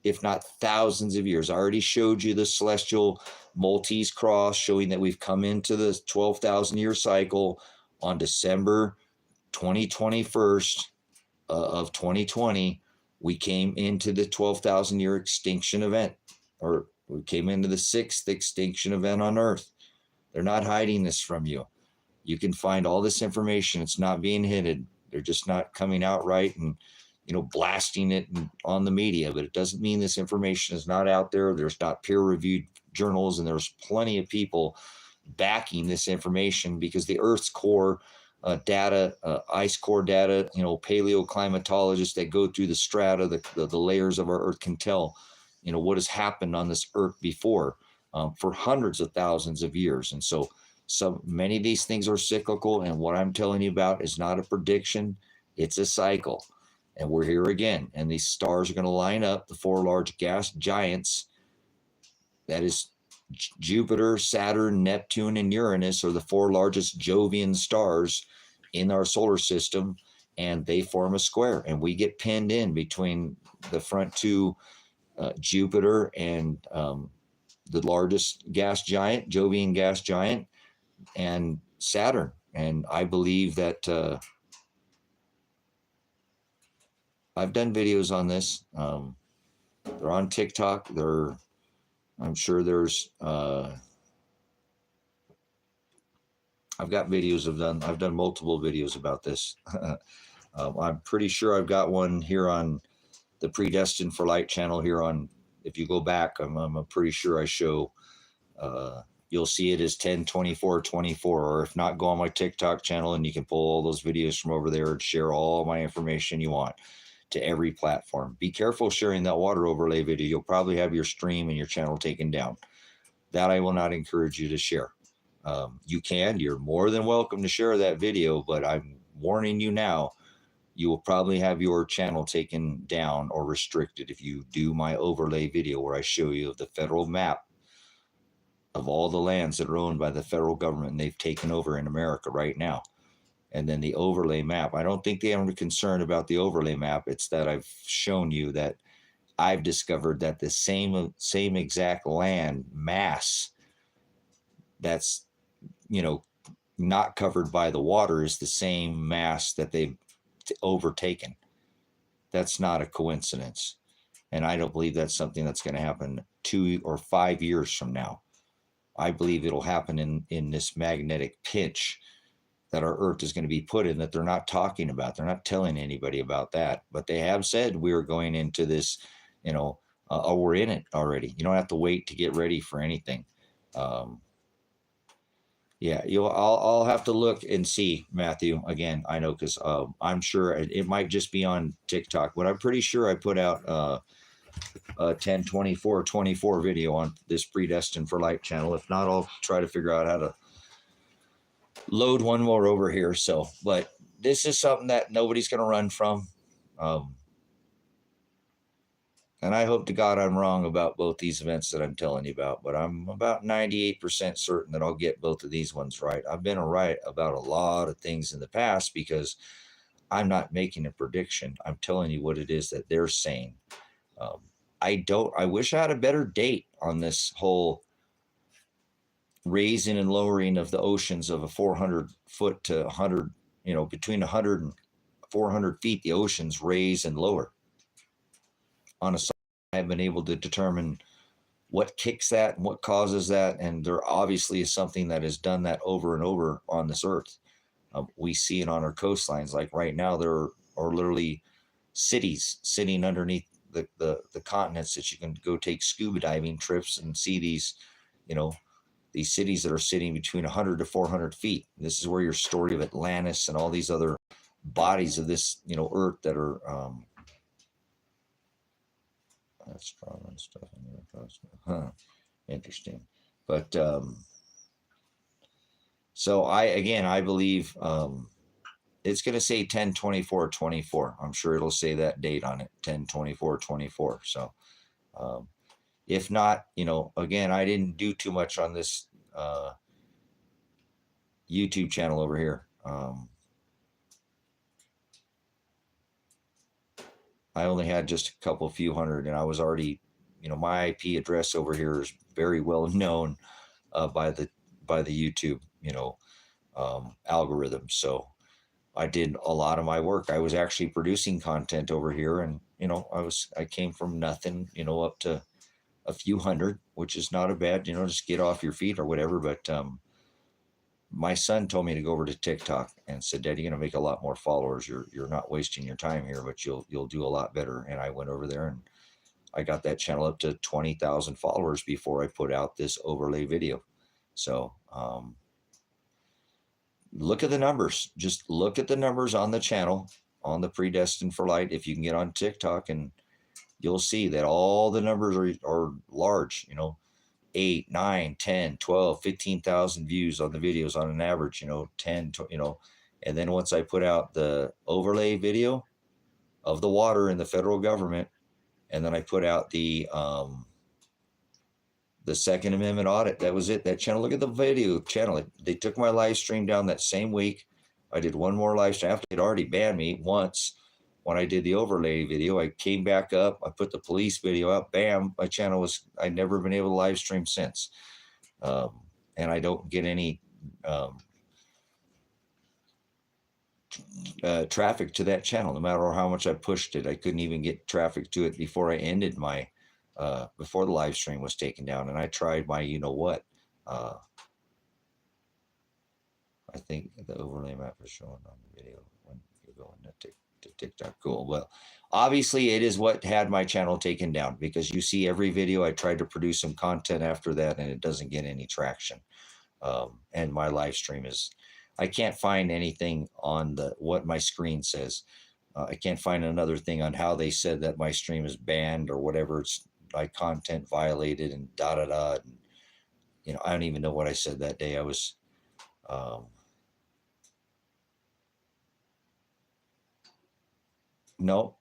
if not thousands of years. I already showed you the celestial Maltese cross, showing that we've come into the 12,000 year cycle on December 2021 of 2020. We came into the 12,000 year extinction event, or we came into the 6th extinction event on Earth. They're not hiding this from you. You can find all this information. It's not being hidden. They're just not coming out right and, you know, blasting it on the media. But it doesn't mean this information is not out there. There's not peer-reviewed journals, and there's plenty of people backing this information, because the Earth's core data, ice core data, you know, paleoclimatologists that go through the strata, the layers of our Earth can tell, you know, what has happened on this Earth before for hundreds of thousands of years. And so many of these things are cyclical, and what I'm telling you about is not a prediction, it's a cycle. And we're here again, and these stars are going to line up. The 4 large gas giants, that is Jupiter, Saturn, Neptune, and Uranus, are the 4 largest Jovian stars in our solar system, and they form a square, and we get pinned in between the front 2, Jupiter and the largest gas giant, Jovian gas giant, and Saturn. And I believe that I've done videos on this. They're on TikTok. I'm sure there's I've got videos I've done multiple videos about this. I'm pretty sure I've got one here on the Predestined for Light channel here on, if you go back, I'm pretty sure I show, you'll see it as 10/24/24, or if not, go on my TikTok channel and you can pull all those videos from over there and share all my information you want to every platform. Be careful sharing that water overlay video. You'll probably have your stream and your channel taken down. That I will not encourage you to share. You're more than welcome to share that video, but I'm warning you now, you will probably have your channel taken down or restricted if you do my overlay video where I show you the federal map of all the lands that are owned by the federal government and they've taken over in America right now. And then the overlay map. I don't think they are concerned about the overlay map. It's that I've shown you that I've discovered that the same exact land mass that's, you know, not covered by the water is the same mass that they've overtaken. That's not a coincidence. And I don't believe that's something that's going to happen 2 or 5 years from now. I believe it'll happen in this magnetic pinch that our Earth is going to be put in, that they're not talking about. They're not telling anybody about that. But they have said we are going into this, you know, we're in it already. You don't have to wait to get ready for anything. Yeah, I'll have to look and see, Matthew. Again, I know, because I'm sure it might just be on TikTok, but I'm pretty sure I put out a 10/24/24 video on this Predestined for Light channel. If not, I'll try to figure out how to load one more over here. So, but this is something that nobody's going to run from. And I hope to God I'm wrong about both these events that I'm telling you about, but I'm about 98% certain that I'll get both of these ones right. I've been right about a lot of things in the past because I'm not making a prediction. I'm telling you what it is that they're saying. I wish I had a better date on this whole raising and lowering of the oceans of a 400 foot to 100, you know, between 100 and 400 feet, the oceans raise and lower. On a side, I have been able to determine what kicks that and what causes that, and there obviously is something that has done that over and over on this Earth. We see it on our coastlines. Like right now, there are or literally cities sitting underneath the continents that you can go take scuba diving trips and see these, you know, these cities that are sitting between 100 to 400 feet. This is where your story of Atlantis and all these other bodies of this, you know, Earth that are that's strong and stuff. Huh. Interesting. But so I believe it's going to say 10/24/24. I'm sure it'll say that date on it, 10/24/24. So if not, you know, again, I didn't do too much on this YouTube channel over here. I only had just a couple few hundred, and I was already, you know, my IP address over here is very well known by the YouTube, you know, algorithm. So I did a lot of my work. I was actually producing content over here, and you know, I came from nothing, you know, up to a few hundred, which is not a bad, you know, just get off your feet or whatever. But my son told me to go over to TikTok and said, "Dad, you're gonna make a lot more followers. You're not wasting your time here, but you'll do a lot better." And I went over there and I got that channel up to 20,000 followers before I put out this overlay video. So look at the numbers. Just look at the numbers on the channel, on the Predestined for Light. If you can get on TikTok, and you'll see that all the numbers are large, you know, 8, 9, 10, 12, 15,000 views on the videos on an average, you know, 10, you know. And then once I put out the overlay video of the water in the federal government, and then I put out the Second Amendment audit, that was it. That channel, look at the video channel. They took my live stream down that same week. I did one more live stream after they'd already banned me once. When I did the overlay video, I came back up. I put the police video up. Bam, my channel was, I'd never been able to live stream since. And I don't get any traffic to that channel, no matter how much I pushed it. I couldn't even get traffic to it before I ended my, before the live stream was taken down. And I tried my, you know what, I think the overlay map is showing on the video when you're going to TikTok. Cool. Well, obviously it is what had my channel taken down, because you see every video I tried to produce some content after that and it doesn't get any traction. And my live stream is, I can't find anything on what my screen says. I can't find another thing on how they said that my stream is banned or whatever. It's my content violated and and, you know, I don't even know what I said that day. I was no,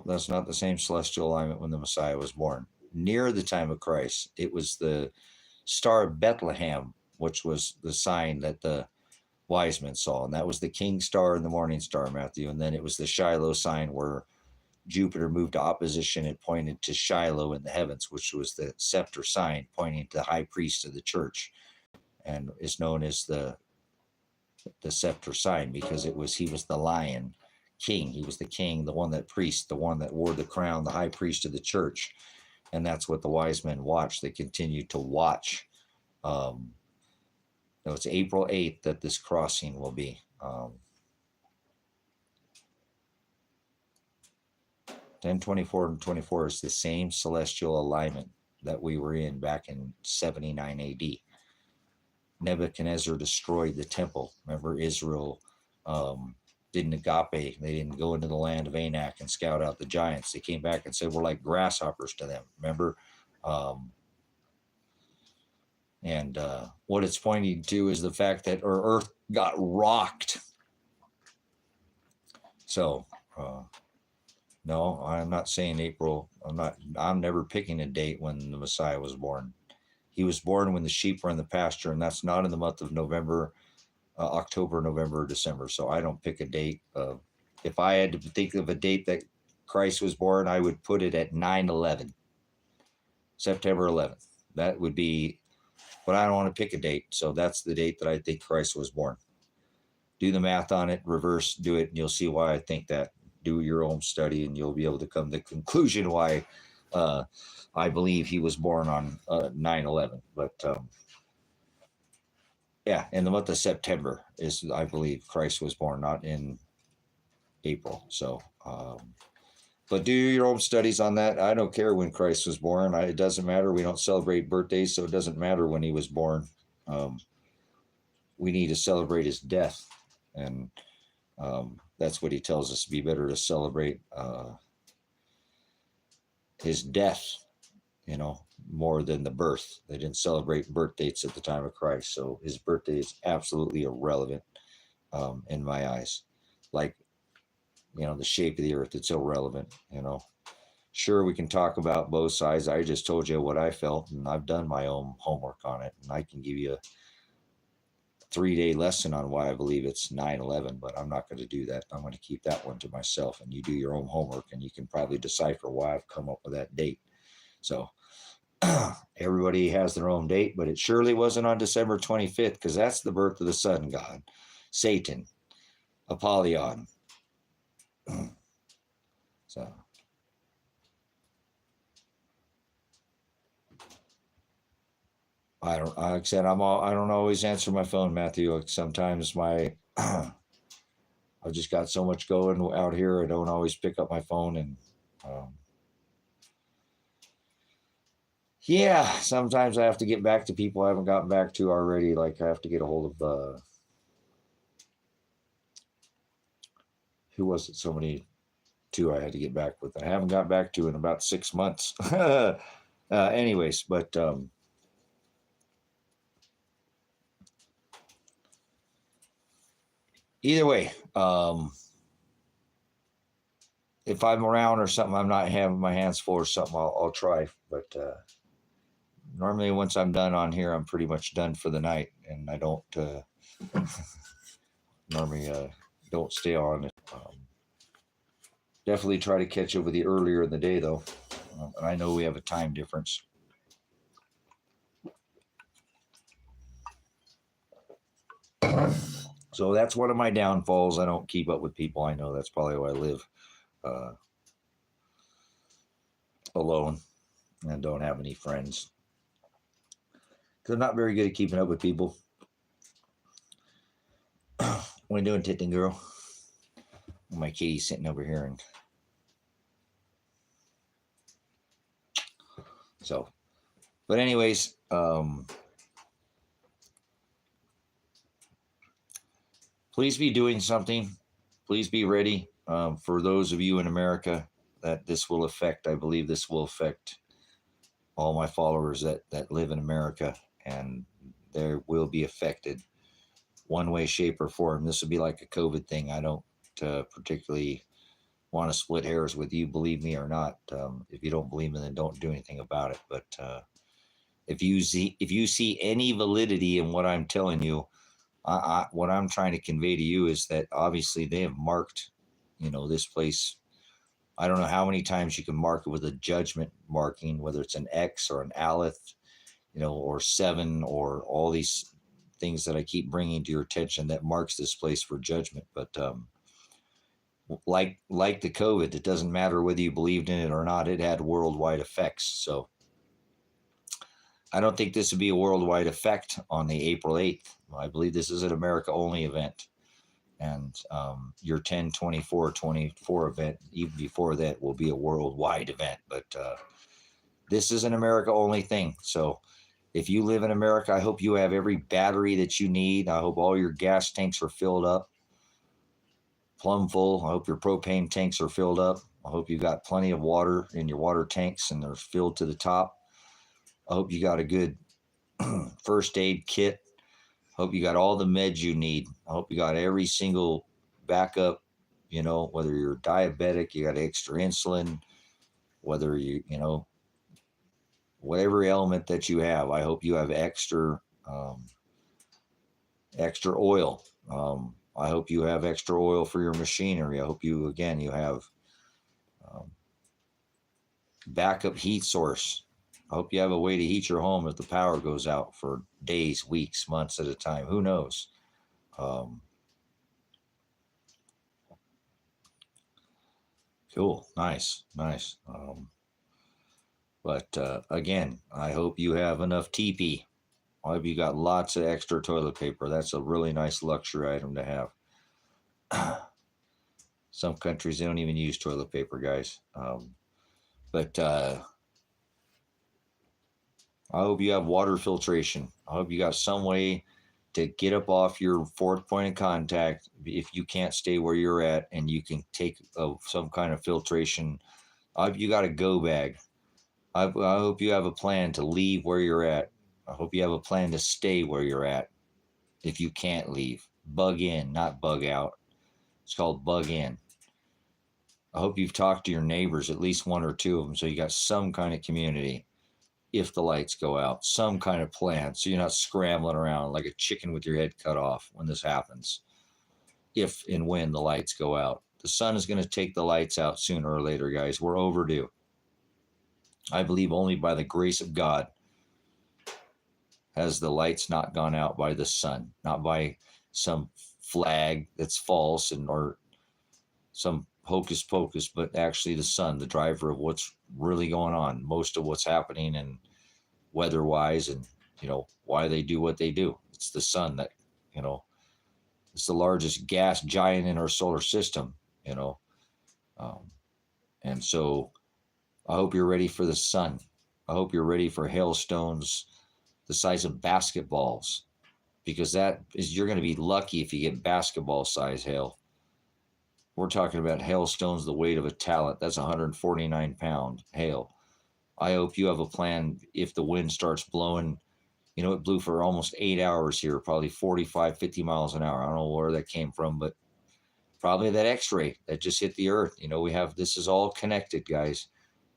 that's not the same celestial alignment when the Messiah was born. Near the time of Christ, it was the Star of Bethlehem, which was the sign that the wise men saw, and that was the King Star and the Morning Star, Matthew. And then it was the Shiloh sign, where Jupiter moved to opposition and pointed to Shiloh in the heavens, which was the scepter sign pointing to the high priest of the church, and is known as the scepter sign because he was the lion king. He was the king, the one that priest, the one that wore the crown, the high priest of the church. And that's what the wise men watched. They continued to watch. It's April 8th that this crossing will be. 10/24 and 24 is the same celestial alignment that we were in back in 79 AD. Nebuchadnezzar destroyed the temple. Remember, Israel didn't agape. They didn't go into the land of Anak and scout out the giants. They came back and said, we're like grasshoppers to them. Remember? And what it's pointing to is the fact that our earth got rocked. So, no, I'm not saying April. I'm never picking a date when the Messiah was born. He was born when the sheep were in the pasture, and that's not in the month of November, October, November, or December. So I don't pick a date. If I had to think of a date that Christ was born, I would put it at 9/11, September 11th. That would be, but I don't want to pick a date. So that's the date that I think Christ was born. Do the math on it, reverse, do it, and you'll see why I think that. Do your own study, and you'll be able to come to the conclusion why I believe he was born on 9/11. But yeah, in the month of September is, I believe, Christ was born, not in April. So, but do your own studies on that. I don't care when Christ was born. It doesn't matter. We don't celebrate birthdays, so it doesn't matter when he was born. We need to celebrate his death, and that's what he tells us to be better to celebrate his death, more than the birth. They didn't celebrate birth dates at the time of Christ, so his birthday is absolutely irrelevant in my eyes. Like, the shape of the earth, it's irrelevant. Sure, we can talk about both sides. I just told you what I felt, and I've done my own homework on it, and I can give you a 3-day lesson on why I believe it's 9/11, but I'm not going to do that. I'm going to keep that one to myself, and you do your own homework, and you can probably decipher why I've come up with that date. So everybody has their own date, but it surely wasn't on December 25th, because that's the birth of the sun god, Satan, Apollyon. So like I said, I don't always answer my phone, Matthew. Sometimes I've just got so much going out here. I don't always pick up my phone, and yeah, sometimes I have to get back to people I haven't gotten back to already. Like I have to get a hold of who was it? Somebody too I had to get back with. I haven't got back to in about 6 months. Anyways, but either way, if I'm around or something, I'm not having my hands full or something, I'll try. But normally once I'm done on here, I'm pretty much done for the night, and I don't normally don't stay on. Definitely try to catch up with you earlier in the day, though. And I know we have a time difference. So that's one of my downfalls. I don't keep up with people. I know that's probably why I live alone and don't have any friends. Because I'm not very good at keeping up with people. What are you doing, Titting Girl? My kitty's sitting over here, and so, but anyways, please be doing something. Please be ready. For those of you in America that this will affect, I believe this will affect all my followers that live in America, and they will be affected one way, shape, or form. This will be like a COVID thing. I don't particularly want to split hairs with you, believe me or not. If you don't believe me, then don't do anything about it. But if you see any validity in what I'm telling you, what I'm trying to convey to you is that obviously they have marked, this place. I don't know how many times you can mark it with a judgment marking, whether it's an X or an Aleph, or 7, or all these things that I keep bringing to your attention that marks this place for judgment. But like the COVID, it doesn't matter whether you believed in it or not. It had worldwide effects. So I don't think this would be a worldwide effect on the April 8th. I believe this is an America-only event. And your 10/24/24 event, even before that, will be a worldwide event. But this is an America-only thing. So if you live in America, I hope you have every battery that you need. I hope all your gas tanks are filled up, plumb full. I hope your propane tanks are filled up. I hope you got plenty of water in your water tanks and they're filled to the top. I hope you got a good first aid kit. I hope you got all the meds you need. I hope you got every single backup, whether you're diabetic, you got extra insulin, whether whatever ailment that you have, I hope you have extra oil. I hope you have extra oil for your machinery. I hope you have backup heat source. I hope you have a way to heat your home if the power goes out for days, weeks, months at a time. Who knows? Cool. Nice. But again, I hope you have enough teepee. I hope you got lots of extra toilet paper. That's a really nice luxury item to have. Some countries, they don't even use toilet paper, guys. But I hope you have water filtration. I hope you got some way to get up off your fourth point of contact if you can't stay where you're at, and you can take some kind of filtration. I hope you got a go bag. I hope you have a plan to leave where you're at. I hope you have a plan to stay where you're at if you can't leave. Bug in, not bug out. It's called bug in. I hope you've talked to your neighbors, at least one or two of them, so you got some kind of community if the lights go out, some kind of plan, so you're not scrambling around like a chicken with your head cut off when this happens. If and when the lights go out, the sun is going to take the lights out sooner or later, guys. We're overdue. I believe only by the grace of God has the lights not gone out by the sun, not by some flag that's false and or some hocus pocus, but actually the sun, the driver of what's really going on, most of what's happening and weather wise, and why they do what they do. It's the sun that, it's the largest gas giant in our solar system, and so I hope you're ready for the sun. I hope you're ready for hailstones the size of basketballs, because you're going to be lucky if you get basketball size hail. We're talking about hailstones the weight of a talent. That's 149-pound hail. I hope you have a plan if the wind starts blowing. It blew for almost 8 hours here, probably 45, 50 miles an hour. I don't know where that came from, but probably that X-ray that just hit the earth. This is all connected, guys.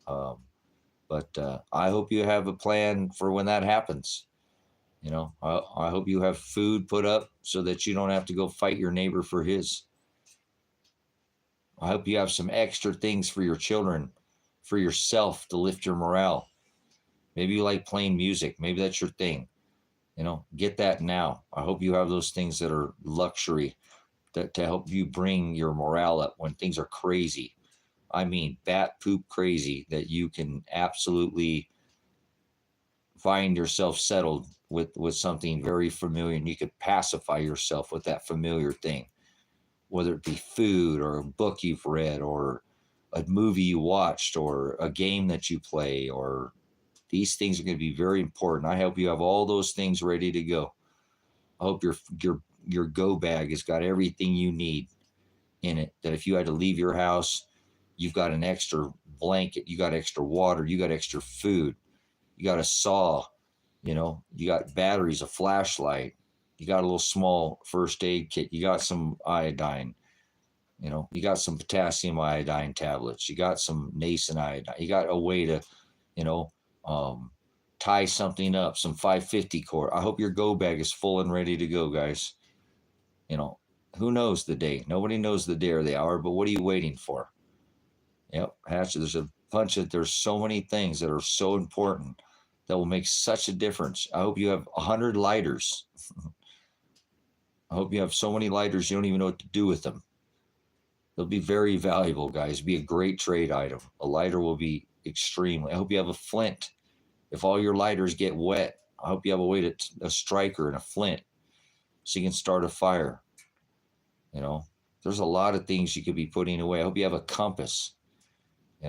But I hope you have a plan for when that happens. I hope you have food put up so that you don't have to go fight your neighbor for his. I hope you have some extra things for your children, for yourself, to lift your morale. Maybe you like playing music. Maybe that's your thing. Get that now. I hope you have those things that are luxury to help you bring your morale up when things are crazy. I mean, bat poop crazy, that you can absolutely find yourself settled with something very familiar, and you could pacify yourself with that familiar thing, whether it be food or a book you've read or a movie you watched or a game that you play, or these things are going to be very important. I hope you have all those things ready to go. I hope your go bag has got everything you need in it, that if you had to leave your house, you've got an extra blanket, you got extra water, you got extra food, you got a saw, you got batteries, a flashlight, you got a little small first aid kit, you got some iodine, you got some potassium iodine tablets, you got some nascent iodine, you got a way to, tie something up, some 550 cord. I hope your go bag is full and ready to go, guys. Who knows the day? Nobody knows the day or the hour, but what are you waiting for? Hatcher, there's so many things that are so important that will make such a difference. I hope you have 100 lighters. I hope you have so many lighters you don't even know what to do with them. They'll be very valuable, guys. Be a great trade item. A lighter will be extremely. I hope you have a flint. If all your lighters get wet, I hope you have a striker and a flint so you can start a fire. There's a lot of things you could be putting away. I hope you have a compass. I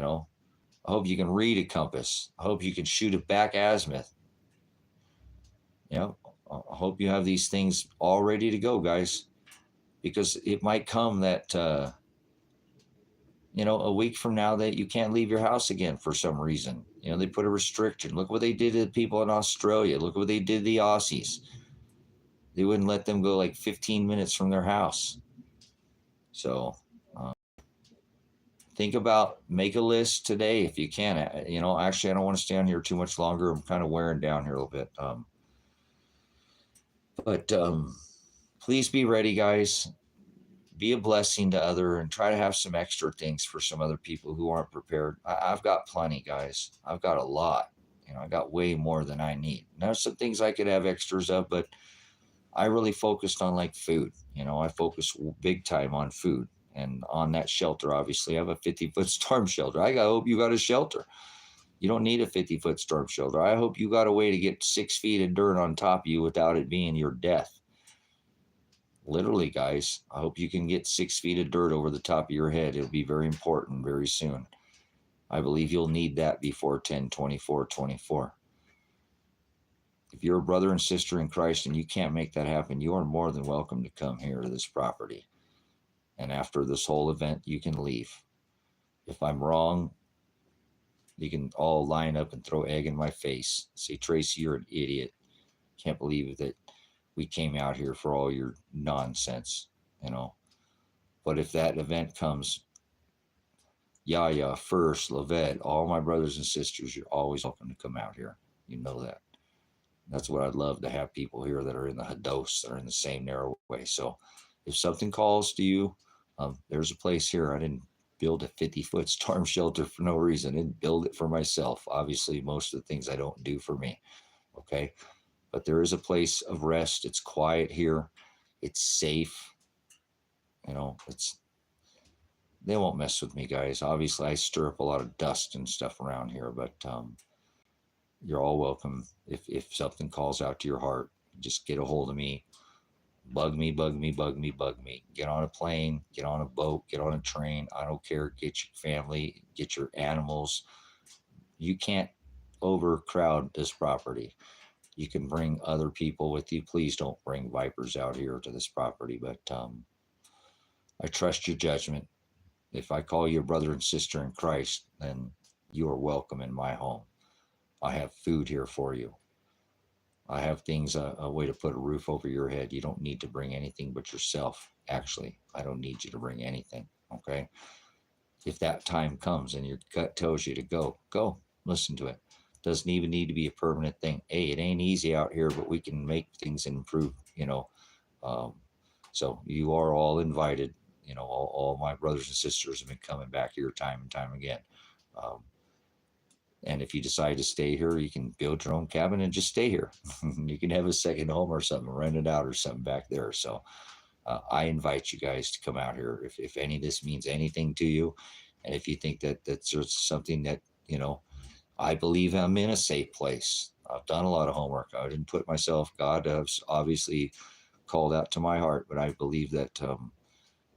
hope you can read a compass. I hope you can shoot a back azimuth. I hope you have these things all ready to go, guys, because it might come that, a week from now that you can't leave your house again for some reason. They put a restriction. Look what they did to the people in Australia. Look what they did to the Aussies. They wouldn't let them go like 15 minutes from their house. So think about, make a list today if you can. Actually, I don't want to stay on here too much longer. I'm kind of wearing down here a little bit. But please be ready, guys. Be a blessing to other, and try to have some extra things for some other people who aren't prepared. I've got plenty, guys. I've got a lot. I got way more than I need. There's some things I could have extras of, but I really focused on like food. I focus big time on food and on that shelter. Obviously, I have a 50-foot storm shelter. I hope you got a shelter. You don't need a 50-foot storm shelter. I hope you got a way to get 6 feet of dirt on top of you without it being your death. Literally, guys, I hope you can get 6 feet of dirt over the top of your head. It'll be very important very soon. I believe you'll need that before 10/24/24. If you're a brother and sister in Christ and you can't make that happen, you are more than welcome to come here to this property. And after this whole event, you can leave. If I'm wrong, you can all line up and throw egg in my face. Say, Tracy, you're an idiot. Can't believe that we came out here for all your nonsense, you know. But if that event comes, Yaya, First, Lavette, all my brothers and sisters, you're always welcome to come out here. You know that. That's what I'd love to have people here that are in the Hados, that are in the same narrow way. So if something calls to you, there's a place here. I didn't build a 50-foot storm shelter for no reason. I didn't build it for myself. Obviously, most of the things I don't do for me. Okay. But there is a place of rest. It's quiet here. It's safe. You know, they won't mess with me, guys. Obviously, I stir up a lot of dust and stuff around here, but you're all welcome. If something calls out to your heart, just get a hold of me. Bug me, bug me, bug me, bug me. Get on a plane, get on a boat, get on a train. I don't care. Get your family, get your animals. You can't overcrowd this property. You can bring other people with you. Please don't bring vipers out here to this property, but I trust your judgment. If I call you a brother and sister in Christ, then you are welcome in my home. I have food here for you. I have things, a way to put a roof over your head. You don't need to bring anything but yourself. Actually, I don't need you to bring anything, okay? If that time comes and your gut tells you to go, go. Listen to it. Doesn't even need to be a permanent thing. Hey, it ain't easy out here, but we can make things improve, you know. So you are all invited. You know, all my brothers and sisters have been coming back here time and time again. Um, and if you decide to stay here, you can build your own cabin and just stay here. You can have a second home or something, rent it out or something back there. So I invite you guys to come out here. If any of this means anything to you, and if you think that that's something that, you know, I believe I'm in a safe place. I've done a lot of homework. I didn't put myself, God has obviously called out to my heart, but I believe that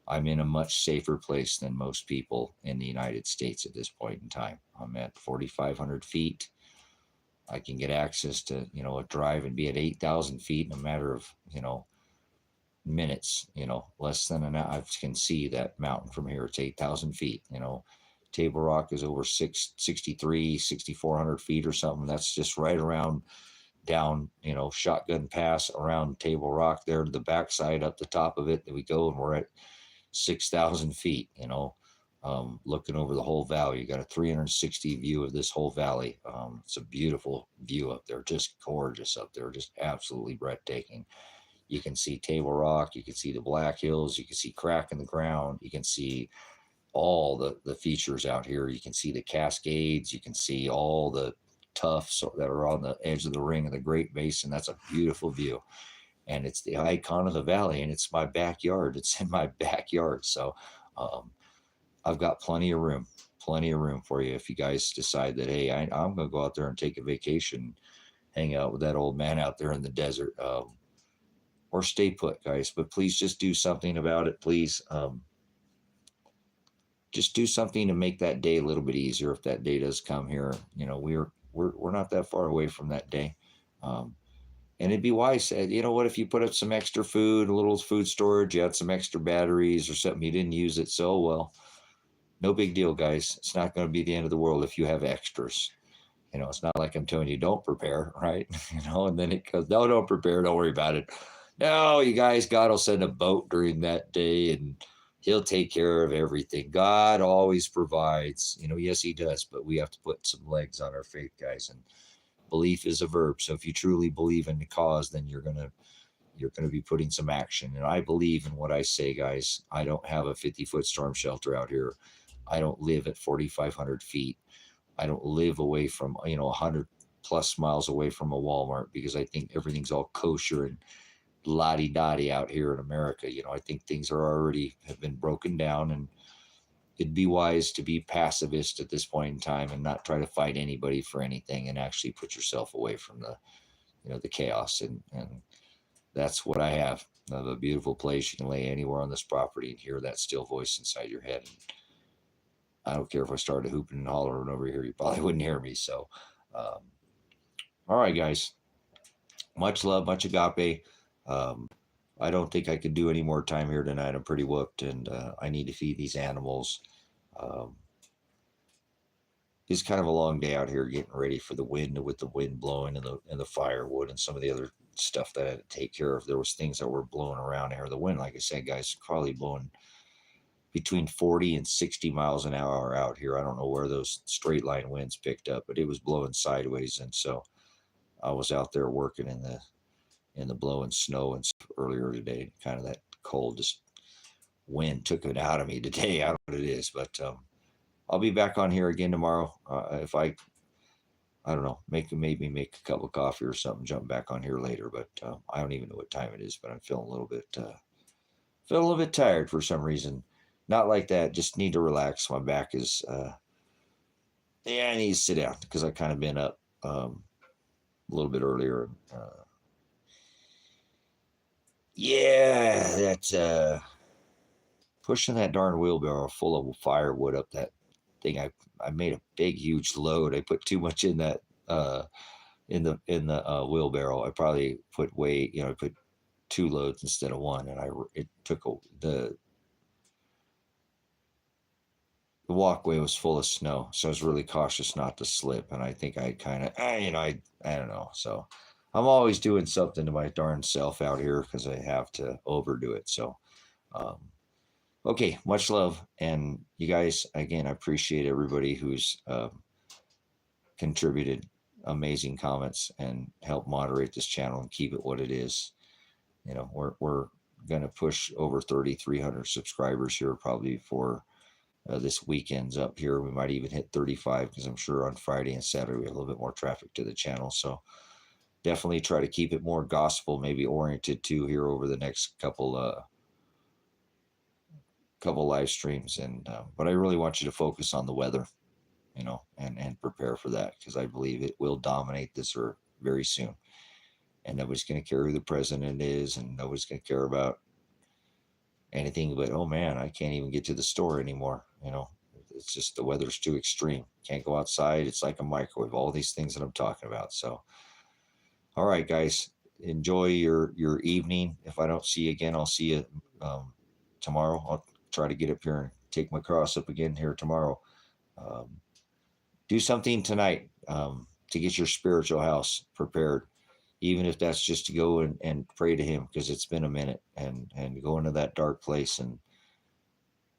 I'm in a much safer place than most people in the United States at this point in time. I'm at 4,500 feet. I can get access to, you know, a drive and be at 8,000 feet in a matter of, you know, minutes, you know, less than an hour. I can see that mountain from here. It's 8,000 feet, you know. Table Rock is over 6,400 feet or something. That's just right around down, you know, Shotgun Pass around Table Rock there to the backside up the top of it. Then we go and we're at 6,000 feet, you know, looking over the whole valley. You got a 360 view of this whole valley. It's a beautiful view up there, just gorgeous up there, just absolutely breathtaking. You can see Table Rock, you can see the Black Hills, you can see Crack in the Ground, you can see all the features out here. You can see the Cascades, you can see all the tuffs that are on the edge of the ring of the Great Basin. That's a beautiful view. And it's the icon of the valley, and it's my backyard. It's in my backyard. So I've got plenty of room for you if you guys decide that, hey, I'm going to go out there and take a vacation, hang out with that old man out there in the desert, or stay put, guys. But please just do something about it, please. Just do something to make that day a little bit easier if that day does come here. You know, we're not that far away from that day. And it'd be wise, you know what, if you put up some extra food, a little food storage, you had some extra batteries or something, you didn't use it, so, well, no big deal, guys. It's not going to be the end of the world if you have extras. You know, it's not like I'm telling you don't prepare, right? You know, and then it goes, no, don't prepare, don't worry about it. No, you guys, God will send a boat during that day and he'll take care of everything. God always provides. You know, yes, he does, but we have to put some legs on our faith, guys, and belief is a verb. So if you truly believe in the cause, then you're going to be putting some action. And I believe in what I say, guys. I don't have a 50-foot storm shelter out here. I don't live at 4,500 feet. I don't live away from, you know, 100 plus miles away from a Walmart because I think everything's all kosher and la-di-da-di out here in America. You know, I think things have been broken down, and it'd be wise to be pacifist at this point in time and not try to fight anybody for anything and actually put yourself away from the, you know, the chaos and That's what I have. I have a beautiful place. You can lay anywhere on this property and hear that still voice inside your head. And I don't care if I started hooping and hollering over here, you probably wouldn't hear me. So, um, all right, guys. Much love, much agape. Um, I don't think I could do any more time here tonight. I'm pretty whooped, and I need to feed these animals. Um, it's kind of a long day out here getting ready for the wind, with the wind blowing and the firewood and some of the other stuff that I had to take care of. There was things that were blowing around here. The wind, like I said, guys, probably blowing between 40 and 60 miles an hour out here. I don't know where those straight line winds picked up, but it was blowing sideways. And so I was out there working in the blowing snow and earlier today. Kind of that cold just wind took it out of me today. I don't know what it is, but I'll be back on here again tomorrow. If I don't know, maybe make a cup of coffee or something, jump back on here later. But I don't even know what time it is. But I'm feeling a little bit tired for some reason. Not like that. Just need to relax. My back is yeah. I need to sit down because I kind of been up a little bit earlier. Yeah, that pushing that darn wheelbarrow full of firewood up that thing. I made a big huge load. I put too much in that in the wheelbarrow. I probably put I put two loads instead of one, and it took the walkway was full of snow, so I was really cautious not to slip. And I think I kind of, I don't know. So I'm always doing something to my darn self out here because I have to overdo it. So, um, okay, much love, and you guys again. I appreciate everybody who's contributed amazing comments and helped moderate this channel and keep it what it is. We're gonna push over 3,300 subscribers here probably for this weekend's up here. We might even hit 35 because I'm sure on Friday and Saturday we have a little bit more traffic to the channel. So definitely try to keep it more gospel, maybe oriented to here over the next couple live streams. And but I really want you to focus on the weather, and prepare for that because I believe it will dominate this earth very soon. And nobody's going to care who the president is, and nobody's going to care about anything but, oh man, I can't even get to the store anymore. It's just the weather's too extreme. Can't go outside. It's like a microwave. All these things that I'm talking about. So, all right, guys, enjoy your evening. If I don't see you again, I'll see you tomorrow. I'll try to get up here and take my cross up again here tomorrow. Do something tonight to get your spiritual house prepared, even if that's just to go and pray to him because it's been a minute, and go into that dark place and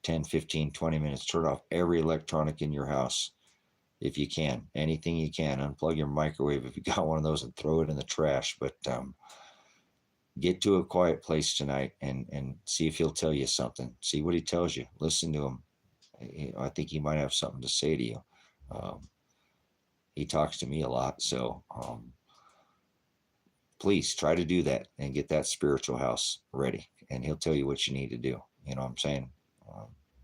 10, 15, 20 minutes, turn off every electronic in your house if you can. Anything you can. Unplug your microwave if you got one of those and throw it in the trash. But get to a quiet place tonight and see if he'll tell you something. See what he tells you. Listen to him. I think he might have something to say to you. He talks to me a lot. So please try to do that and get that spiritual house ready. And he'll tell you what you need to do. You know what I'm saying?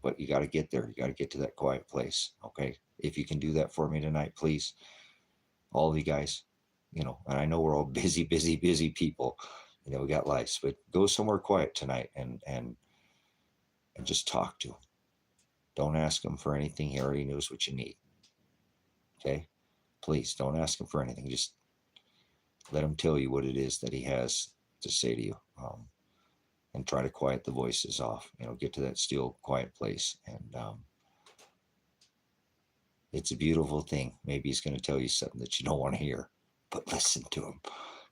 But you got to get there. You got to get to that quiet place. Okay. If you can do that for me tonight, please. All of you guys, and I know we're all busy people. We got lives, but go somewhere quiet tonight and just talk to him. Don't ask him for anything. He already knows what you need. Okay. Please don't ask him for anything. Just let him tell you what it is that he has to say to you. And try to quiet the voices off, get to that still quiet place. And it's a beautiful thing. Maybe he's going to tell you something that you don't want to hear, but listen to him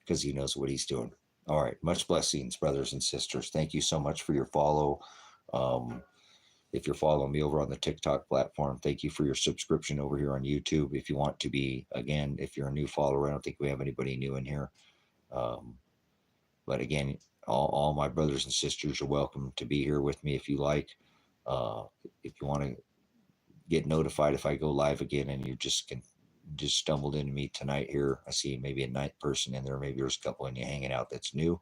because he knows what he's doing. All right. Much blessings, brothers and sisters. Thank you so much for your follow. If you're following me over on the TikTok platform, thank you for your subscription over here on YouTube. If you want to be, again, if you're a new follower, I don't think we have anybody new in here. But again, all my brothers and sisters are welcome to be here with me if you like. If you want to get notified if I go live again and you just stumbled into me tonight here, I see maybe a ninth person in there. Maybe there's a couple in you hanging out that's new.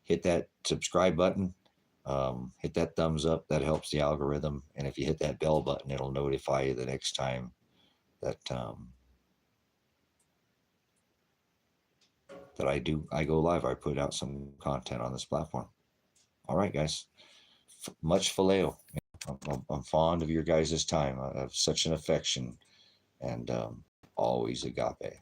Hit that subscribe button. Hit that thumbs up. That helps the algorithm. And if you hit that bell button, it'll notify you the next time that that I go live, I put out some content on this platform. All right, guys. Much phileo. I'm fond of your guys' time. I have such an affection, and always agape.